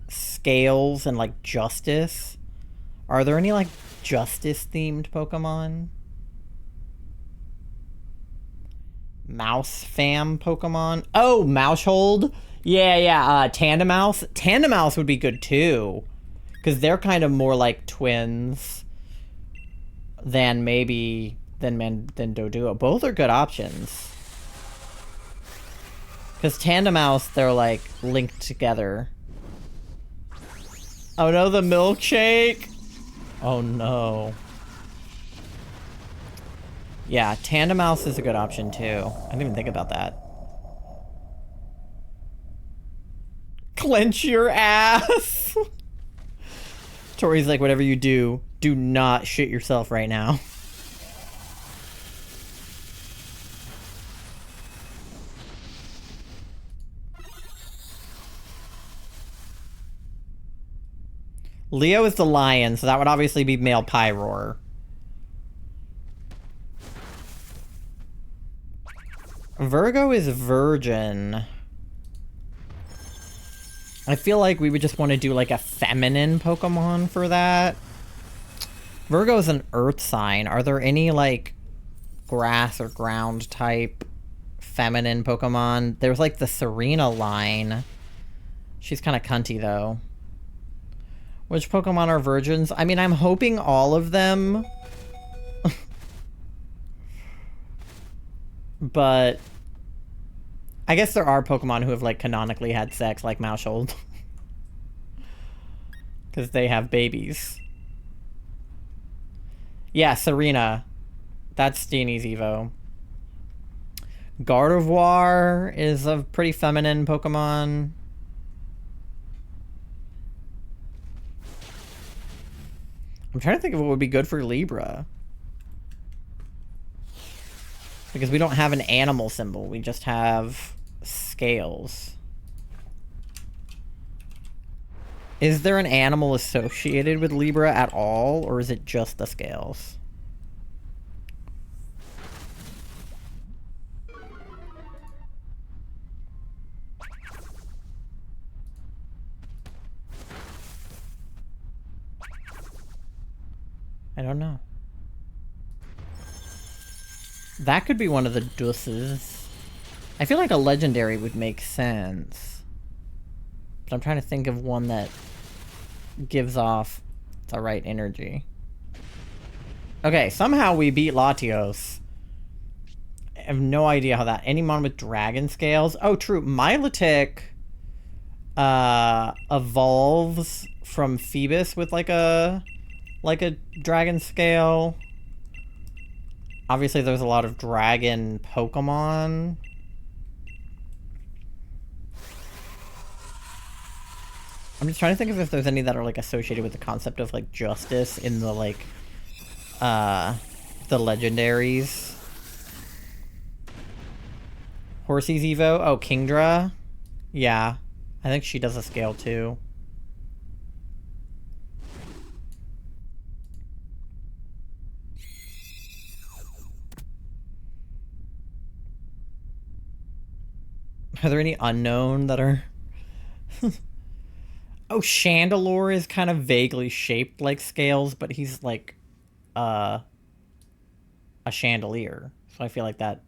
scales and like justice. Are there any like justice themed Pokemon? Mouse fam Pokemon? Oh, Mousehold? Yeah, Tandemaus. Tandemaus would be good too. Because they're kind of more like twins than maybe than Doduo. Both are good options. Because Tandemaus, they're like linked together. Oh no, the milkshake! Oh no. Yeah, Tandemaus is a good option too. I didn't even think about that. Clench your ass! Tori's like, whatever you do, do not shit yourself right now. Leo is the lion, so that would obviously be male Pyroar. Virgo is virgin. I feel like we would just want to do like a feminine Pokemon for that. Virgo is an earth sign. Are there any like grass or ground type feminine Pokemon? There's like the Serena line. She's kind of cunty though. Which Pokemon are virgins? I mean, I'm hoping all of them. But I guess there are Pokemon who have like canonically had sex, like Mousehold. Because they have babies. Yeah, Serena. That's Steeny's Evo. Gardevoir is a pretty feminine Pokemon. I'm trying to think of what would be good for Libra. Because we don't have an animal symbol. We just have scales. Is there an animal associated with Libra at all? Or is it just the scales? I don't know. That could be one of the dusses. I feel like a legendary would make sense. But I'm trying to think of one that gives off the right energy. Okay, somehow we beat Latios. I have no idea how that... Any mon with dragon scales? Oh, true. Milotic evolves from Phoebus with like a dragon scale. Obviously, there's a lot of dragon Pokemon. I'm just trying to think of if there's any that are like associated with the concept of like justice in the like the legendaries. Horsey's Evo. Oh, Kingdra. Yeah, I think she does a scale too. Are there any unknown that are... Oh, Chandelure is kind of vaguely shaped like scales, but he's like a chandelier. So I feel like that...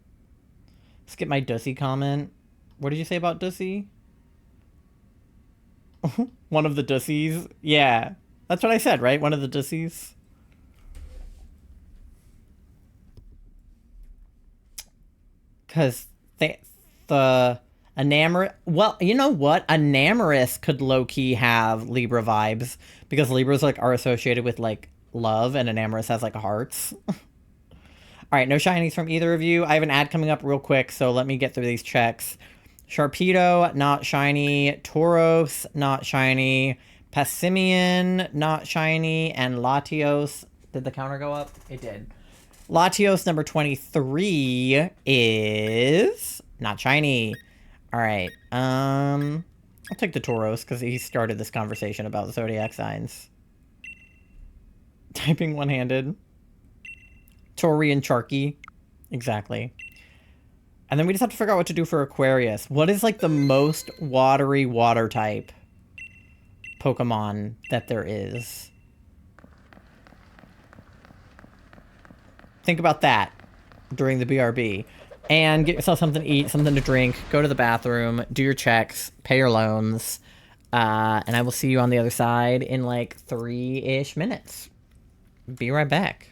Skip my Dussy comment. What did you say about Dussy? One of the Dussies? Yeah. That's what I said, right? One of the Dussies? Because the Enamor... Well, you know what? Enamorous could low-key have Libra vibes. Because Libras, like, are associated with, like, love, and Enamorous has, like, hearts. Alright, no shinies from either of you. I have an ad coming up real quick, so let me get through these checks. Sharpedo, not shiny. Tauros, not shiny. Passimian, not shiny. And Latios... Did the counter go up? It did. Latios number 23 is not shiny. All right. I'll take the Tauros because he started this conversation about zodiac signs. Typing one-handed. Tori and Charky. Exactly. And then we just have to figure out what to do for Aquarius. What is like the most watery water type Pokemon that there is? Think about that during the BRB. And get yourself something to eat, something to drink, go to the bathroom, do your checks, pay your loans. And I will see you on the other side in like 3-ish minutes. Be right back.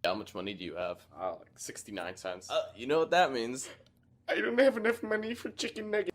How much money do you have? Like 69 cents. You know what that means? I don't have enough money for chicken nuggets.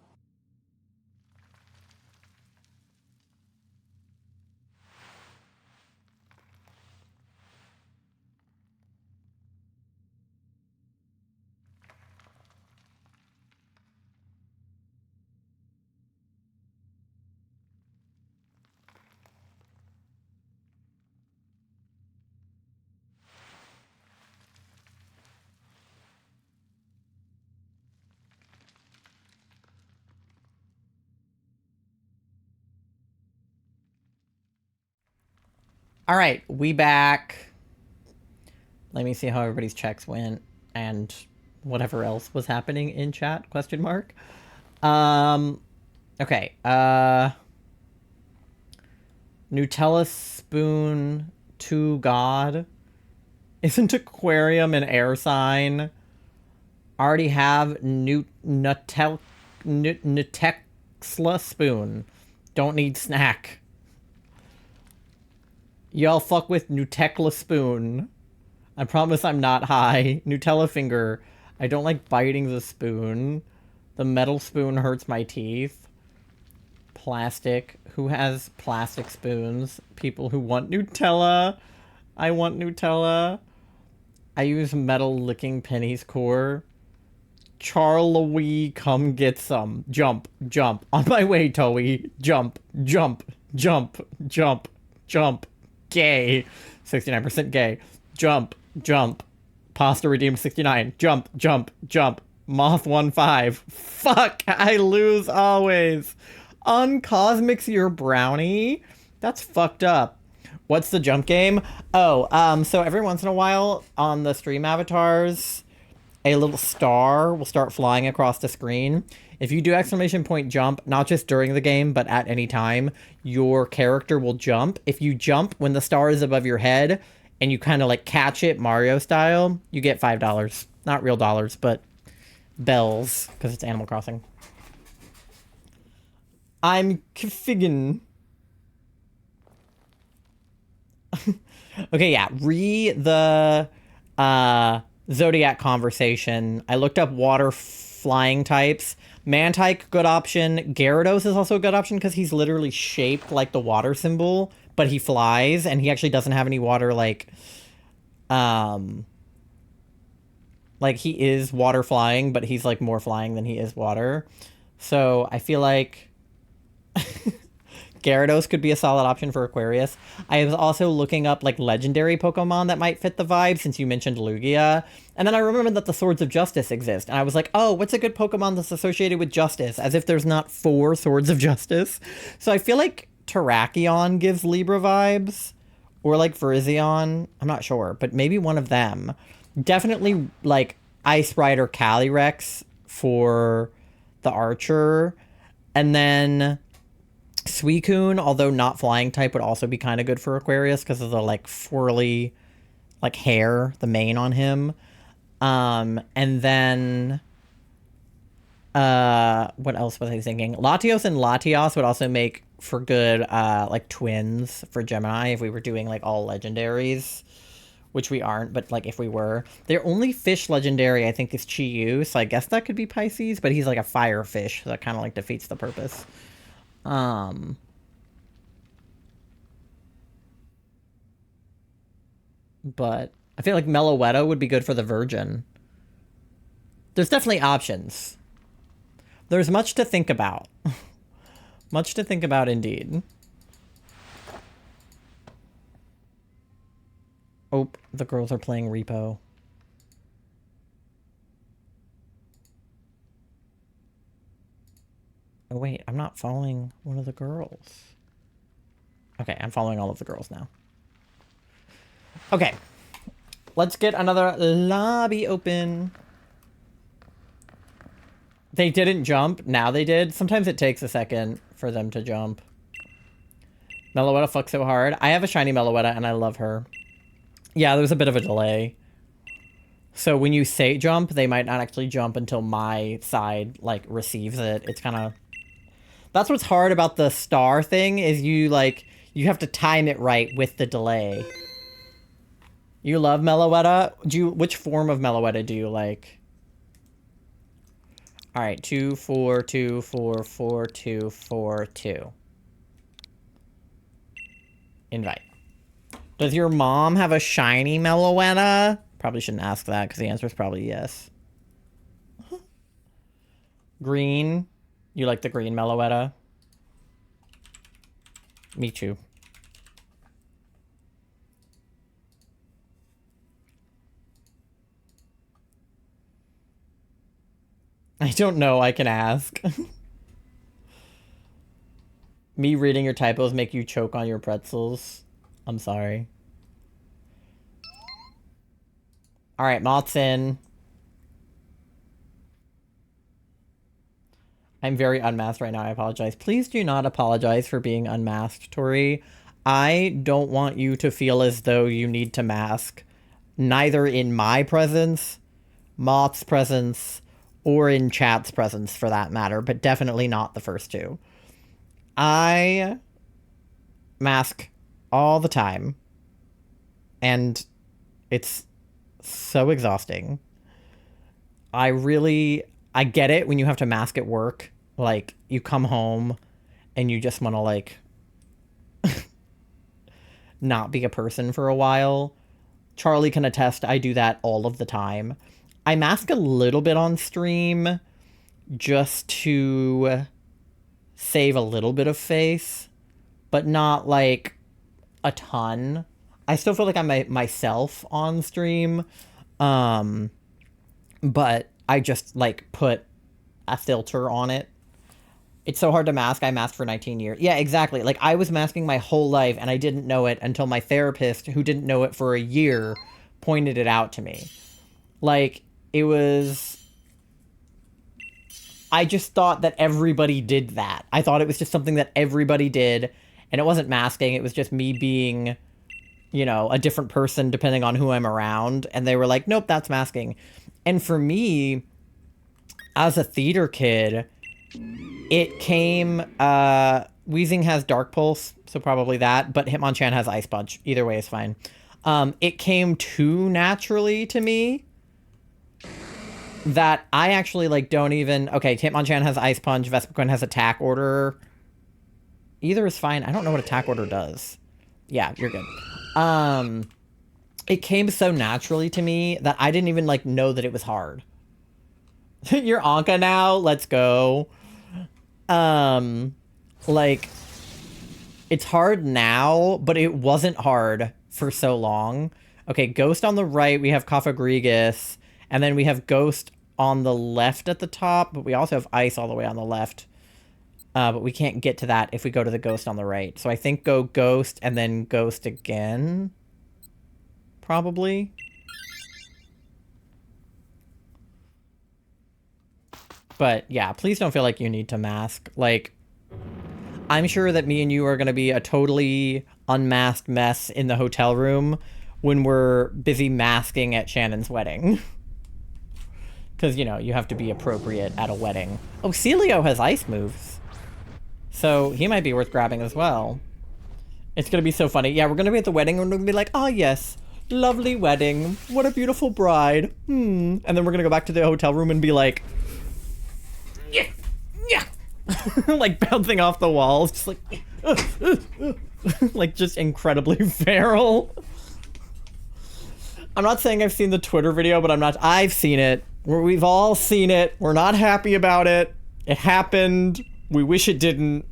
All right, we back. Let me see how everybody's checks went and whatever else was happening in chat, question mark. Okay, Nutella spoon to God. Isn't aquarium an air sign? Already have Nutella spoon. Don't need snack. Y'all fuck with Nutella spoon. I promise I'm not high. Nutella finger. I don't like biting the spoon. The metal spoon hurts my teeth. Plastic. Who has plastic spoons? People who want Nutella. I want Nutella. I use metal licking pennies core. Charlie, come get some. Jump, jump. On my way, Toey. Jump, jump, jump, jump, jump. Gay. 69% gay. Jump, jump. Pasta redeemed 69. Jump, jump, jump. Moth 1-5. Fuck, I lose always. Uncosmics your brownie? That's fucked up. What's the jump game? Oh, so every once in a while on the stream avatars, a little star will start flying across the screen. If you do exclamation point jump, not just during the game, but at any time, your character will jump. If you jump when the star is above your head and you kind of like catch it Mario style, you get $5. Not real dollars, but bells, because it's Animal Crossing. I'm Kfiggin. Okay, yeah. The Zodiac conversation. I looked up water flying types. Mantike, good option. Gyarados is also a good option because he's literally shaped like the water symbol, but he flies and he actually doesn't have any water like he is water flying, but he's like more flying than he is water. So I feel like Gyarados could be a solid option for Aquarius. I was also looking up like legendary Pokemon that might fit the vibe since you mentioned Lugia. And then I remembered that the Swords of Justice exist. And I was like, oh, what's a good Pokemon that's associated with justice? As if there's not 4 Swords of Justice. So I feel like Terrakion gives Libra vibes. Or like Virizion. I'm not sure. But maybe one of them. Definitely like Ice Rider Calyrex for the Archer. And then Suicune, although not flying type, would also be kind of good for Aquarius because of the like swirly like hair, the mane on him. And then what else was I thinking? Latios and Latios would also make for good like twins for Gemini if we were doing like all legendaries, which we aren't, but like if we were. Their only fish legendary I think is Chi-Yu, so I guess that could be Pisces, but he's like a fire fish, so that kind of like defeats the purpose. But I feel like Meloetta would be good for the Virgin. There's definitely options. There's much to think about. Much to think about indeed. Oh, the girls are playing Repo. Oh wait, I'm not following one of the girls. Okay, I'm following all of the girls now. Okay. Let's get another lobby open. They didn't jump. Now they did. Sometimes it takes a second for them to jump. Meloetta fucks so hard. I have a shiny Meloetta and I love her. Yeah, there's a bit of a delay. So when you say jump, they might not actually jump until my side, like, receives it. It's kind of... That's what's hard about the star thing, is you, like, you have to time it right with the delay. You love Meloetta? Which form of Meloetta do you like? All right, 2, 4, 2, 4, 4, 2, 4, 2. Invite. Does your mom have a shiny Meloetta? Probably shouldn't ask that because the answer is probably yes. Green. You like the green Meloetta? Me too. I don't know, I can ask. Me reading your typos make you choke on your pretzels. I'm sorry. Alright, Moth's in. I'm very unmasked right now, I apologize. Please do not apologize for being unmasked, Tori. I don't want you to feel as though you need to mask. Neither in my presence, Moth's presence, or in chat's presence for that matter, but definitely not the first two. I mask all the time, and it's so exhausting. I get it when you have to mask at work. Like, you come home and you just want to, like, not be a person for a while. Charlie can attest, I do that all of the time. I mask a little bit on stream just to save a little bit of face, but not like a ton. I still feel like I'm myself on stream, but I just like put a filter on it. It's so hard to mask. I masked for 19 years. Yeah, exactly. Like, I was masking my whole life and I didn't know it until my therapist, who didn't know it for a year, pointed it out to me. Like, it was... I just thought that everybody did that. I thought it was just something that everybody did, and it wasn't masking. It was just me being, you know, a different person depending on who I'm around. And they were like, nope, that's masking. And for me, as a theater kid, it came... Weezing has Dark Pulse, so probably that, but Hitmonchan has Ice Punch. Either way is fine. It came too naturally to me that I actually, like, don't even... Okay, Hitmonchan has Ice Punch, Vespiquen has Attack Order. Either is fine. I don't know what Attack Order does. Yeah, you're good. It came so naturally to me that I didn't even, like, know that it was hard. You're Anka now? Let's go. Like, it's hard now, but it wasn't hard for so long. Okay, Ghost on the right, we have Cofagrigus, and then we have Ghost on the left at the top, but we also have Ice all the way on the left. But we can't get to that if we go to the Ghost on the right. So I think go Ghost and then Ghost again. Probably. But yeah, please don't feel like you need to mask. Like, I'm sure that me and you are going to be a totally unmasked mess in the hotel room when we're busy masking at Shannon's wedding. Because, you know, you have to be appropriate at a wedding. Oh, Celio has ice moves. So he might be worth grabbing as well. It's going to be so funny. Yeah, we're going to be at the wedding and we're going to be like, oh, yes, lovely wedding. What a beautiful bride. And then we're going to go back to the hotel room and be like, yeah, yeah. Like bouncing off the walls. Just like, like just incredibly feral. I'm not saying I've seen the Twitter video, but I've seen it. We've all seen it. We're not happy about it. It happened. We wish it didn't.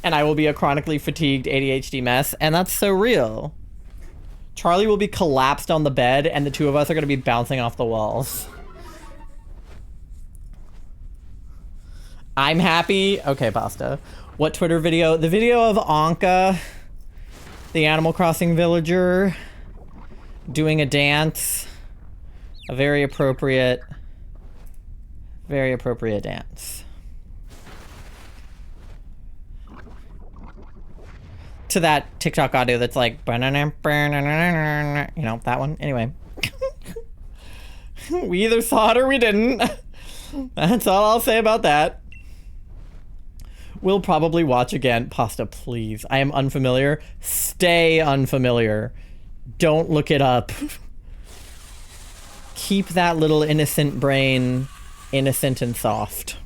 And I will be a chronically fatigued ADHD mess, and that's so real. Charlie will be collapsed on the bed, and the two of us are going to be bouncing off the walls. I'm happy. Okay, pasta. What Twitter video? The video of Anka, the Animal Crossing villager, doing a dance. A very appropriate dance. To that TikTok audio that's like, you know, that one. Anyway. We either saw it or we didn't. That's all I'll say about that. We'll probably watch again. Pasta, please. I am unfamiliar. Stay unfamiliar. Don't look it up. Keep that little innocent brain innocent and soft.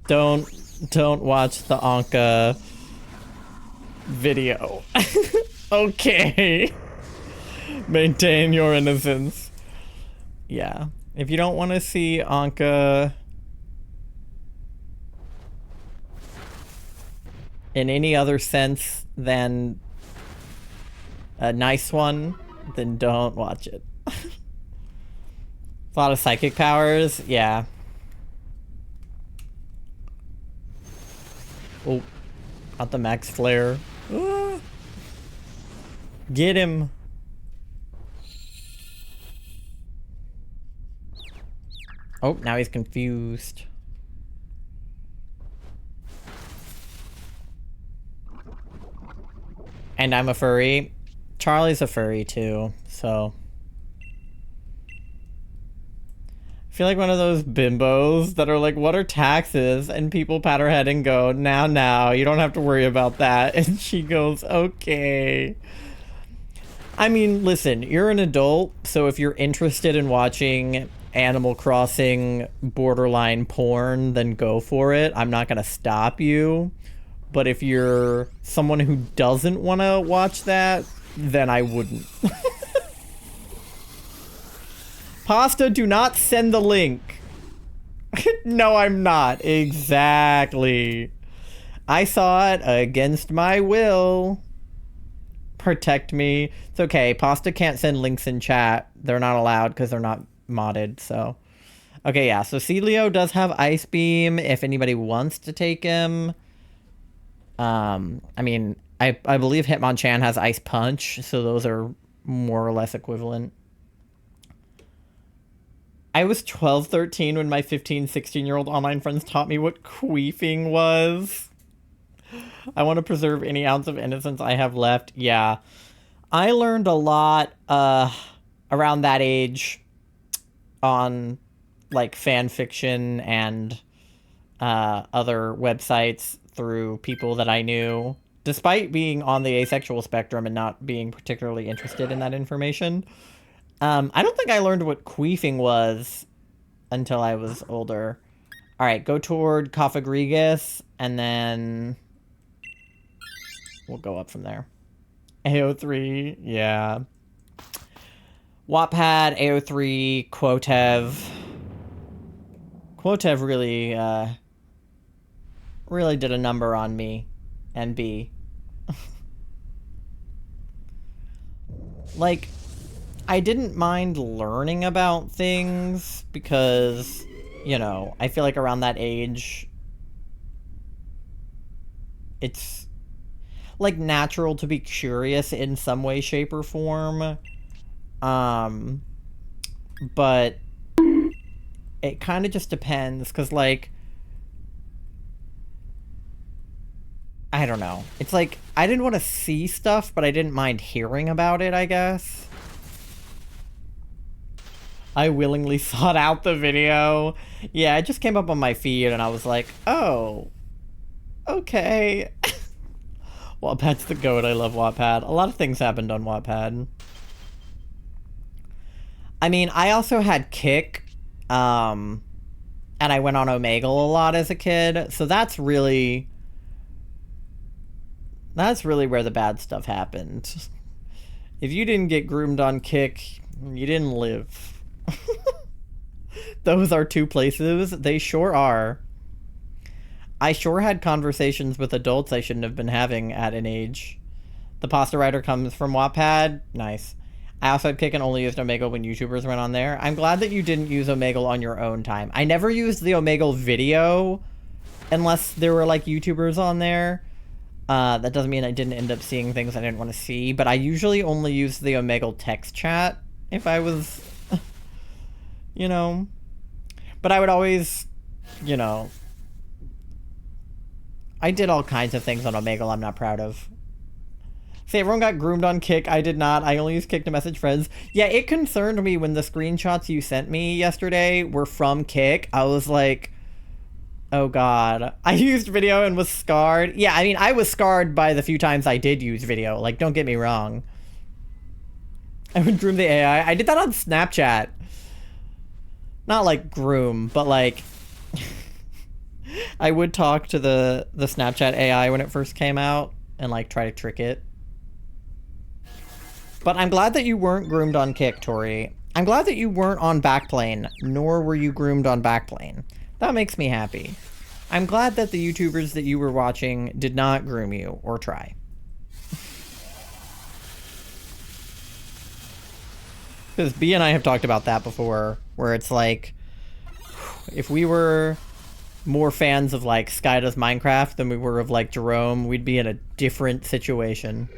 Don't watch the Anka video. Okay. Maintain your innocence. Yeah. If you don't want to see Anka in any other sense than a nice one, then don't watch it. A lot of psychic powers, yeah. Oh, not the max flare. Ah. Get him. Oh, now he's confused. And I'm a furry. Charlie's a furry too, so. I feel like one of those bimbos that are like, what are taxes? And people pat her head and go, now, you don't have to worry about that. And she goes, okay. I mean, listen, you're an adult, so if you're interested in watching Animal Crossing borderline porn, then go for it. I'm not gonna stop you. But if you're someone who doesn't want to watch that, then I wouldn't. Pasta, do not send the link. No, I'm not. Exactly. I saw it against my will. Protect me. It's okay. Pasta can't send links in chat. They're not allowed because they're not modded, so. Okay, yeah. So Celio does have Ice Beam if anybody wants to take him. I mean, I believe Hitmonchan has Ice Punch, so those are more or less equivalent. I was 12, 13 when my 15, 16-year-old online friends taught me what queefing was. I want to preserve any ounce of innocence I have left. Yeah. I learned a lot around that age on like fan fiction and other websites through people that I knew, despite being on the asexual spectrum and not being particularly interested in that information. I don't think I learned what queefing was until I was older. All right, go toward Cofagrigus, and then we'll go up from there. AO3, yeah. Wattpad, AO3, Quotev. Quotev really did a number on me and B. Like, I didn't mind learning about things because, you know, I feel like around that age, it's, like, natural to be curious in some way, shape, or form. But it kind of just depends, because, like, I don't know. It's like, I didn't want to see stuff, but I didn't mind hearing about it, I guess. I willingly sought out the video. Yeah, it just came up on my feed, and I was like, oh, okay. Wattpad's the goat. I love Wattpad. A lot of things happened on Wattpad. I mean, I also had Kick, and I went on Omegle a lot as a kid, so that's really where the bad stuff happened. If you didn't get groomed on Kick, you didn't live. Those are two places. They sure are. I sure had conversations with adults I shouldn't have been having at an age. The pasta writer comes from Wattpad. Nice. I also had Kick and only used Omegle when YouTubers went on there. I'm glad that you didn't use Omegle on your own time. I never used the Omegle video unless there were like YouTubers on there. That doesn't mean I didn't end up seeing things I didn't want to see, but I usually only used the Omegle text chat if I was, you know, but I would always, you know, I did all kinds of things on Omegle I'm not proud of. See, everyone got groomed on Kick. I did not. I only used Kick to message friends. Yeah, it concerned me when the screenshots you sent me yesterday were from Kick. I was like, Oh god. I used video and was scarred. Yeah, I mean, I was scarred by the few times I did use video. Like, don't get me wrong. I would groom the AI. I did that on Snapchat. Not like groom, but like... I would talk to the Snapchat AI when it first came out and like try to trick it. But I'm glad that you weren't groomed on Kick, Tori. I'm glad that you weren't on Backplane, nor were you groomed on Backplane. That makes me happy. I'm glad that the YouTubers that you were watching did not groom you or try. Because B and I have talked about that before, where it's like, if we were more fans of like Sky Does Minecraft than we were of like Jerome, we'd be in a different situation.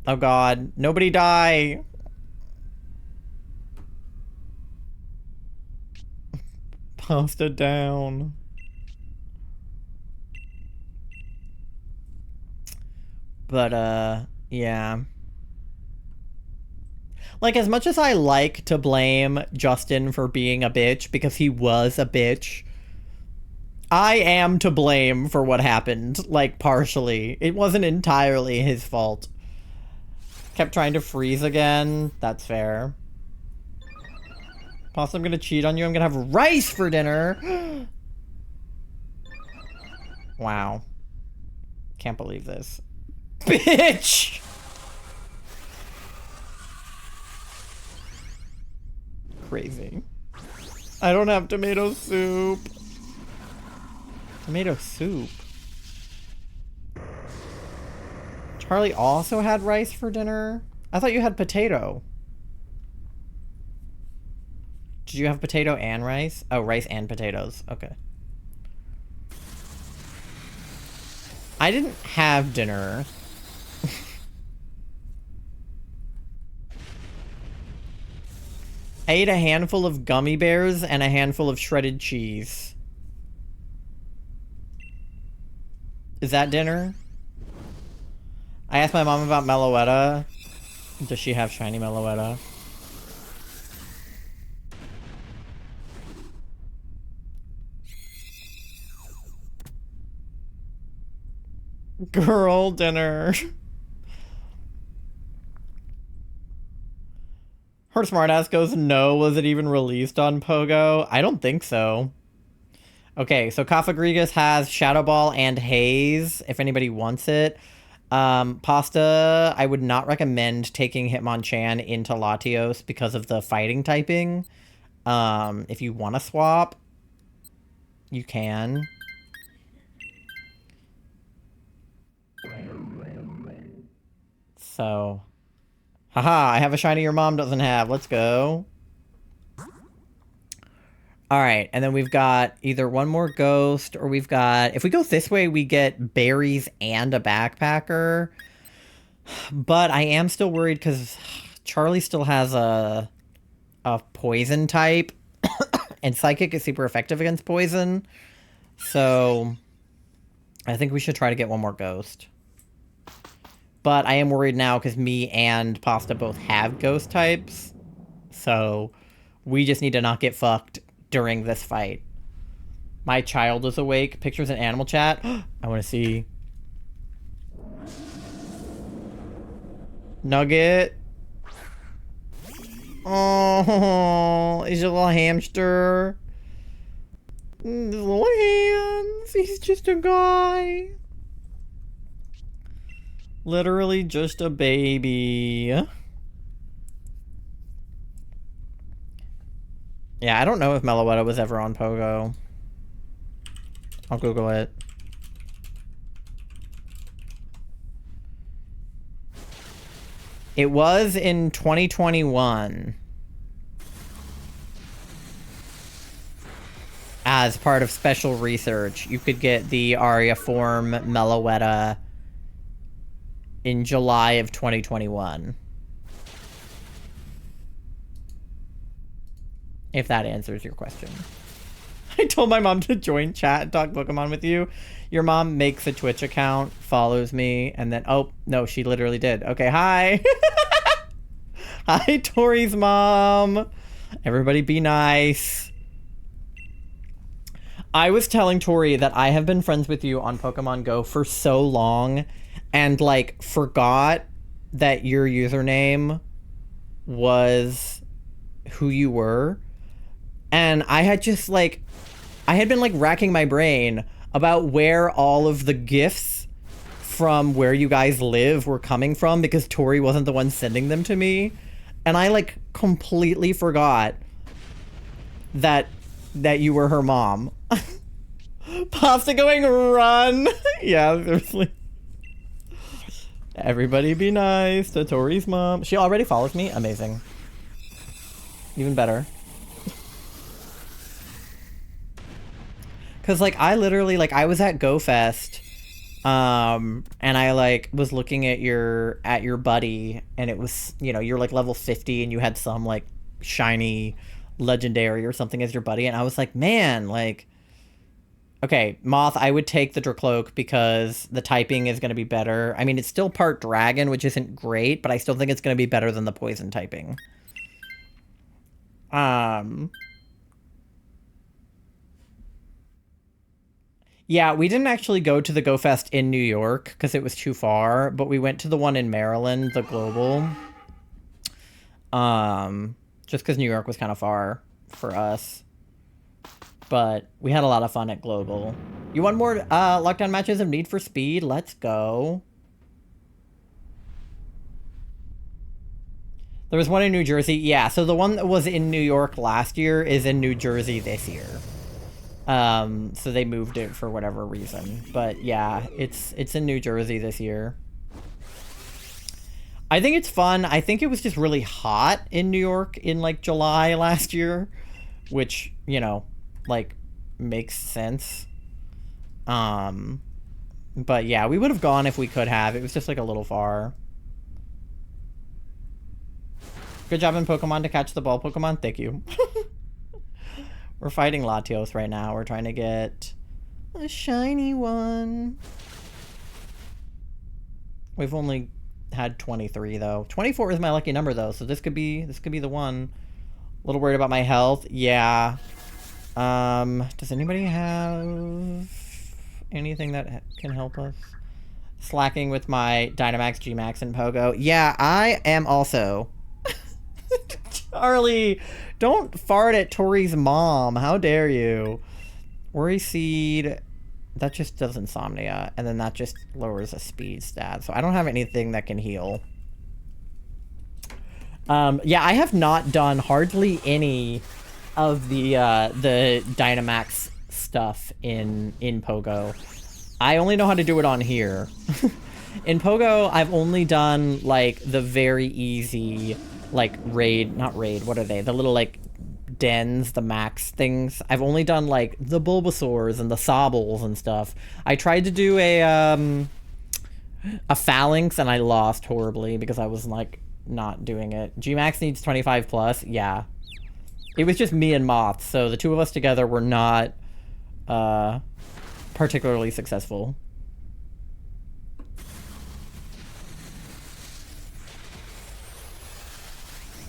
Oh god, nobody die! Pasta down. But, yeah. Like, as much as I like to blame Justin for being a bitch, because he was a bitch, I am to blame for what happened, like, partially. It wasn't entirely his fault. Kept trying to freeze again. That's fair. Pasta, I'm gonna cheat on you. I'm gonna have rice for dinner! Wow. Can't believe this. Bitch! Crazy. I don't have tomato soup. Tomato soup? Charlie also had rice for dinner? I thought you had potato. Did you have potato and rice? Oh, rice and potatoes. Okay. I didn't have dinner. I ate a handful of gummy bears and a handful of shredded cheese. Is that dinner? I asked my mom about Meloetta. Does she have shiny Meloetta? Girl dinner. Her smartass goes, no, was it even released on Pogo? I don't think so. Okay, so Kafagrigas has Shadow Ball and Haze, if anybody wants it. Pasta, I would not recommend taking Hitmonchan into Latios because of the fighting typing. If you want to swap, you can. So, haha, I have a shiny your mom doesn't have. Let's go. Alright, and then we've got either one more ghost, or we've got... If we go this way, we get berries and a backpacker. But I am still worried because Charlie still has a poison type. And Psychic is super effective against poison. So, I think we should try to get one more ghost. But I am worried now because me and Pasta both have ghost types. So, we just need to not get fucked during this fight. My child is awake. Pictures in animal chat. I want to see. Nugget. Oh, he's a little hamster. His little hands. He's just a guy. Literally just a baby. Yeah, I don't know if Meloetta was ever on Pogo. I'll Google it. It was in 2021. As part of special research, you could get the Aria form Meloetta in July of 2021. If that answers your question. I told my mom to join chat and talk Pokemon with you. Your mom makes a Twitch account, follows me, and then... Oh, no, she literally did. Okay, hi. Hi, Tori's mom. Everybody be nice. I was telling Tori that I have been friends with you on Pokemon Go for so long and, like, forgot that your username was who you were. And I had just, like, I had been, like, racking my brain about where all of the gifts from where you guys live were coming from because Tori wasn't the one sending them to me. And I, like, completely forgot that you were her mom. Pasta going run. Yeah, seriously. Everybody be nice to Tori's mom. She already follows me? Amazing. Even better. Cause like I literally like I was at GoFest and I like was looking at your buddy and it was, you know, you're like level 50 and you had some like shiny legendary or something as your buddy and I was like, man, like okay, Moth, I would take the Dracloak because the typing is going to be better. I mean, it's still part dragon, which isn't great, but I still think it's going to be better than the poison typing. Yeah, we didn't actually go to the GoFest in New York because it was too far, but we went to the one in Maryland, the Global. Just because New York was kind of far for us. But we had a lot of fun at Global. You want more lockdown matches of Need for Speed? Let's go. There was one in New Jersey. Yeah, so the one that was in New York last year is in New Jersey this year. So they moved it for whatever reason. But yeah, it's in New Jersey this year. I think it's fun. I think it was just really hot in New York in like July last year, which, you know, like makes sense. But yeah, we would have gone if we could have. It was just like a little far. Good job in Pokemon to catch the ball, Pokemon. Thank you. We're fighting Latios right now. We're trying to get a shiny one. We've only had 23 though. 24 is my lucky number though, so this could be the one. A little worried about my health. Yeah. Does anybody have anything that can help us? Slacking with my Dynamax, Gmax, and Pogo. Yeah, I am also. Charlie, don't fart at Tori's mom. How dare you? Worry Seed, that just does Insomnia, and then that just lowers a speed stat. So I don't have anything that can heal. Yeah, I have not done hardly any of the Dynamax stuff in Pogo. I only know how to do it on here. In Pogo, I've only done, like, the very easy, like, not raid, what are they? The little, like, dens, the max things. I've only done, like, the Bulbasaurs and the Sobbles and stuff. I tried to do a Phalanx, and I lost horribly because I was, like, not doing it. Gmax needs 25 plus, yeah. It was just me and Moth, so the two of us together were not particularly successful.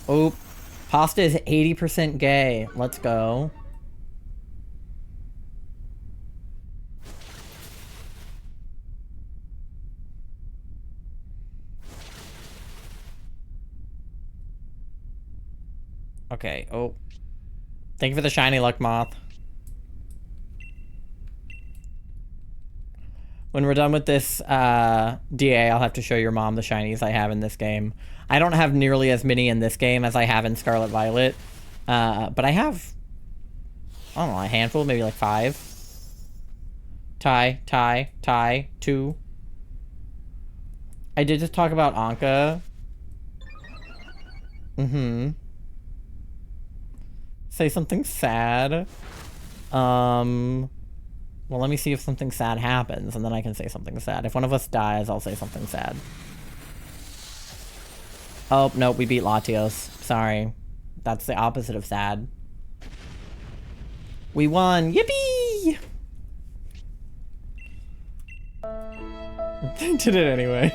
Oh, Pasta is 80% gay. Let's go. Okay, oh. Thank you for the shiny luck, Moth. When we're done with this DA, I'll have to show your mom the shinies I have in this game. I don't have nearly as many in this game as I have in Scarlet Violet. But I have, I don't know, a handful, maybe like 5. Tie, 2. I did just talk about Anka. Say something sad. Well, let me see if something sad happens, and then I can say something sad. If one of us dies, I'll say something sad. Oh, no, we beat Latios. Sorry. That's the opposite of sad. We won! Yippee! Did it anyway.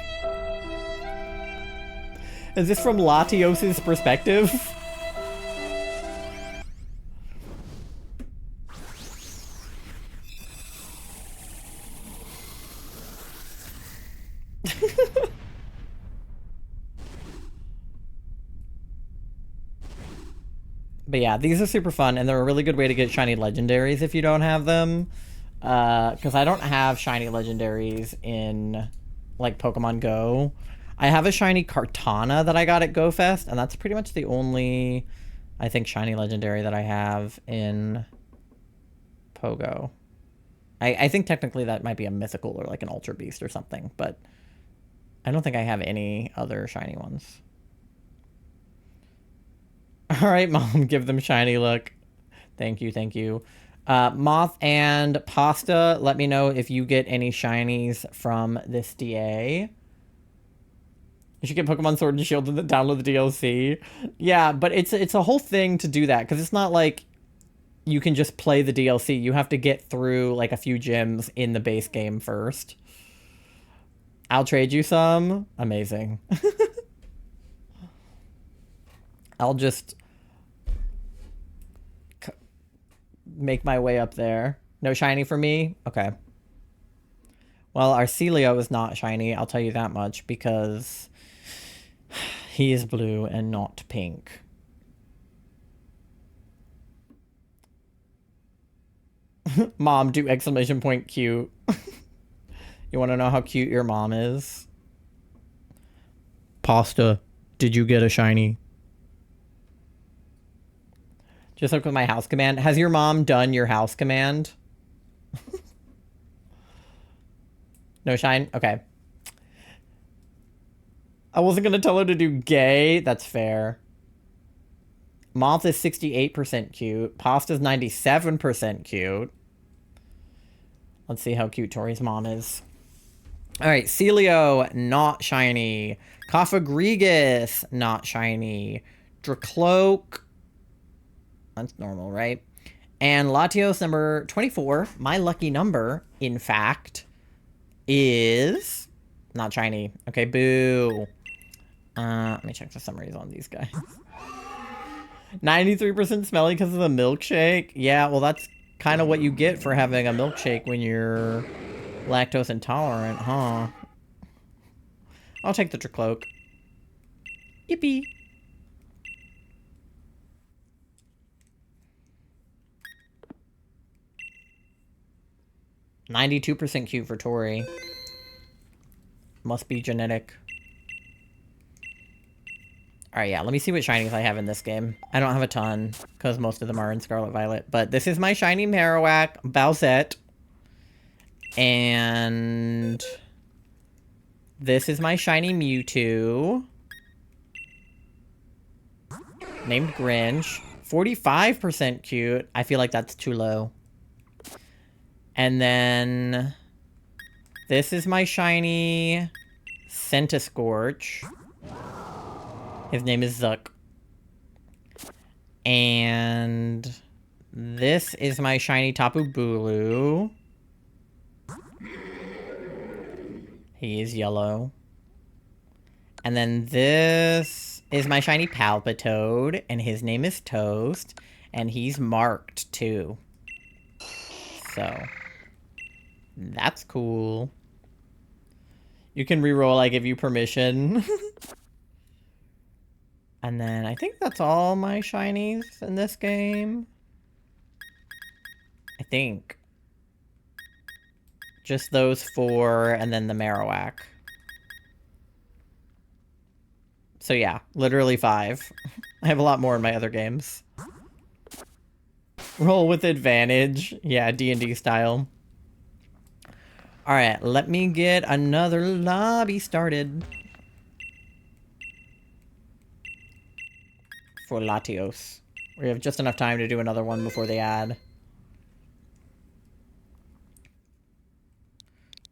Is this from Latios' perspective? But yeah, these are super fun, and they're a really good way to get shiny legendaries if you don't have them. Because I don't have shiny legendaries in, like, Pokemon Go. I have a shiny Kartana that I got at GoFest, and that's pretty much the only, I think, shiny legendary that I have in Pogo. I think technically that might be a mythical or like an Ultra Beast or something, but I don't think I have any other shiny ones. All right, Mom, give them shiny look. Thank you, thank you. Moth and Pasta, let me know if you get any shinies from this DA. You should get Pokemon Sword and Shield and then download the DLC. Yeah, but it's a whole thing to do that, because it's not like you can just play the DLC. You have to get through like a few gyms in the base game first. I'll trade you some. Amazing. I'll just make my way up there. No shiny for me? Okay. Well, Arcelio is not shiny, I'll tell you that much, because he is blue and not pink. Mom, do exclamation point cute. You want to know how cute your mom is? Pasta, did you get a shiny? Just look with my house command. Has your mom done your house command? No shine? Okay. I wasn't going to tell her to do gay. That's fair. Moth is 68% cute. Pasta's 97% cute. Let's see how cute Tori's mom is. All right, Celio, not shiny. Coffagrigus, not shiny. Dracloak, that's normal, right? And Latios, number 24, my lucky number, in fact, is not shiny. Okay, boo. Let me check the summaries on these guys. 93% smelly because of the milkshake. Yeah, well, that's kind of what you get for having a milkshake when you're lactose intolerant, huh? I'll take the Dracloak. Yippee. %92% cute for Tori. Must be genetic. Alright, yeah, let me see what shinies I have in this game. I don't have a ton, because most of them are in Scarlet Violet. But this is my shiny Marowak, Bowsette. And this is my shiny Mewtwo. Named Grinch. 45% cute. I feel like that's too low. And then this is my shiny Centiskorch. His name is Zuck. And this is my shiny Tapu Bulu. He is yellow. And then this is my shiny Palpitoad, and his name is Toast, and he's marked too. So that's cool. You can reroll, I give you permission. And then I think that's all my shinies in this game. I think. Just those 4 and then the Marowak. So yeah, literally 5. I have a lot more in my other games. Roll with advantage. Yeah, D&D style. Alright, let me get another lobby started. For Latios. We have just enough time to do another one before they add.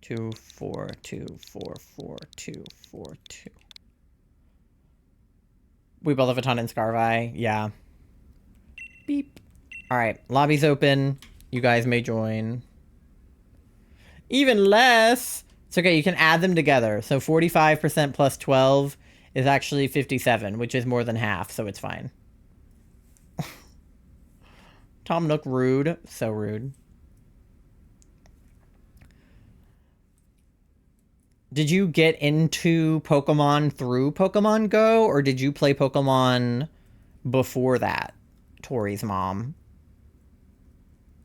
2, 4, 2, 4, 4, 2, 4, 2. We both have a ton in Scarvi. Yeah. Beep. Alright, lobby's open. You guys may join. Even less! It's okay, you can add them together. So 45% plus 12 is actually 57, which is more than half, so it's fine. Tom Nook rude. So rude. Did you get into Pokemon through Pokemon Go, or did you play Pokemon before that? Tori's mom.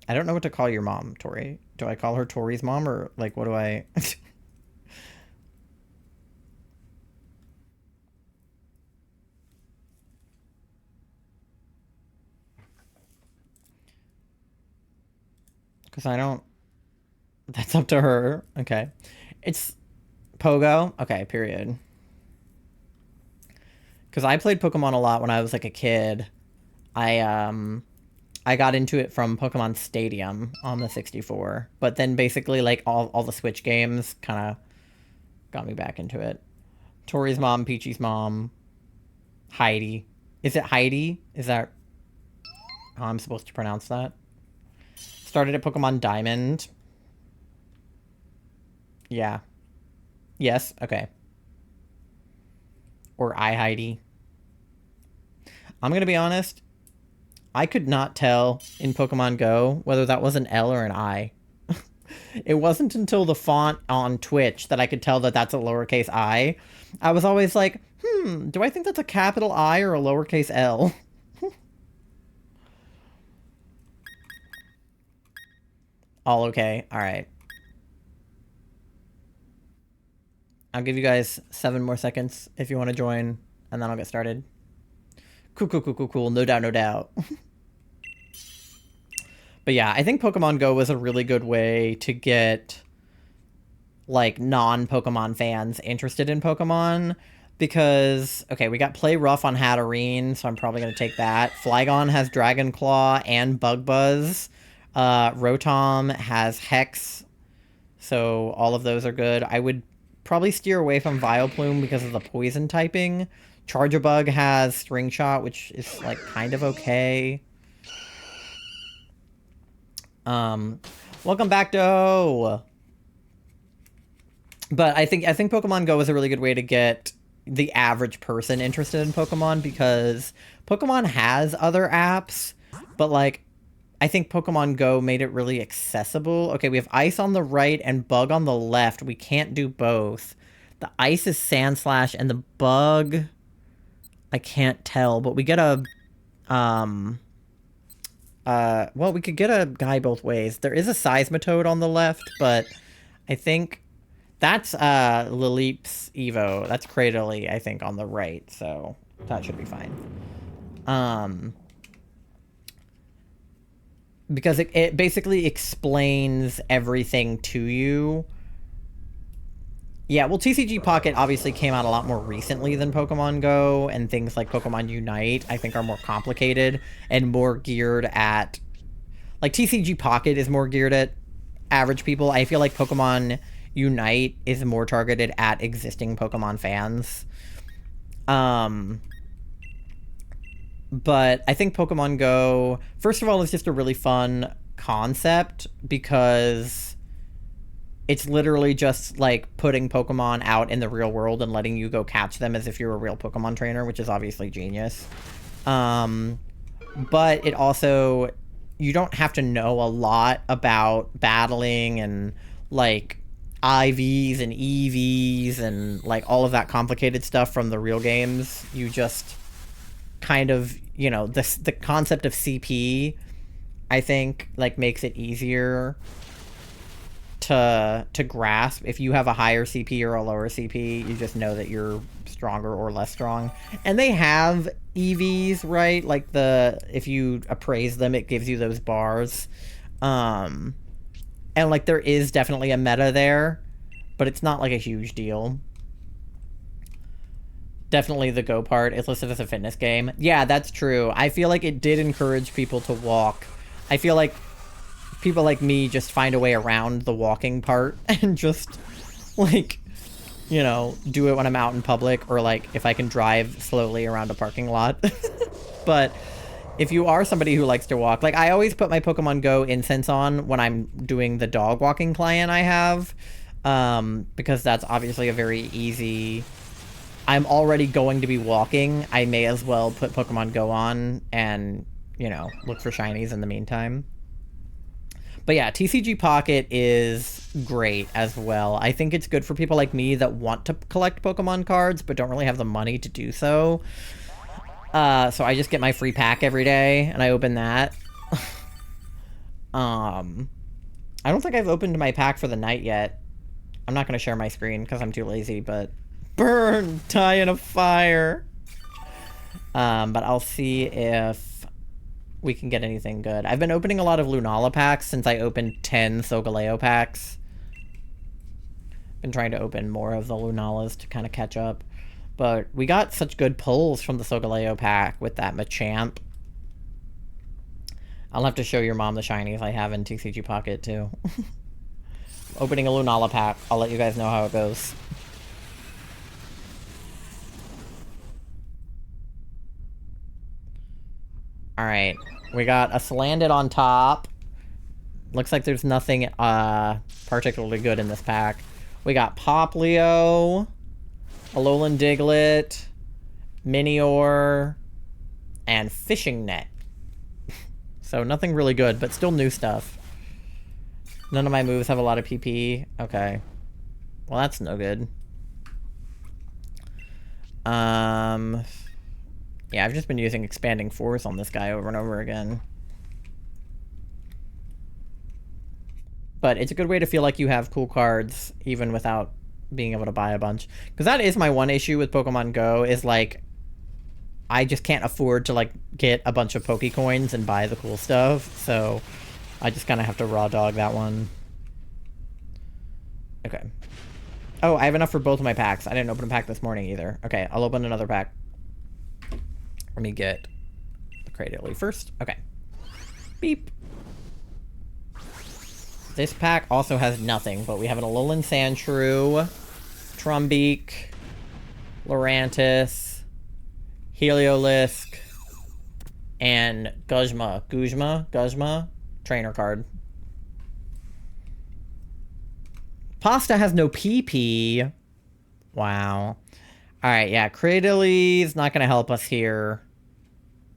I don't know what to call your mom, Tori. Do I call her Tori's mom, or like what do I... Because I don't... That's up to her. Okay. It's Pogo? Okay, period. Because I played Pokemon a lot when I was like a kid. I got into it from Pokemon Stadium on the 64. But then basically like all the Switch games kind of got me back into it. Tori's mom, Peachy's mom, Heidi. Is it Heidi? Is that how I'm supposed to pronounce that? Started at Pokemon Diamond. Yeah. Yes, okay. Or Heidi. I'm gonna be honest. I could not tell in Pokemon Go whether that was an L or an I. It wasn't until the font on Twitch that I could tell that that's a lowercase I. I was always like, do I think that's a capital I or a lowercase L? All okay. All right. I'll give you guys 7 more seconds if you want to join, and then I'll get started. Cool. No doubt, no doubt. But yeah, I think Pokemon Go was a really good way to get, like, non-Pokemon fans interested in Pokemon. Because, okay, we got Play Rough on Hatterene, so I'm probably going to take that. Flygon has Dragon Claw and Bug Buzz. Rotom has Hex. So all of those are good. I would probably steer away from Vileplume because of the poison typing. Charjabug has String Shot, which is like kind of okay. Welcome back, Doe. But I think Pokemon Go is a really good way to get the average person interested in Pokemon, because Pokemon has other apps, but like I think Pokemon Go made it really accessible. Okay, we have Ice on the right and Bug on the left. We can't do both. The Ice is Sandslash, and the Bug, I can't tell, but we get a, well, we could get a guy both ways. There is a Seismitoad on the left, but I think that's, Lilip's Evo. That's Cradily, I think, on the right, so that should be fine. Because it basically explains everything to you. Yeah, well, TCG Pocket obviously came out a lot more recently than Pokemon Go, and things like Pokemon Unite, I think, are more complicated and more geared at... Like, TCG Pocket is more geared at average people. I feel like Pokemon Unite is more targeted at existing Pokemon fans. But I think Pokemon Go, first of all, is just a really fun concept, because it's literally just like putting Pokemon out in the real world and letting you go catch them as if you're a real Pokemon trainer, which is obviously genius. But it also, you don't have to know a lot about battling and like IVs and EVs and like all of that complicated stuff from the real games. You just kind of, you know, the concept of CP, I think, like, makes it easier to grasp. If you have a higher CP or a lower CP, you just know that you're stronger or less strong. And they have EVs, right? Like, if you appraise them, it gives you those bars. And like, there is definitely a meta there, but it's not like a huge deal. Definitely the Go part is listed as a fitness game. Yeah, that's true. I feel like it did encourage people to walk. I feel like people like me just find a way around the walking part and just, like, you know, do it when I'm out in public, or, like, if I can drive slowly around a parking lot. But if you are somebody who likes to walk, like, I always put my Pokemon Go incense on when I'm doing the dog walking client I have, because that's obviously a very easy... I'm already going to be walking. I may as well put Pokemon Go on and, you know, look for shinies in the meantime. But yeah, TCG Pocket is great as well. I think it's good for people like me that want to collect Pokemon cards but don't really have the money to do so. So I just get my free pack every day, and I open that. I don't think I've opened my pack for the night yet. I'm not going to share my screen because I'm too lazy, but... Burn! Die in a fire! But I'll see if we can get anything good. I've been opening a lot of Lunala packs since I opened 10 Solgaleo packs. Been trying to open more of the Lunalas to kind of catch up. But we got such good pulls from the Solgaleo pack with that Machamp. I'll have to show your mom the shinies I have in TCG Pocket, too. Opening a Lunala pack. I'll let you guys know how it goes. Alright. We got a Salandit on top. Looks like there's nothing particularly good in this pack. We got Poplio, Alolan Diglett, Minior, and Fishing Net. So nothing really good, but still new stuff. None of my moves have a lot of PP. Okay. Well, that's no good. Yeah, I've just been using Expanding Force on this guy over and over again. But it's a good way to feel like you have cool cards, even without being able to buy a bunch. Because that is my one issue with Pokemon Go, is like, I just can't afford to like get a bunch of Pokecoins and buy the cool stuff. So I just kind of have to raw dog that one. Okay. Oh, I have enough for both of my packs. I didn't open a pack this morning either. Okay, I'll open another pack. Let me get the Cradily first. Okay. Beep. This pack also has nothing, but we have an Alolan Sandshrew, Trumbeak, Lurantis, Heliolisk, and Guzma, trainer card. Pasta has no PP. Wow. Alright, yeah, Cradily not going to help us here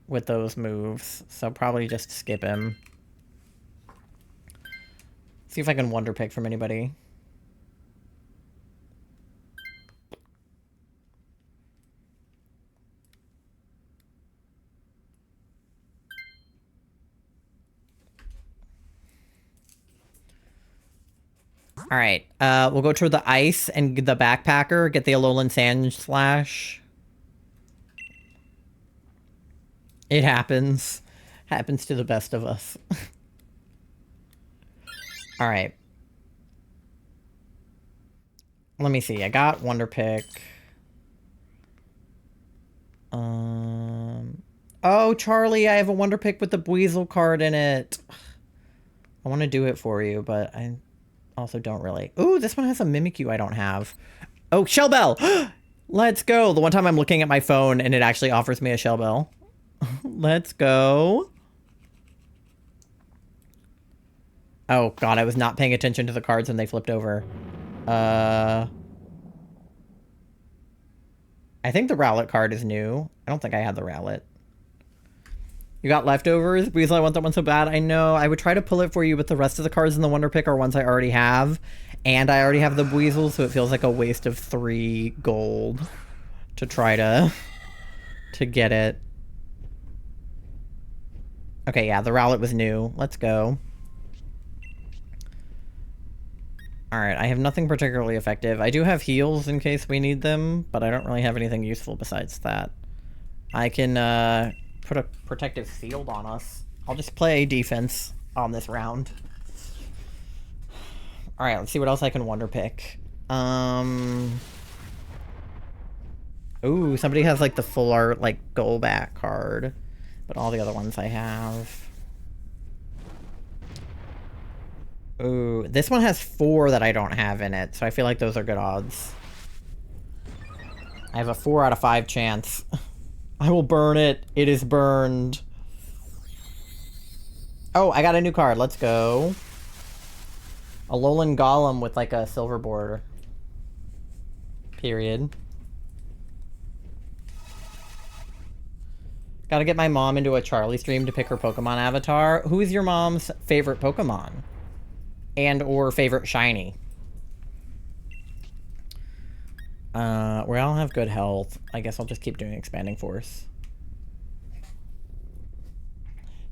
with those moves, so probably just skip him. See if I can Wonder Pick from anybody. Alright, we'll go to the Ice and the Backpacker, get the Alolan Sandslash. It happens. Happens to the best of us. Alright. Let me see, I got Wonder Pick. Oh, Charlie, I have a Wonder Pick with the Buizel card in it. I want to do it for you, but I also don't really. Ooh, this one has a Mimikyu I don't have. Oh, Shell Bell! Let's go! The one time I'm looking at my phone and it actually offers me a Shell Bell. Let's go. Oh, God, I was not paying attention to the cards when they flipped over. I think the Rowlet card is new. I don't think I had the Rowlet. You got leftovers? Weasel, I want that one so bad. I know. I would try to pull it for you, but the rest of the cards in the Wonder Pick are ones I already have. And I already have the Weasel, so it feels like a waste of 3 gold to try to get it. Okay, yeah, the Rowlet was new. Let's go. Alright, I have nothing particularly effective. I do have heals in case we need them, but I don't really have anything useful besides that. I can, put a protective field on us. I'll just play defense on this round. Alright, let's see what else I can Wonder Pick. Ooh, somebody has, like, the full art, like, Golbat card. But all the other ones I have... Ooh, this one has 4 that I don't have in it, so I feel like those are good odds. I have a 4 out of 5 chance. I will burn it. It is burned. Oh, I got a new card. Let's go. A Alolan Golem with like a silver border. Period. Gotta get my mom into a Charlie stream to pick her Pokemon avatar. Who is your mom's favorite Pokemon? And or favorite shiny? We all have good health. I guess I'll just keep doing Expanding Force.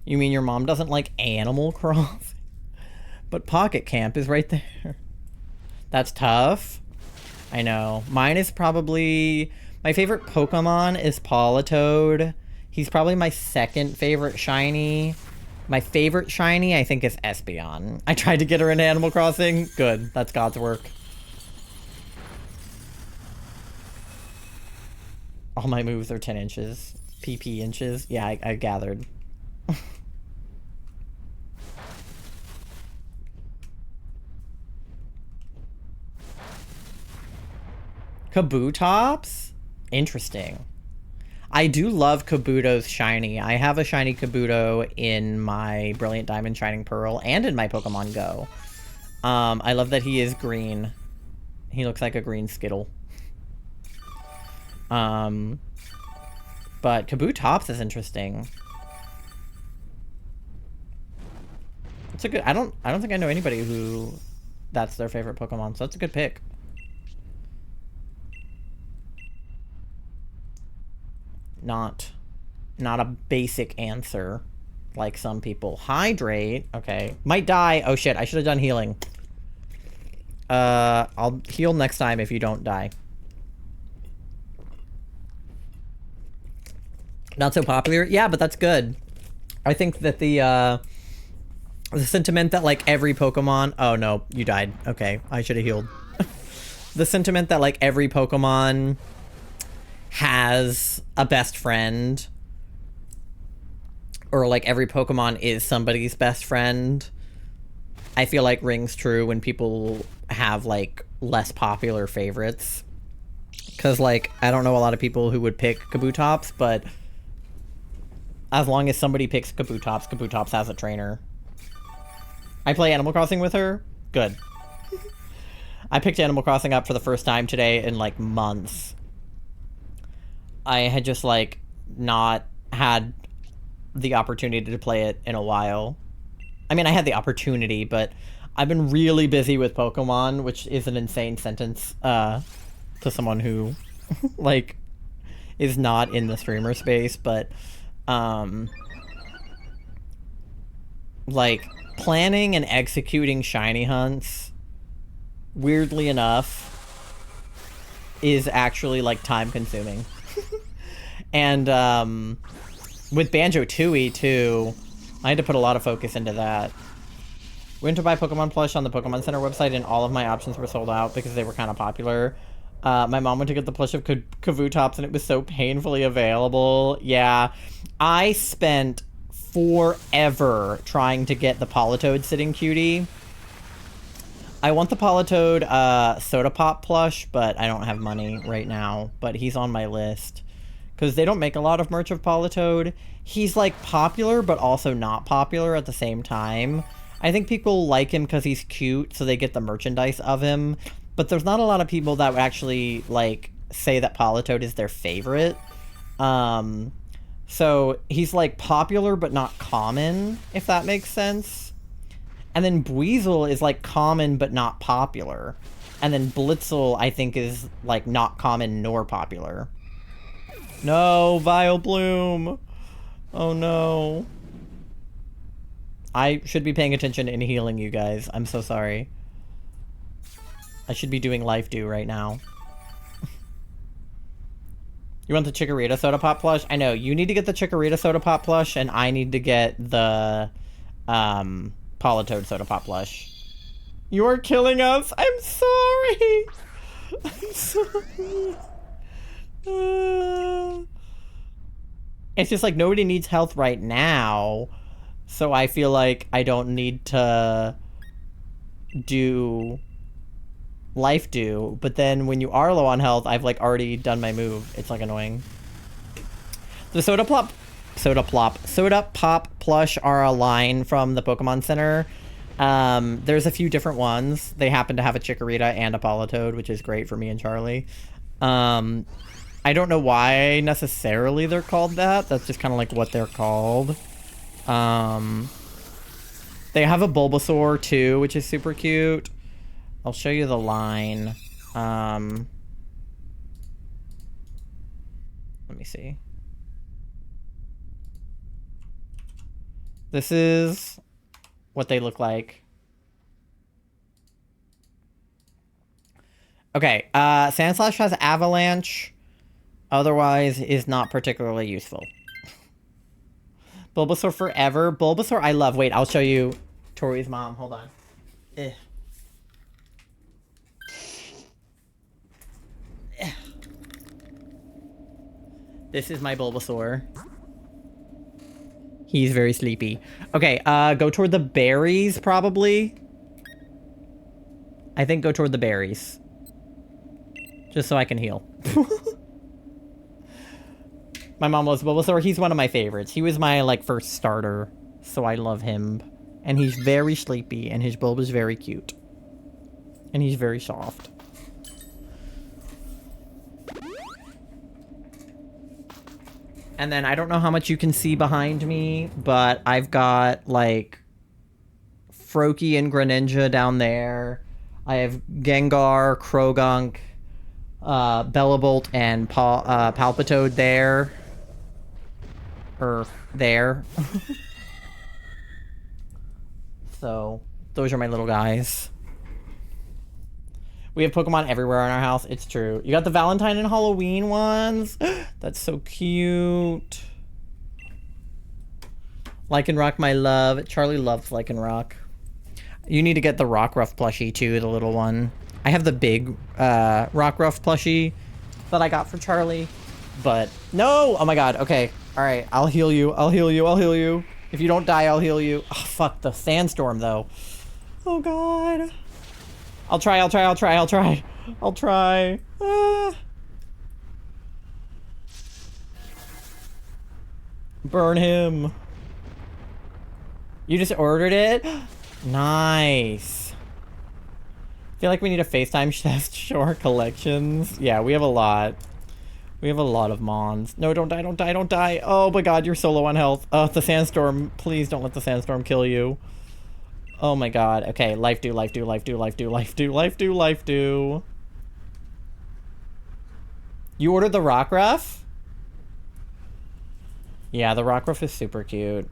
You mean your mom doesn't like Animal Crossing? But Pocket Camp is right there. That's tough. I know. Mine is probably... My favorite Pokemon is Politoed. He's probably my second favorite shiny. My favorite shiny, I think, is Espeon. I tried to get her into Animal Crossing. Good. That's God's work. All my moves are 10 inches. PP inches. Yeah, I gathered. Kabutops? Interesting. I do love Kabuto's shiny. I have a shiny Kabuto in my Brilliant Diamond Shining Pearl and in my Pokemon Go. I love that he is green. He looks like a green Skittle. But Kabutops is interesting. It's a good... I don't think I know anybody who that's their favorite Pokemon, so that's a good pick. Not a basic answer like some people. Hydrate. Okay. Might die. Oh shit, I should have done healing. I'll heal next time if you don't die. Not so popular? Yeah, but that's good. I think that the sentiment that like every Pokemon... Oh no, you died. Okay, I should have healed. The sentiment that like every Pokemon has a best friend, or like every Pokemon is somebody's best friend, I feel like rings true when people have like less popular favorites. Because like I don't know a lot of people who would pick Kabutops, but as long as somebody picks Kabutops, Kabutops has a trainer. I play Animal Crossing with her. Good. I picked Animal Crossing up for the first time today in like months. I had just, like, not had the opportunity to play it in a while. I mean, I had the opportunity, but I've been really busy with Pokemon, which is an insane sentence to someone who, like, is not in the streamer space, but, like, planning and executing shiny hunts, weirdly enough, is actually, like, time-consuming. And with Banjo-Tooie, too, I had to put a lot of focus into that. Went to buy Pokemon plush on the Pokemon Center website, and all of my options were sold out because they were kind of popular. My mom went to get the plush of Kabutops, and it was so painfully available. Yeah, I spent forever trying to get the Politoed Sitting Cutie. I want the Politoed Soda Pop plush, but I don't have money right now. But he's on my list. Because they don't make a lot of merch of Politoed. He's, like, popular, but also not popular at the same time. I think people like him because he's cute, so they get the merchandise of him. But there's not a lot of people that would actually, like, say that Politoed is their favorite. So he's, like, popular, but not common, if that makes sense. And then Buizel is, like, common, but not popular. And then Blitzel, I think, is, like, not common nor popular. No, Vileplume. Oh no. I should be paying attention and healing you guys. I'm so sorry. I should be doing Life Dew right now. You want the Chikorita Soda Pop plush? I know, you need to get the Chikorita Soda Pop plush, and I need to get the Politoed Soda Pop plush. You're killing us! I'm sorry! I'm sorry. It's just like nobody needs health right now, so I feel like I don't need to do Life Dew, but then when you are low on health, I've like already done my move. It's like annoying. The Soda Pop plush are a line from the Pokemon Center. There's a few different ones. They happen to have a Chikorita and a Politoed, which is great for me and Charlie. I don't know why necessarily they're called that. That's just kind of like what they're called. They have a Bulbasaur too, which is super cute. I'll show you the line. Let me see. This is what they look like. Okay, Sandslash has Avalanche. Otherwise is not particularly useful. Bulbasaur forever. Bulbasaur I love. Wait, I'll show you Tori's mom. Hold on. Eh. Eh. This is my Bulbasaur. He's very sleepy. Okay, go toward the berries, probably. I think go toward the berries. Just so I can heal. My mom loves Bulbasaur. He's one of my favorites. He was my, like, first starter, so I love him. And he's very sleepy, and his bulb is very cute. And he's very soft. And then I don't know how much you can see behind me, but I've got, like, Froakie and Greninja down there. I have Gengar, Krogunk, Bellabolt, and Palpitoad there. There. So, those are my little guys. We have Pokemon everywhere in our house. It's true. You got the Valentine and Halloween ones. That's so cute. Lycanroc, my love. Charlie loves Lycanroc. You need to get the Rockruff plushie, too, the little one. I have the big Rockruff plushie that I got for Charlie. But, no! Oh my god, okay. Alright, I'll heal you. I'll heal you. I'll heal you. If you don't die, I'll heal you. Oh, fuck, the sandstorm, though. Oh god. I'll try. Ah. Burn him. You just ordered it? Nice. I feel like we need a FaceTime chest show our collections. Yeah, we have a lot. We have a lot of Mons. No, don't die, don't die, don't die. Oh my god, you're so low on health. Oh, the sandstorm. Please don't let the sandstorm kill you. Oh my god. Okay, life do. You ordered the Rockruff? Yeah, the Rockruff is super cute.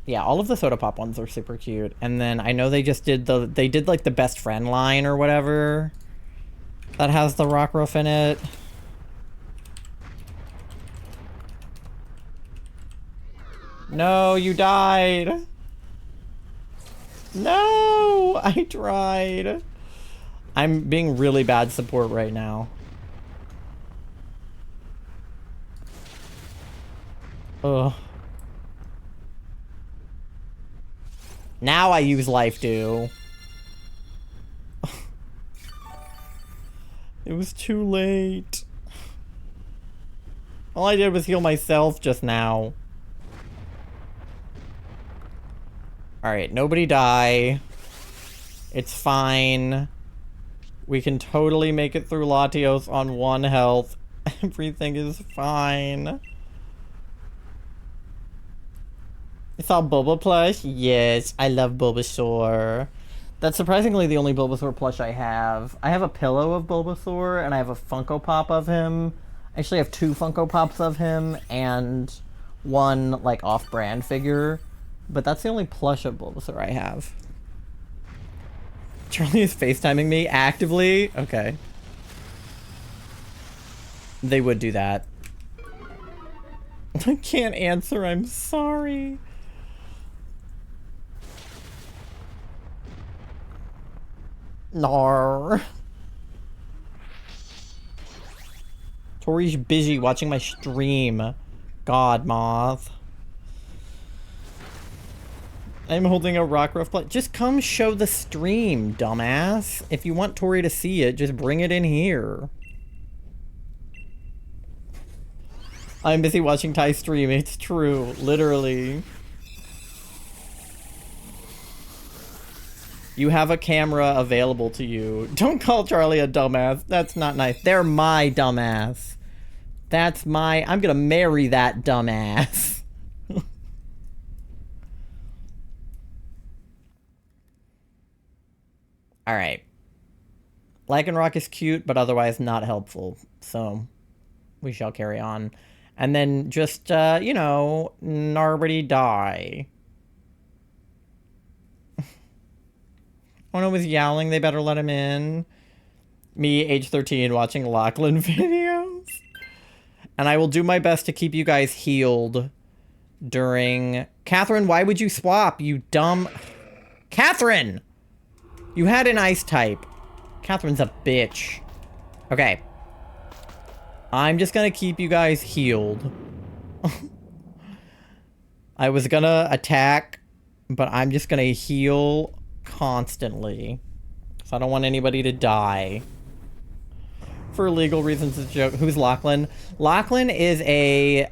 Yeah, all of the Soda Pop ones are super cute. And then I know they just did like the best friend line or whatever that has the Rockruff in it. No, you died. No, I tried. I'm being really bad support right now. Ugh. Now I use Life Dew. It was too late. All I did was heal myself just now. Alright, nobody die. It's fine. We can totally make it through Latios on 1 health. Everything is fine. You saw Bulba plush? Yes, I love Bulbasaur. That's surprisingly the only Bulbasaur plush I have. I have a pillow of Bulbasaur, and I have a Funko Pop of him. I actually have 2 Funko Pops of him, and 1, like, off-brand figure. But that's the only plush of Bulbasaur I have. Charlie is FaceTiming me actively? Okay. They would do that. I can't answer, I'm sorry. Nar. Tori's busy watching my stream. God, Moth. I'm holding a Rockruff plate. Just come show the stream, dumbass. If you want Tori to see it, just bring it in here. I'm busy watching Ty stream. It's true. Literally. You have a camera available to you. Don't call Charlie a dumbass. That's not nice. They're my dumbass. That's my... I'm gonna marry that dumbass. Alright. Lycanroc is cute, but otherwise not helpful. So... we shall carry on. And then just, you know, nobody die. Ono was yowling, they better let him in. Me, age 13, watching Lachlan videos. And I will do my best to keep you guys healed during... Catherine, why would you swap, you dumb... Catherine! You had an ice type. Catherine's a bitch. Okay. I'm just gonna keep you guys healed. I was gonna attack, but I'm just gonna heal constantly. So I don't want anybody to die. For legal reasons, it's a joke. Who's Lachlan? Lachlan is a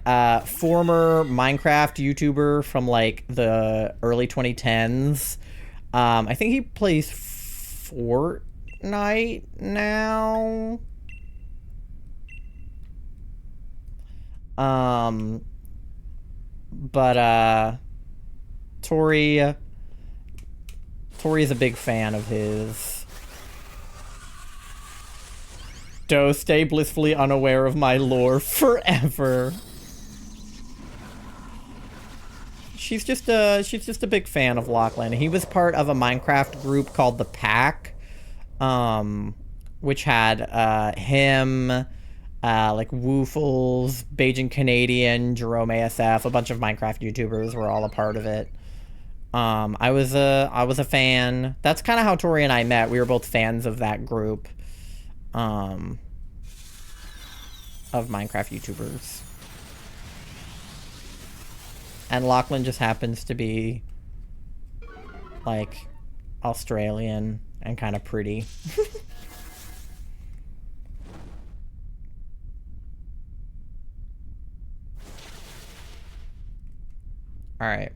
former Minecraft YouTuber from like the early 2010s. I think he plays Fortnite now. But Tori is a big fan of his. Doe, stay blissfully unaware of my lore forever. She's just a big fan of Lachlan. He was part of a Minecraft group called The Pack, which had him, like Woofles, Bajan Canadian, Jerome ASF, a bunch of Minecraft YouTubers were all a part of it. I was a fan. That's kind of how Tori and I met. We were both fans of that group. Of Minecraft YouTubers. And Lachlan just happens to be like Australian and kind of pretty. Alright.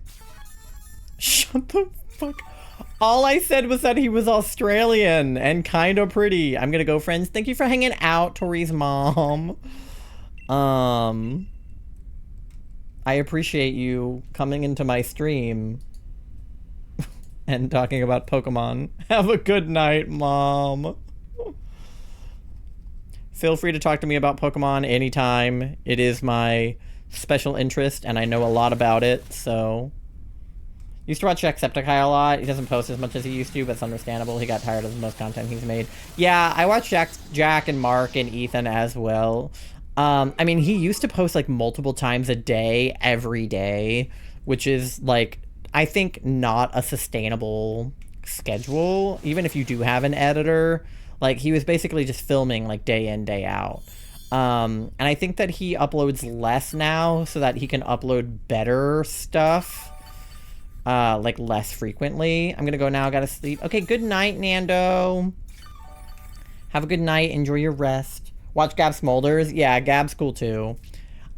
Shut the fuck. All I said was that he was Australian and kind of pretty. I'm gonna go, friends. Thank you for hanging out, Tori's mom. I appreciate you coming into my stream and talking about Pokemon. Have a good night, Mom. Feel free to talk to me about Pokemon anytime. It is my special interest, and I know a lot about it, so... Used to watch Jacksepticeye a lot. He doesn't post as much as he used to, but it's understandable. He got tired of the most content he's made. Yeah, I watch Jack and Mark and Ethan as well. I mean, he used to post like multiple times a day, every day, which is like, I think not a sustainable schedule, even if you do have an editor. Like, he was basically just filming like day in, day out. And I think that he uploads less now so that he can upload better stuff, like less frequently. I'm gonna go now, gotta sleep. Okay, good night, Nando. Have a good night, enjoy your rest. Watch Gab Smolders. Yeah, Gab's cool too.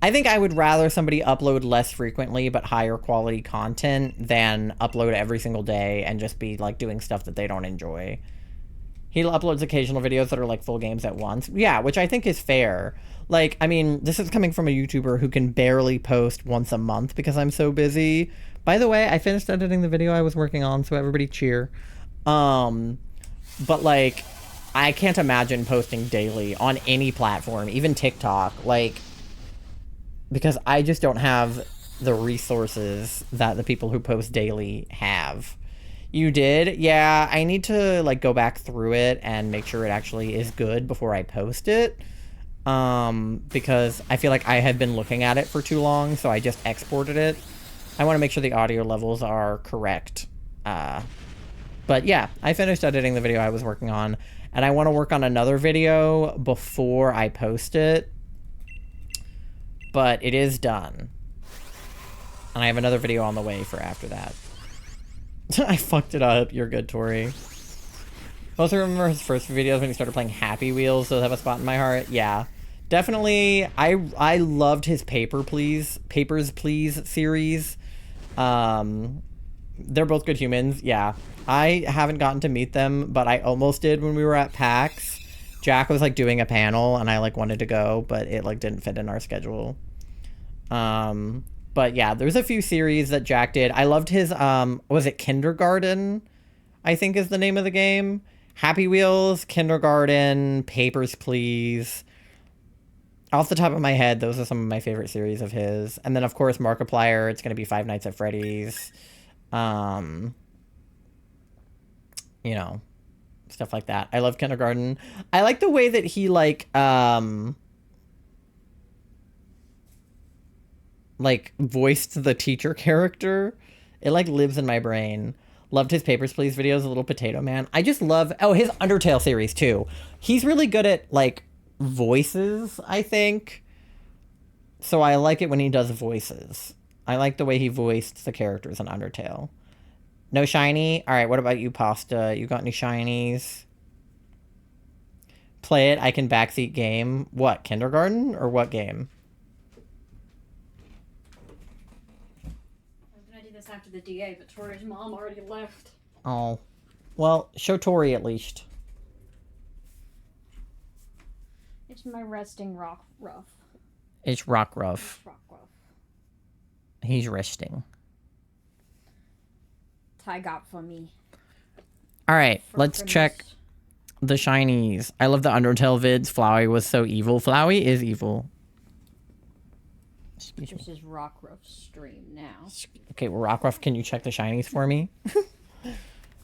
I think I would rather somebody upload less frequently but higher quality content than upload every single day and just be like doing stuff that they don't enjoy. He uploads occasional videos that are like full games at once. Yeah, which I think is fair. Like, I mean, this is coming from a YouTuber who can barely post once a month because I'm so busy. By the way, I finished editing the video I was working on, so everybody cheer. But like, I can't imagine posting daily on any platform, even TikTok, like, because I just don't have the resources that the people who post daily have. You did? Yeah, I need to, like, go back through it and make sure it actually is good before I post it. Because I feel like I have been looking at it for too long, so I just exported it. I want to make sure the audio levels are correct. But yeah, I finished editing the video I was working on, and I want to work on another video before I post it. But it is done. And I have another video on the way for after that. I fucked it up. You're good, Tori. Also remember his first videos when he started playing Happy Wheels. Those have a spot in my heart. Yeah. Definitely. I loved his Papers, Please series. They're both good humans. Yeah. I haven't gotten to meet them, but I almost did when we were at PAX. Jack was like doing a panel and I like wanted to go, but it like didn't fit in our schedule. But yeah, there's a few series that Jack did. I loved his, was it Kindergarten? I think is the name of the game. Happy Wheels, Kindergarten, Papers, Please. Off the top of my head, those are some of my favorite series of his. And then, of course, Markiplier, it's going to be Five Nights at Freddy's. You know, stuff like that. I love Kindergarten. I like the way that he, like voiced the teacher character. It, like, lives in my brain. Loved his Papers, Please videos, a little potato man. I just love... Oh, his Undertale series, too. He's really good at, like, voices, I think. So I like it when he does voices. I like the way he voiced the characters in Undertale. No shiny? Alright, what about you, Pasta? You got any shinies? Play it, I can backseat game. What, Kindergarten? Or what game? I was gonna do this after the DA, but Tori's mom already left. Oh. Well, show Tori at least. It's my resting rock rough. It's rock rough. It's rock rough. He's resting. Ty got for me. Alright, For let's Christmas. check the shinies. I love the Undertale vids. Flowey was so evil. Flowey is evil. Excuse me. This is rock rough stream now. Okay, well, Rockruff, can you check the shinies for me?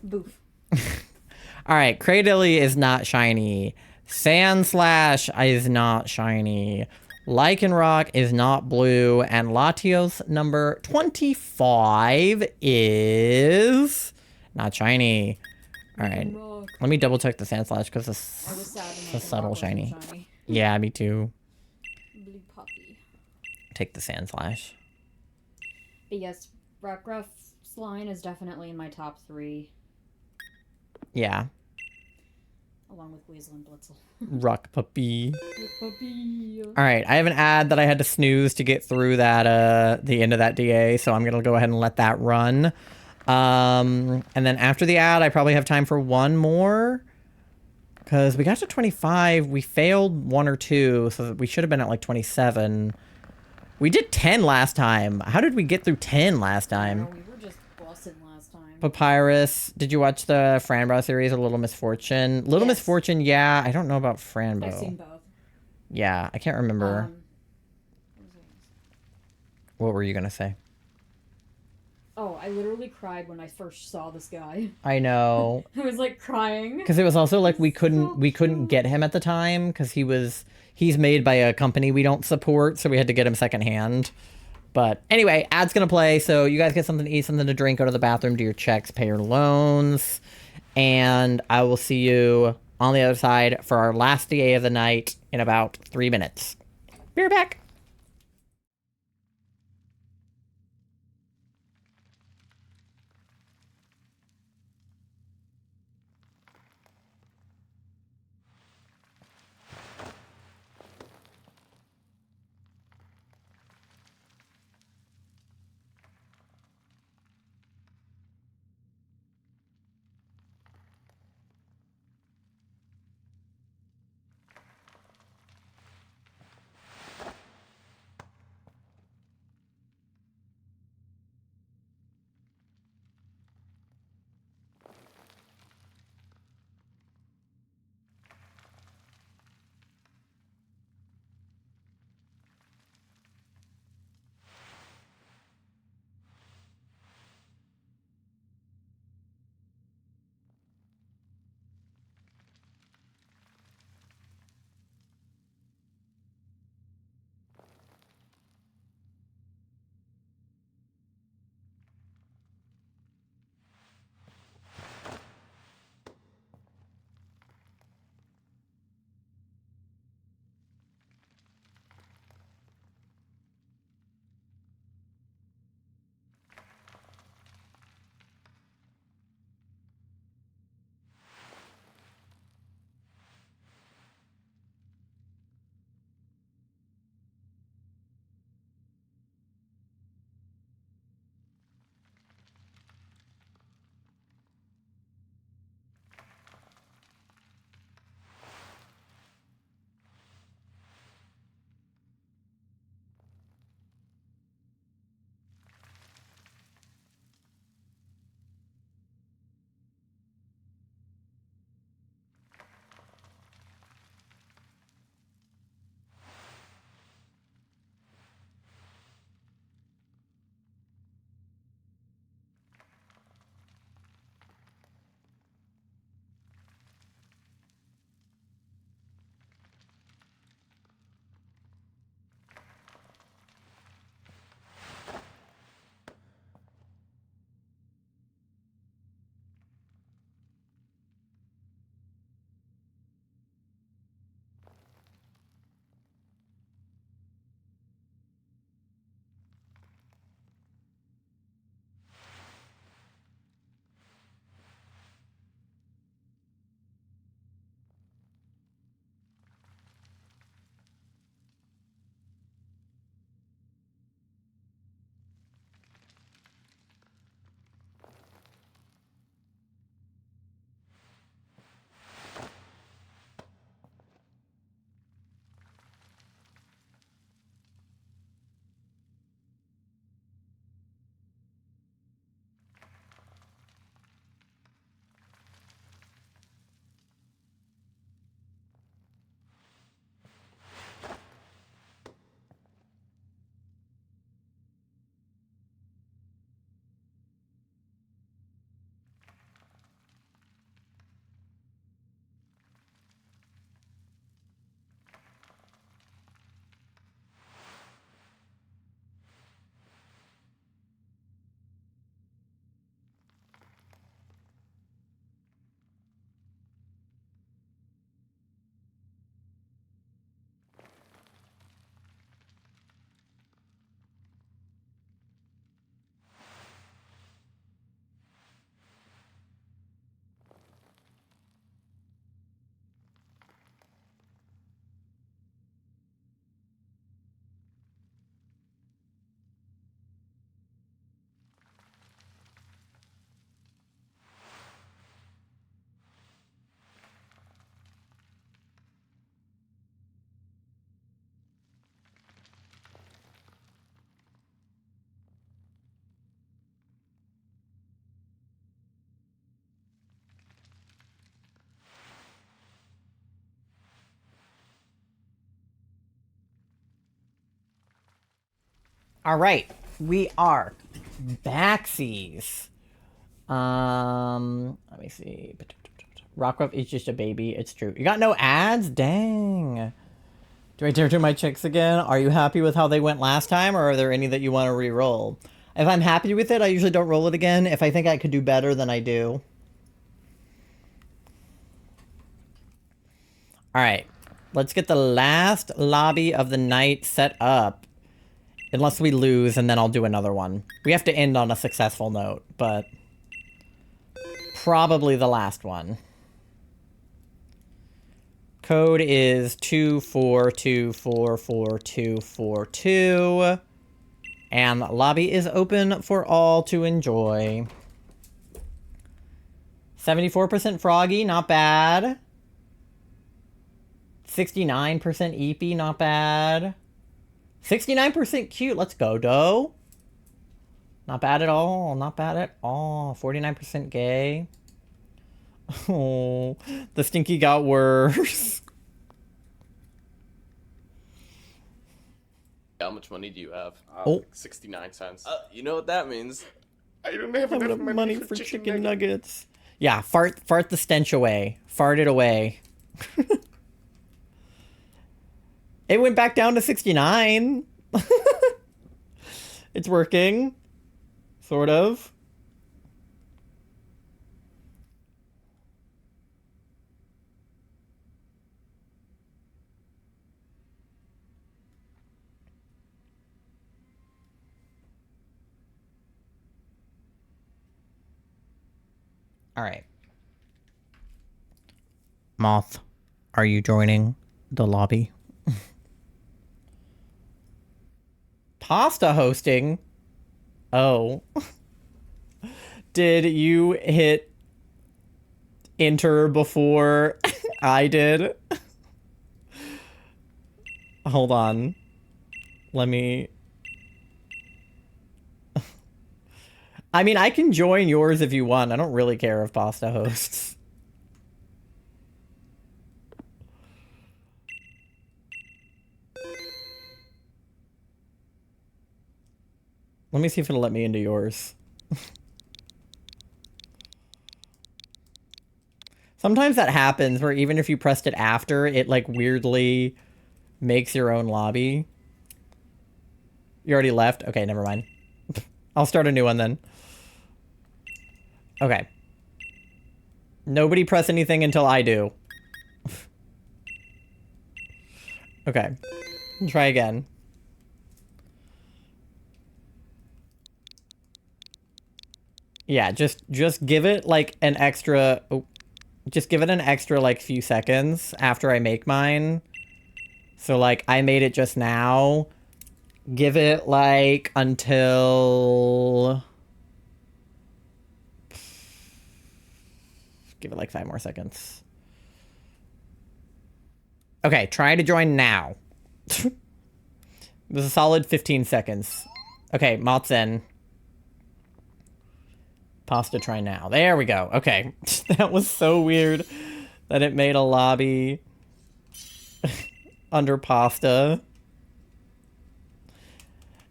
Boof. Alright, Cradilly is not shiny. Sandslash is not shiny. Lycanroc is not blue. And Latios number 25 is not shiny. Alright. Rock. Let me double check the Sandslash because I was sad when it's a the subtle rock wasn't shiny. Yeah, me too. Blue puppy. Take the Sandslash. But yes, Rockruff's line is definitely in my top 3, Yeah. along with Weasel and Blitzel. Rock puppy. Puppy. Alright, I have an ad that I had to snooze to get through that the end of that DA, so I'm gonna go ahead and let that run. And then after the ad, I probably have time for one more. Because we got to 25, we failed 1 or 2, so we should have been at like 27. We did 10 last time. How did we get through 10 last No, time? we were just busting last time. Papyrus. Did you watch the Franbro series or Little Misfortune? Little Yes. Misfortune, yeah. I don't know about Franbo. I've seen both. Yeah, I can't remember. What were you gonna say? Oh, I literally cried when I first saw this guy. I know. I was like crying. Because it was also like we couldn't cute. get him at the time because he's made by a company we don't support, so we had to get him secondhand. But anyway, ad's gonna play, so you guys get something to eat, something to drink, go to the bathroom, do your checks, pay your loans, and I will see you on the other side for our last DA of the night in about 3 minutes. Be right back. All right, we are backsies. Let me see. Rockruff is just a baby. It's true. You got no ads? Dang. Do I dare do my chicks again? Are you happy with how they went last time, or are there any that you want to re-roll? If I'm happy with it, I usually don't roll it again. If I think I could do better, then I do. All right. Let's get the last lobby of the night set up. Unless we lose, and then I'll do another one. We have to end on a successful note, but... probably the last one. Code is 2424442. And lobby is open for all to enjoy. 74% Froggy, not bad. 69% Eepy, not bad. 69% Cute, let's go, Doe. Not bad at all, not bad at all. 49% Gay. Oh, the stinky got worse. How much money do you have? Oh. Like 69 cents. You know what that means? I don't have Enough enough money for chicken nuggets. Yeah, fart the stench away. Fart it away. It went back down to 69. It's working. Sort of. All right. Moth, are you joining the lobby? Pasta hosting? Oh. Did you hit enter before I did? Hold on. Let me... I mean, I can join yours if you want. I don't really care if Pasta hosts. Let me see if it'll let me into yours. Sometimes that happens where even if you pressed it after, it like weirdly makes your own lobby. You already left? Okay, never mind. I'll start a new one then. Okay. Nobody press anything until I do. Okay. Try again. Yeah, just give it like an extra... Oh, just give it an extra like few seconds after I make mine. So like I made it just now. Give it like until... Give it like 5 more seconds. Okay, try to join now. It was a solid 15 seconds. Okay, Moth's in. Pasta try now. There we go. Okay. That was so weird that it made a lobby under Pasta.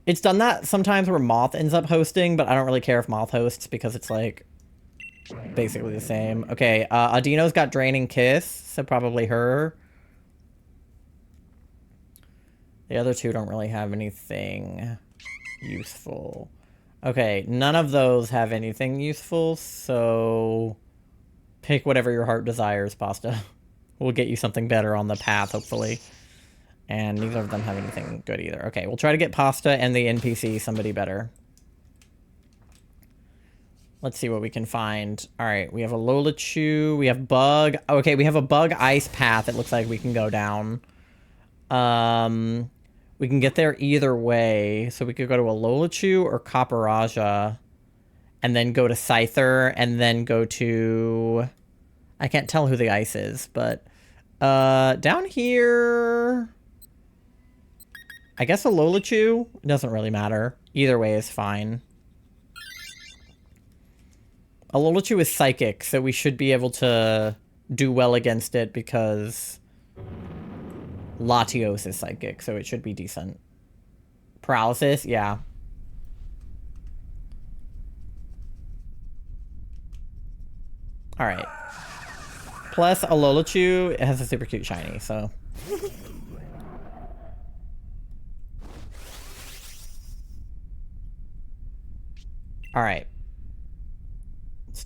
It's done that sometimes where Moth ends up hosting, but I don't really care if Moth hosts because it's like basically the same. Okay, Adino's got Draining Kiss, so probably her. The other two don't really have anything useful. Okay, none of those have anything useful, so pick whatever your heart desires, Pasta. We'll get you something better on the path, hopefully. And neither of them have anything good either. Okay, we'll try to get Pasta and the NPC somebody better. Let's see what we can find. All right, we have a Lola Chew. We have Bug. Okay, we have a Bug Ice path it looks like we can go down. We can get there either way. So we could go to a Lola Chew or Copperaja. And then go to Scyther. And then go to... I can't tell who the ice is, but... down here... I guess a Lola Chew? It doesn't really matter. Either way is fine. A Lola Chew is psychic, so we should be able to do well against it because Latios is psychic, so it should be decent. Paralysis, yeah. Alright. Plus, a Lolachu, it has a super cute shiny, so... Alright.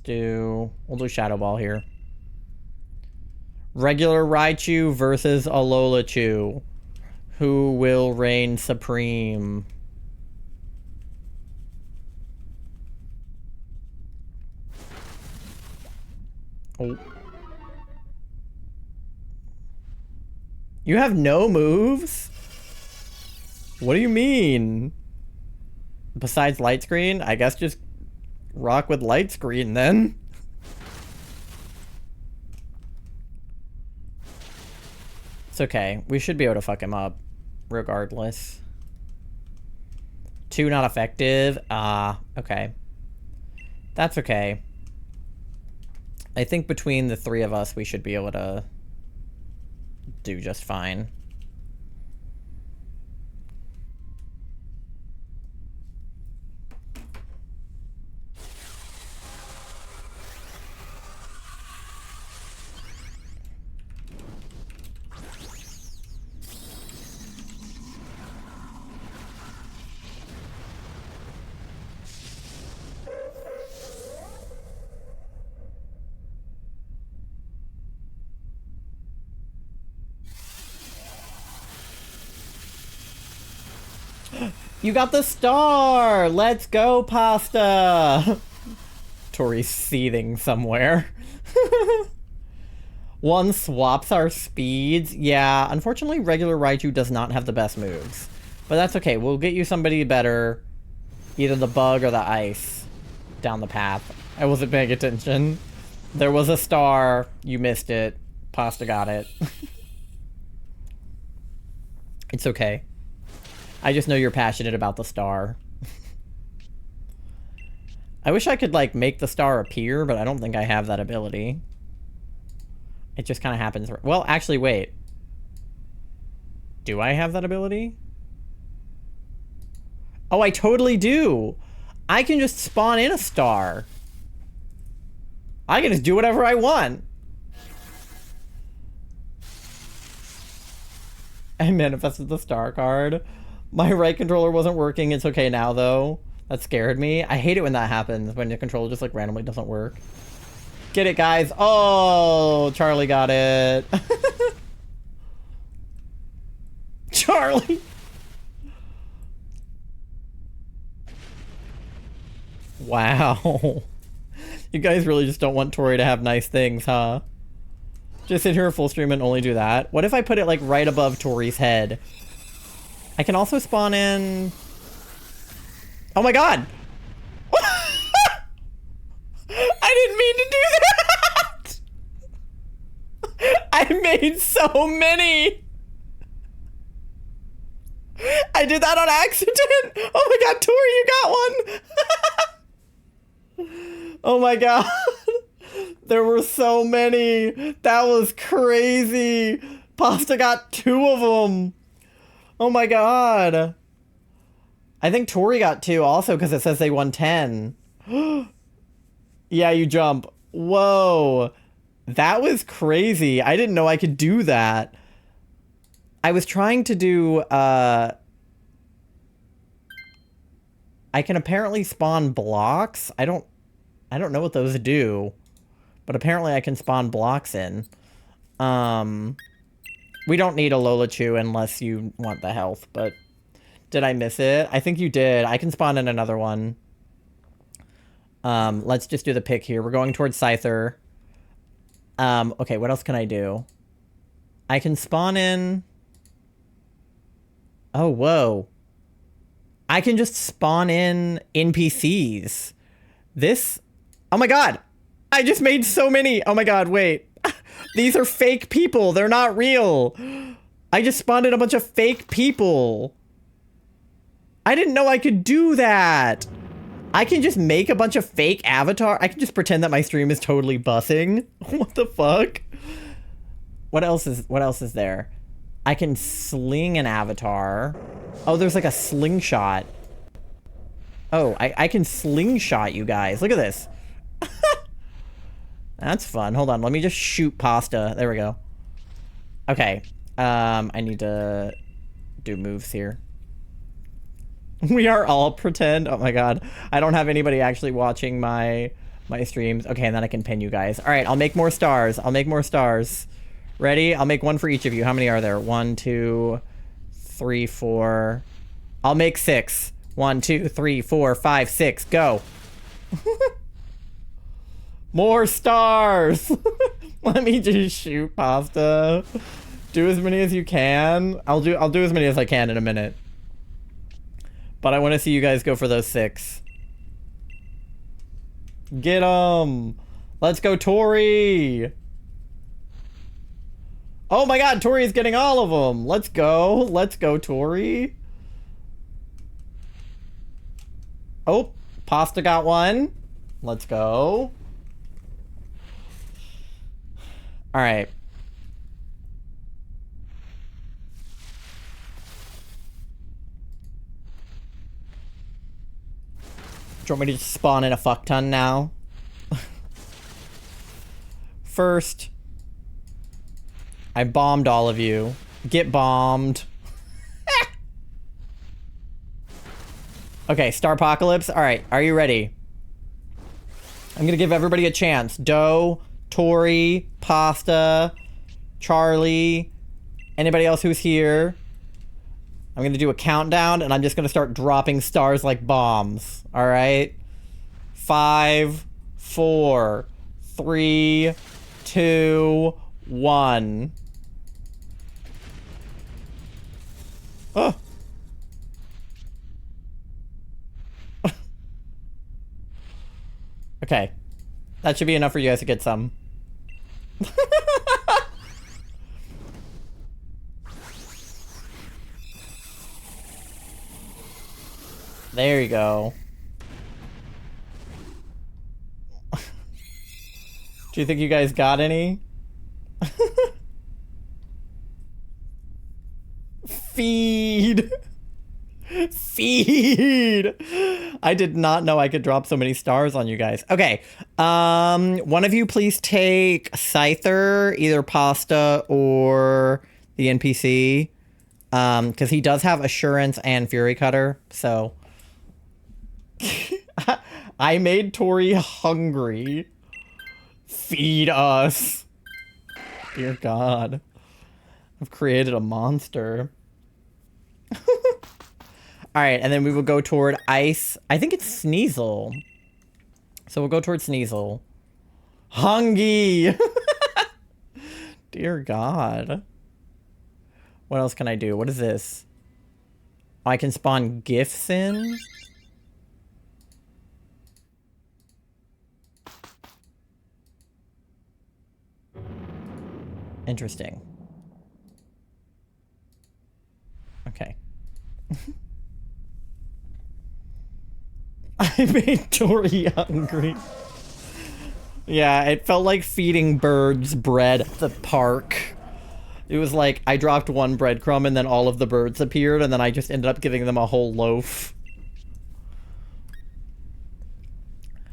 We'll do Shadow Ball here. Regular Raichu versus Alolachu. Who will reign supreme? Oh. You have no moves? What do you mean? Besides light screen? I guess just rock with light screen then. It's okay. We should be able to fuck him up regardless. 2 not effective. Okay. That's okay. I think between the 3 of us, we should be able to do just fine. You got the star! Let's go, Pasta! Tori's seething somewhere. One swaps our speeds. Yeah, unfortunately, regular Raichu does not have the best moves. But that's okay. We'll get you somebody better. Either the bug or the ice. Down the path. I wasn't paying attention. There was a star. You missed it. Pasta got it. It's okay. I just know you're passionate about the star. I wish I could, like, make the star appear, but I don't think I have that ability. It just kind of happens. Well, actually, wait. Do I have that ability? Oh, I totally do. I can just spawn in a star. I can just do whatever I want. I manifested the star card. My right controller wasn't working. It's okay now, though. That scared me. I hate it when that happens, when your controller just, like, randomly doesn't work. Get it, guys. Oh, Charlie got it. Charlie. Wow. You guys really just don't want Tori to have nice things, huh? Just sit here full stream and only do that. What if I put it, like, right above Tori's head? I can also spawn in... Oh my god! I didn't mean to do that! I made so many! I did that on accident! Oh my god, Tori, you got one! Oh my god! There were so many! That was crazy! Pasta got 2 of them! Oh my god. I think Tori got 2 also because it says they won 10. Yeah, you jump. Whoa. That was crazy. I didn't know I could do that. I was trying to do, I can apparently spawn blocks. I don't know what those do. But apparently I can spawn blocks in. We don't need a Lolachu unless you want the health, but did I miss it? I think you did. I can spawn in another one. Let's just do the pick here. We're going towards Scyther. Okay, what else can I do? I can spawn in... Oh, whoa. I can just spawn in NPCs. This... Oh my god! I just made so many! Oh my god, wait. These are fake people. They're not real. I just spawned in a bunch of fake people. I didn't know I could do that. I can just make a bunch of fake avatar. I can just pretend that my stream is totally bussing. What the fuck? What else is there? I can sling an avatar. Oh, there's like a slingshot. Oh, I can slingshot you guys. Look at this. That's fun. Hold on. Let me just shoot pasta. There we go. Okay. I need to do moves here. We are all pretend. Oh my god. I don't have anybody actually watching my streams. Okay, and then I can pin you guys. All right, I'll make more stars. I'll make more stars. Ready? I'll make one for each of you. How many are there? 1, 2, 3, 4. I'll make 6. 1, 2, 3, 4, 5, 6. Go. More stars. Let me just shoot pasta. Do as many as you can. I'll do as many as I can in a minute. But I want to see you guys go for those 6. Get them. Let's go, Tori. Oh my god, Tori is getting all of them. Let's go. Let's go, Tori. Oh, pasta got one. Let's go. All right. Do you want me to just spawn in a fuck ton now? First, I bombed all of you. Get bombed. Okay, Starpocalypse. All right, are you ready? I'm gonna give everybody a chance. Doe, Tori, Pasta, Charlie, anybody else who's here. I'm gonna do a countdown, and I'm just gonna start dropping stars like bombs. All right? 5, 4, 3, 2, 1. Oh. Okay. That should be enough for you guys to get some. There you go. Do you think you guys got any? Feed! Feed! I did not know I could drop so many stars on you guys. Okay. One of you please take Scyther, either Pasta or the NPC. Because he does have Assurance and Fury Cutter, so... I made Tori hungry. Feed us. Dear God. I've created a monster. Alright, and then we will go toward Ice. I think it's Sneasel. So we'll go toward Sneasel. Hungy! Dear God. What else can I do? What is this? Oh, I can spawn gifts in? Interesting. Okay. I made Tori hungry. Yeah, it felt like feeding birds bread at the park. It was like, I dropped one breadcrumb and then all of the birds appeared and then I just ended up giving them a whole loaf.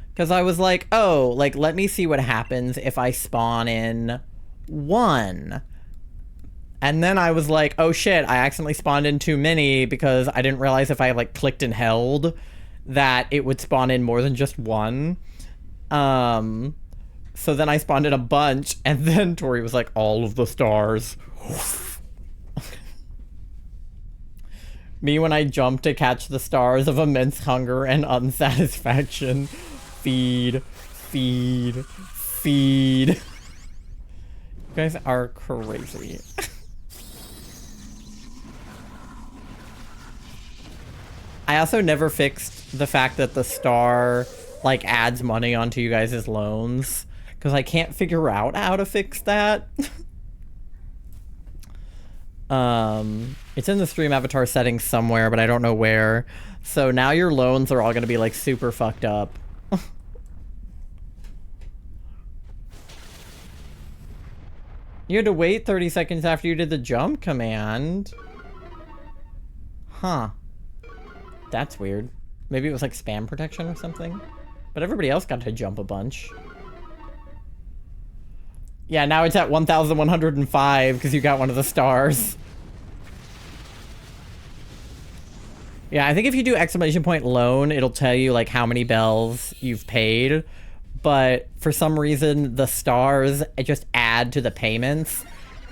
Because I was like, oh, like, let me see what happens if I spawn in 1. And then I was like, oh shit, I accidentally spawned in too many because I didn't realize if I like clicked and held that it would spawn in more than just 1. So then I spawned in a bunch and then Tori was like, all of the stars. Me when I jumped to catch the stars of immense hunger and unsatisfaction. Feed, feed, feed. You guys are crazy. I also never fixed the fact that the star, like, adds money onto you guys' loans. Because I can't figure out how to fix that. It's in the stream avatar settings somewhere, but I don't know where. So now your loans are all going to be, like, super fucked up. You had to wait 30 seconds after you did the jump command. Huh. That's weird. Maybe it was like spam protection or something. But everybody else got to jump a bunch. Yeah, now it's at 1,105 because you got one of the stars. Yeah, I think if you do exclamation point loan, it'll tell you like how many bells you've paid. But for some reason, the stars just add to the payments.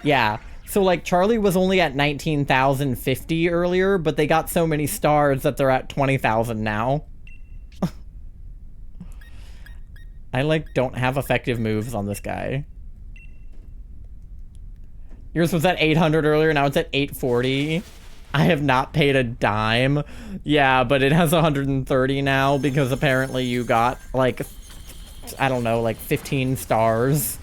Yeah. So like Charlie was only at 19,050 earlier, but they got so many stars that they're at 20,000 now. I like don't have effective moves on this guy. Yours was at 800 earlier, now it's at 840. I have not paid a dime. Yeah, but it has 130 now because apparently you got like, I don't know, like 15 stars.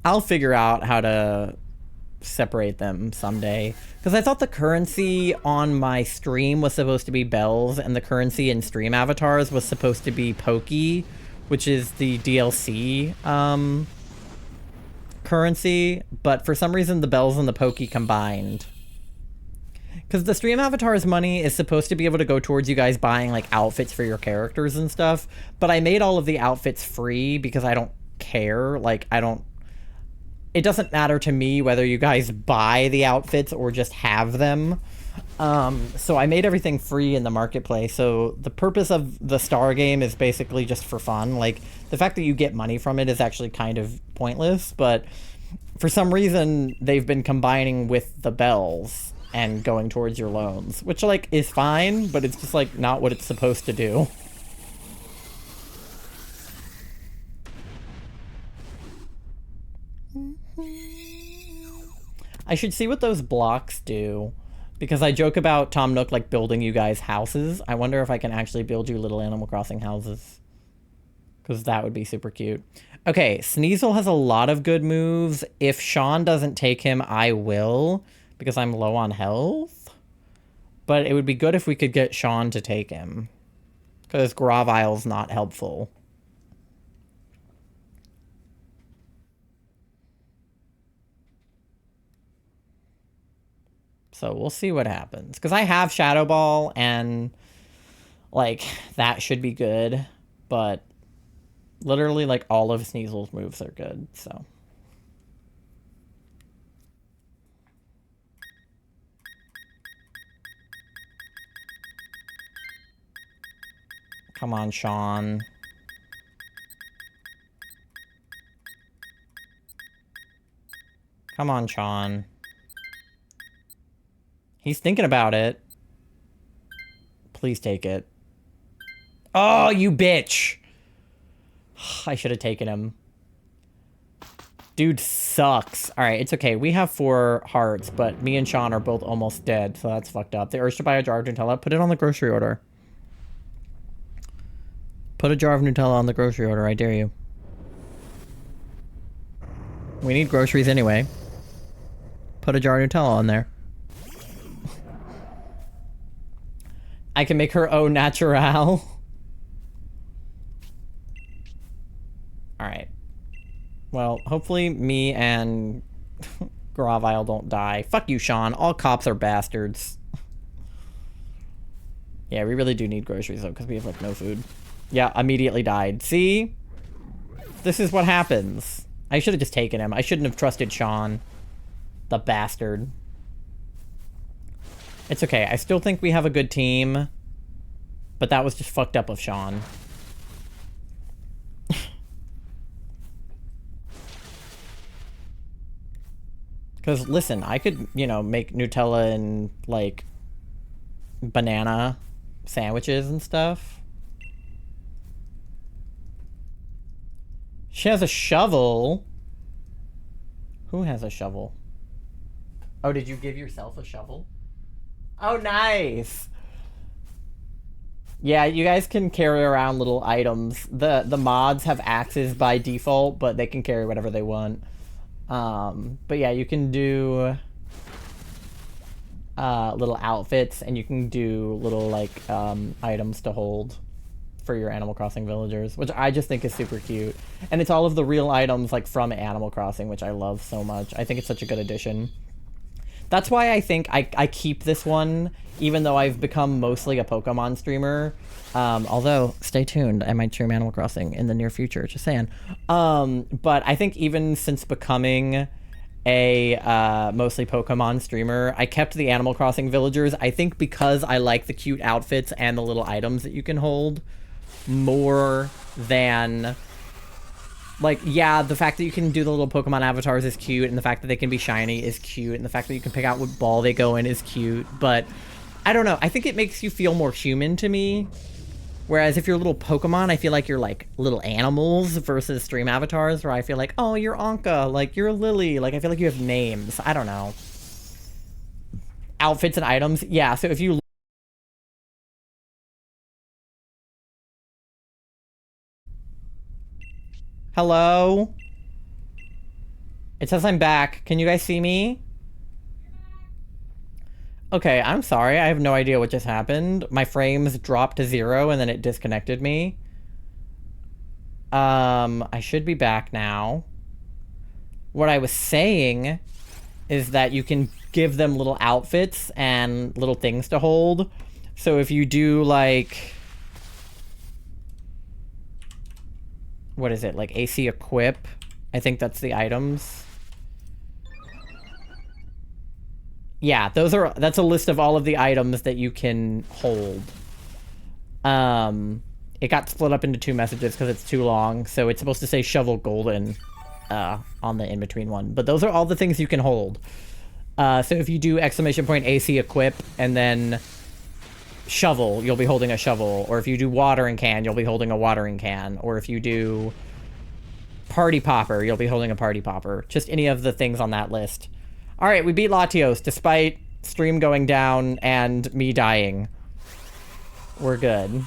I'll figure out how to separate them someday. Because I thought the currency on my stream was supposed to be bells, and the currency in stream avatars was supposed to be Pokey, which is the DLC currency. But for some reason, the bells and the Pokey combined. Because the stream avatars money is supposed to be able to go towards you guys buying like outfits for your characters and stuff. But I made all of the outfits free because I don't care. Like, it doesn't matter to me whether you guys buy the outfits or just have them. So I made everything free in the marketplace. So the purpose of the star game is basically just for fun. Like, the fact that you get money from it is actually kind of pointless. But for some reason, they've been combining with the bells and going towards your loans, which like is fine, but it's just like not what it's supposed to do. I should see what those blocks do, because I joke about Tom Nook like building you guys houses. I wonder if I can actually build you little Animal Crossing houses, because that would be super cute. Okay, Sneasel has a lot of good moves. If Sean doesn't take him, I will, because I'm low on health. But it would be good if we could get Sean to take him, because Gravile's not helpful. So we'll see what happens. Because I have Shadow Ball, and, like, that should be good. But literally, like, all of Sneasel's moves are good, so. Come on, Sean. Come on, Sean. He's thinking about it. Please take it. Oh, you bitch! I should have taken him. Dude sucks. Alright, it's okay. We have 4 hearts, but me and Sean are both almost dead, so that's fucked up. The urge to buy a jar of Nutella, put it on the grocery order. Put a jar of Nutella on the grocery order, I dare you. We need groceries anyway. Put a jar of Nutella on there. I can make her au naturel. Alright. Well, hopefully me and Gravile don't die. Fuck you, Sean. All cops are bastards. Yeah, we really do need groceries, though, because we have, like, no food. Yeah, immediately died. See? This is what happens. I should have just taken him. I shouldn't have trusted Sean. The bastard. It's okay. I still think we have a good team. But that was just fucked up of Sean. Because, listen, I could, you know, make Nutella and, like, banana sandwiches and stuff. She has a shovel. Who has a shovel? Oh, did you give yourself a shovel? Oh, nice! Yeah, you guys can carry around little items. The mods have axes by default, but they can carry whatever they want. But yeah, you can do little outfits, and you can do little, like, items to hold for your Animal Crossing villagers, which I just think is super cute. And it's all of the real items like from Animal Crossing, which I love so much. I think it's such a good addition. That's why I think I keep this one, even though I've become mostly a Pokemon streamer. Although, stay tuned, I might stream Animal Crossing in the near future, just saying. But I think even since becoming a mostly Pokemon streamer, I kept the Animal Crossing villagers, I think because I like the cute outfits and the little items that you can hold more than... Like, yeah, the fact that you can do the little Pokemon avatars is cute, and the fact that they can be shiny is cute, and the fact that you can pick out what ball they go in is cute, but I don't know. I think it makes you feel more human to me. Whereas if you're little Pokemon, I feel like you're like little animals versus stream avatars, where I feel like, oh, you're Anka, like you're Lily, like I feel like you have names. I don't know. Outfits and items, yeah, so if you... Hello? It says I'm back. Can you guys see me? Okay, I'm sorry. I have no idea what just happened. My frames dropped to 0 and then it disconnected me. I should be back now. What I was saying is that you can give them little outfits and little things to hold. So if you do like... What is it? Like AC equip? I think that's the items. Yeah, that's a list of all of the items that you can hold. It got split up into 2 messages because it's too long, so it's supposed to say shovel golden on the in-between one. But those are all the things you can hold. So if you do exclamation point AC equip and then shovel, you'll be holding a shovel. Or if you do watering can, you'll be holding a watering can. Or if you do party popper, you'll be holding a party popper. Just any of the things on that list. All right, we beat Latios despite stream going down and me dying. We're good.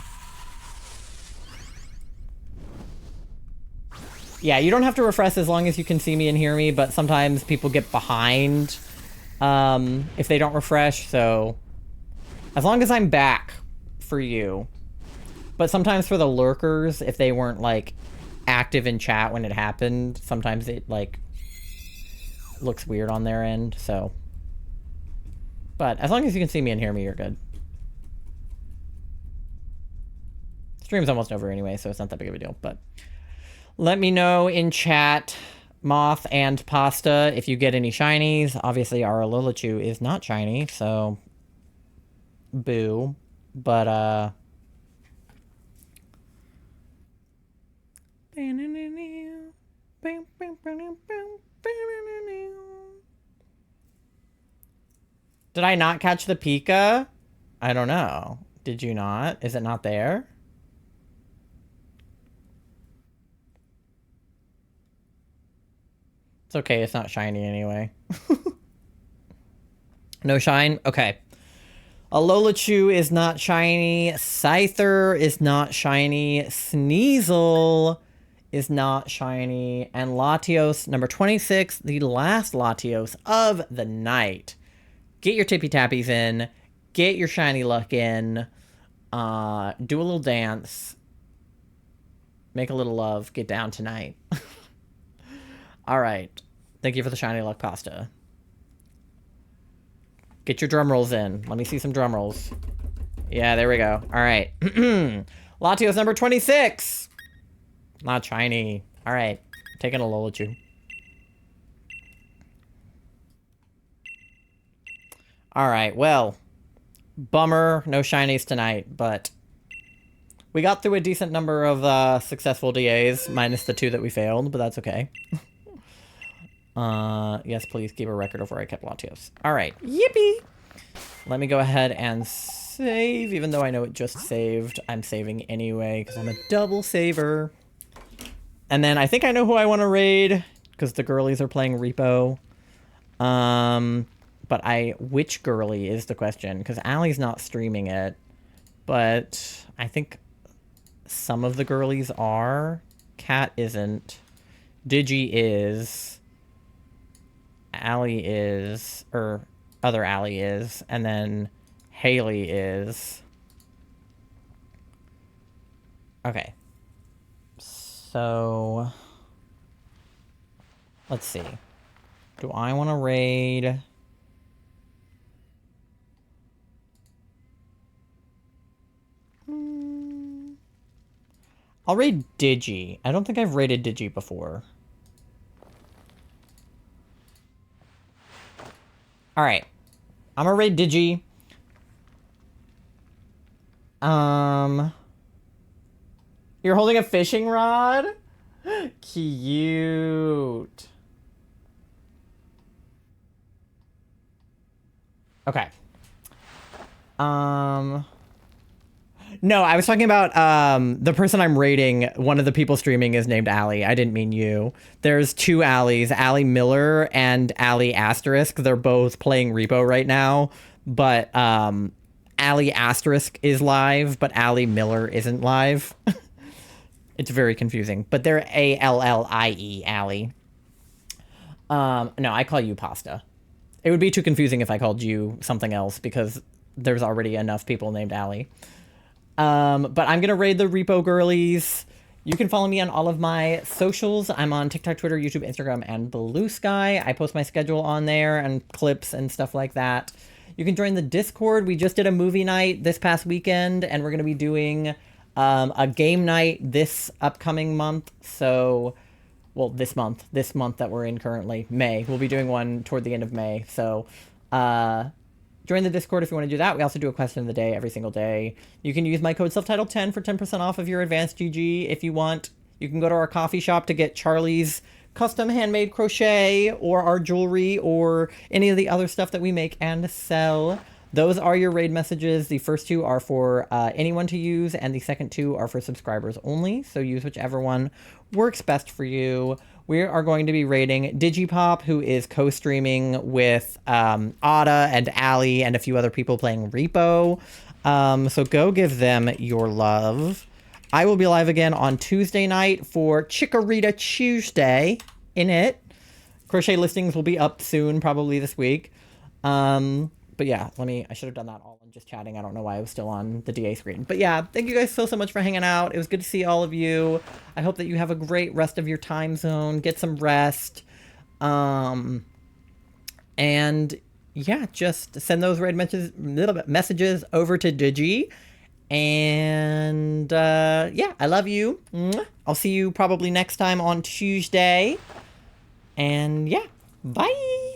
Yeah, you don't have to refresh as long as you can see me and hear me, but sometimes people get behind if they don't refresh, so as long as I'm back for you. But sometimes for the lurkers, if they weren't like active in chat when it happened, sometimes it like looks weird on their end, so. But as long as you can see me and hear me, you're good. Stream's almost over anyway, so it's not that big of a deal, but let me know in chat, Moth and Pasta, if you get any shinies. Obviously, our Lilichu is not shiny, so boo. But, did I not catch the Pika? I don't know. Did you not? Is it not there? It's okay, it's not shiny anyway. No shine? Okay. Alolachu is not shiny. Scyther is not shiny. Sneasel is not shiny. And Latios, number 26, the last Latios of the night. Get your tippy tappies in. Get your shiny luck in. Do a little dance. Make a little love. Get down tonight. All right. Thank you for the shiny luck, Pasta. Get your drum rolls in. Let me see some drum rolls. Yeah, there we go. All right. Latios number 26. Not shiny. All right. Taking a Lolachu. All right. Well, bummer. No shinies tonight, but we got through a decent number of successful DAs, minus the 2 that we failed, but that's okay. Yes, please keep a record of where I kept Latios. All right. Yippee! Let me go ahead and save, even though I know it just saved. I'm saving anyway, because I'm a double saver. And then I think I know who I want to raid, because the girlies are playing Repo. But which girly is the question, because Allie's not streaming it. But I think some of the girlies are. Cat isn't. Digi is. Allie is, or other Allie is, and then Haley is. Okay. So... let's see. Do I want to raid... I'll raid Digi. I don't think I've raided Digi before. Alright. I'm gonna raid Digi. You're holding a fishing rod? Cute. Okay. No, I was talking about the person I'm rating. One of the people streaming is named Allie. I didn't mean you. There's two Allies, Allie Miller and Allie Asterisk. They're both playing Repo right now, but Allie Asterisk is live, but Allie Miller isn't live. It's very confusing, but they're A-L-L-I-E, Allie. No, I call you Pasta. It would be too confusing if I called you something else because there's already enough people named Allie. But I'm gonna raid the Repo Girlies. You can follow me on all of my socials. I'm on TikTok, Twitter, YouTube, Instagram, and Blue Sky. I post my schedule on there and clips and stuff like that. You can join the Discord. We just did a movie night this past weekend, and we're gonna be doing a game night this upcoming month. So, well, this month that we're in currently, May. We'll be doing one toward the end of May. So, join the Discord if you want to do that. We also do a question of the day every single day. You can use my code selftitled10 for 10% off of your advanced GG if you want. You can go to our coffee shop to get Charlie's custom handmade crochet or our jewelry or any of the other stuff that we make and sell. Those are your raid messages. The first two are for anyone to use, and the second two are for subscribers only. So use whichever one works best for you. We are going to be raiding Digipop, who is co-streaming with Ada and Allie and a few other people playing Repo. So go give them your love. I will be live again on Tuesday night for Chikorita Tuesday in it. Crochet listings will be up soon, probably this week. But yeah, I should have done that all in just chatting. I don't know why I was still on the DA screen. But yeah, thank you guys so much for hanging out. It was good to see all of you. I hope that you have a great rest of your time zone. Get some rest. And yeah, just send those raid messages over to Digi. And yeah, I love you. I'll see you probably next time on Tuesday. And yeah, bye.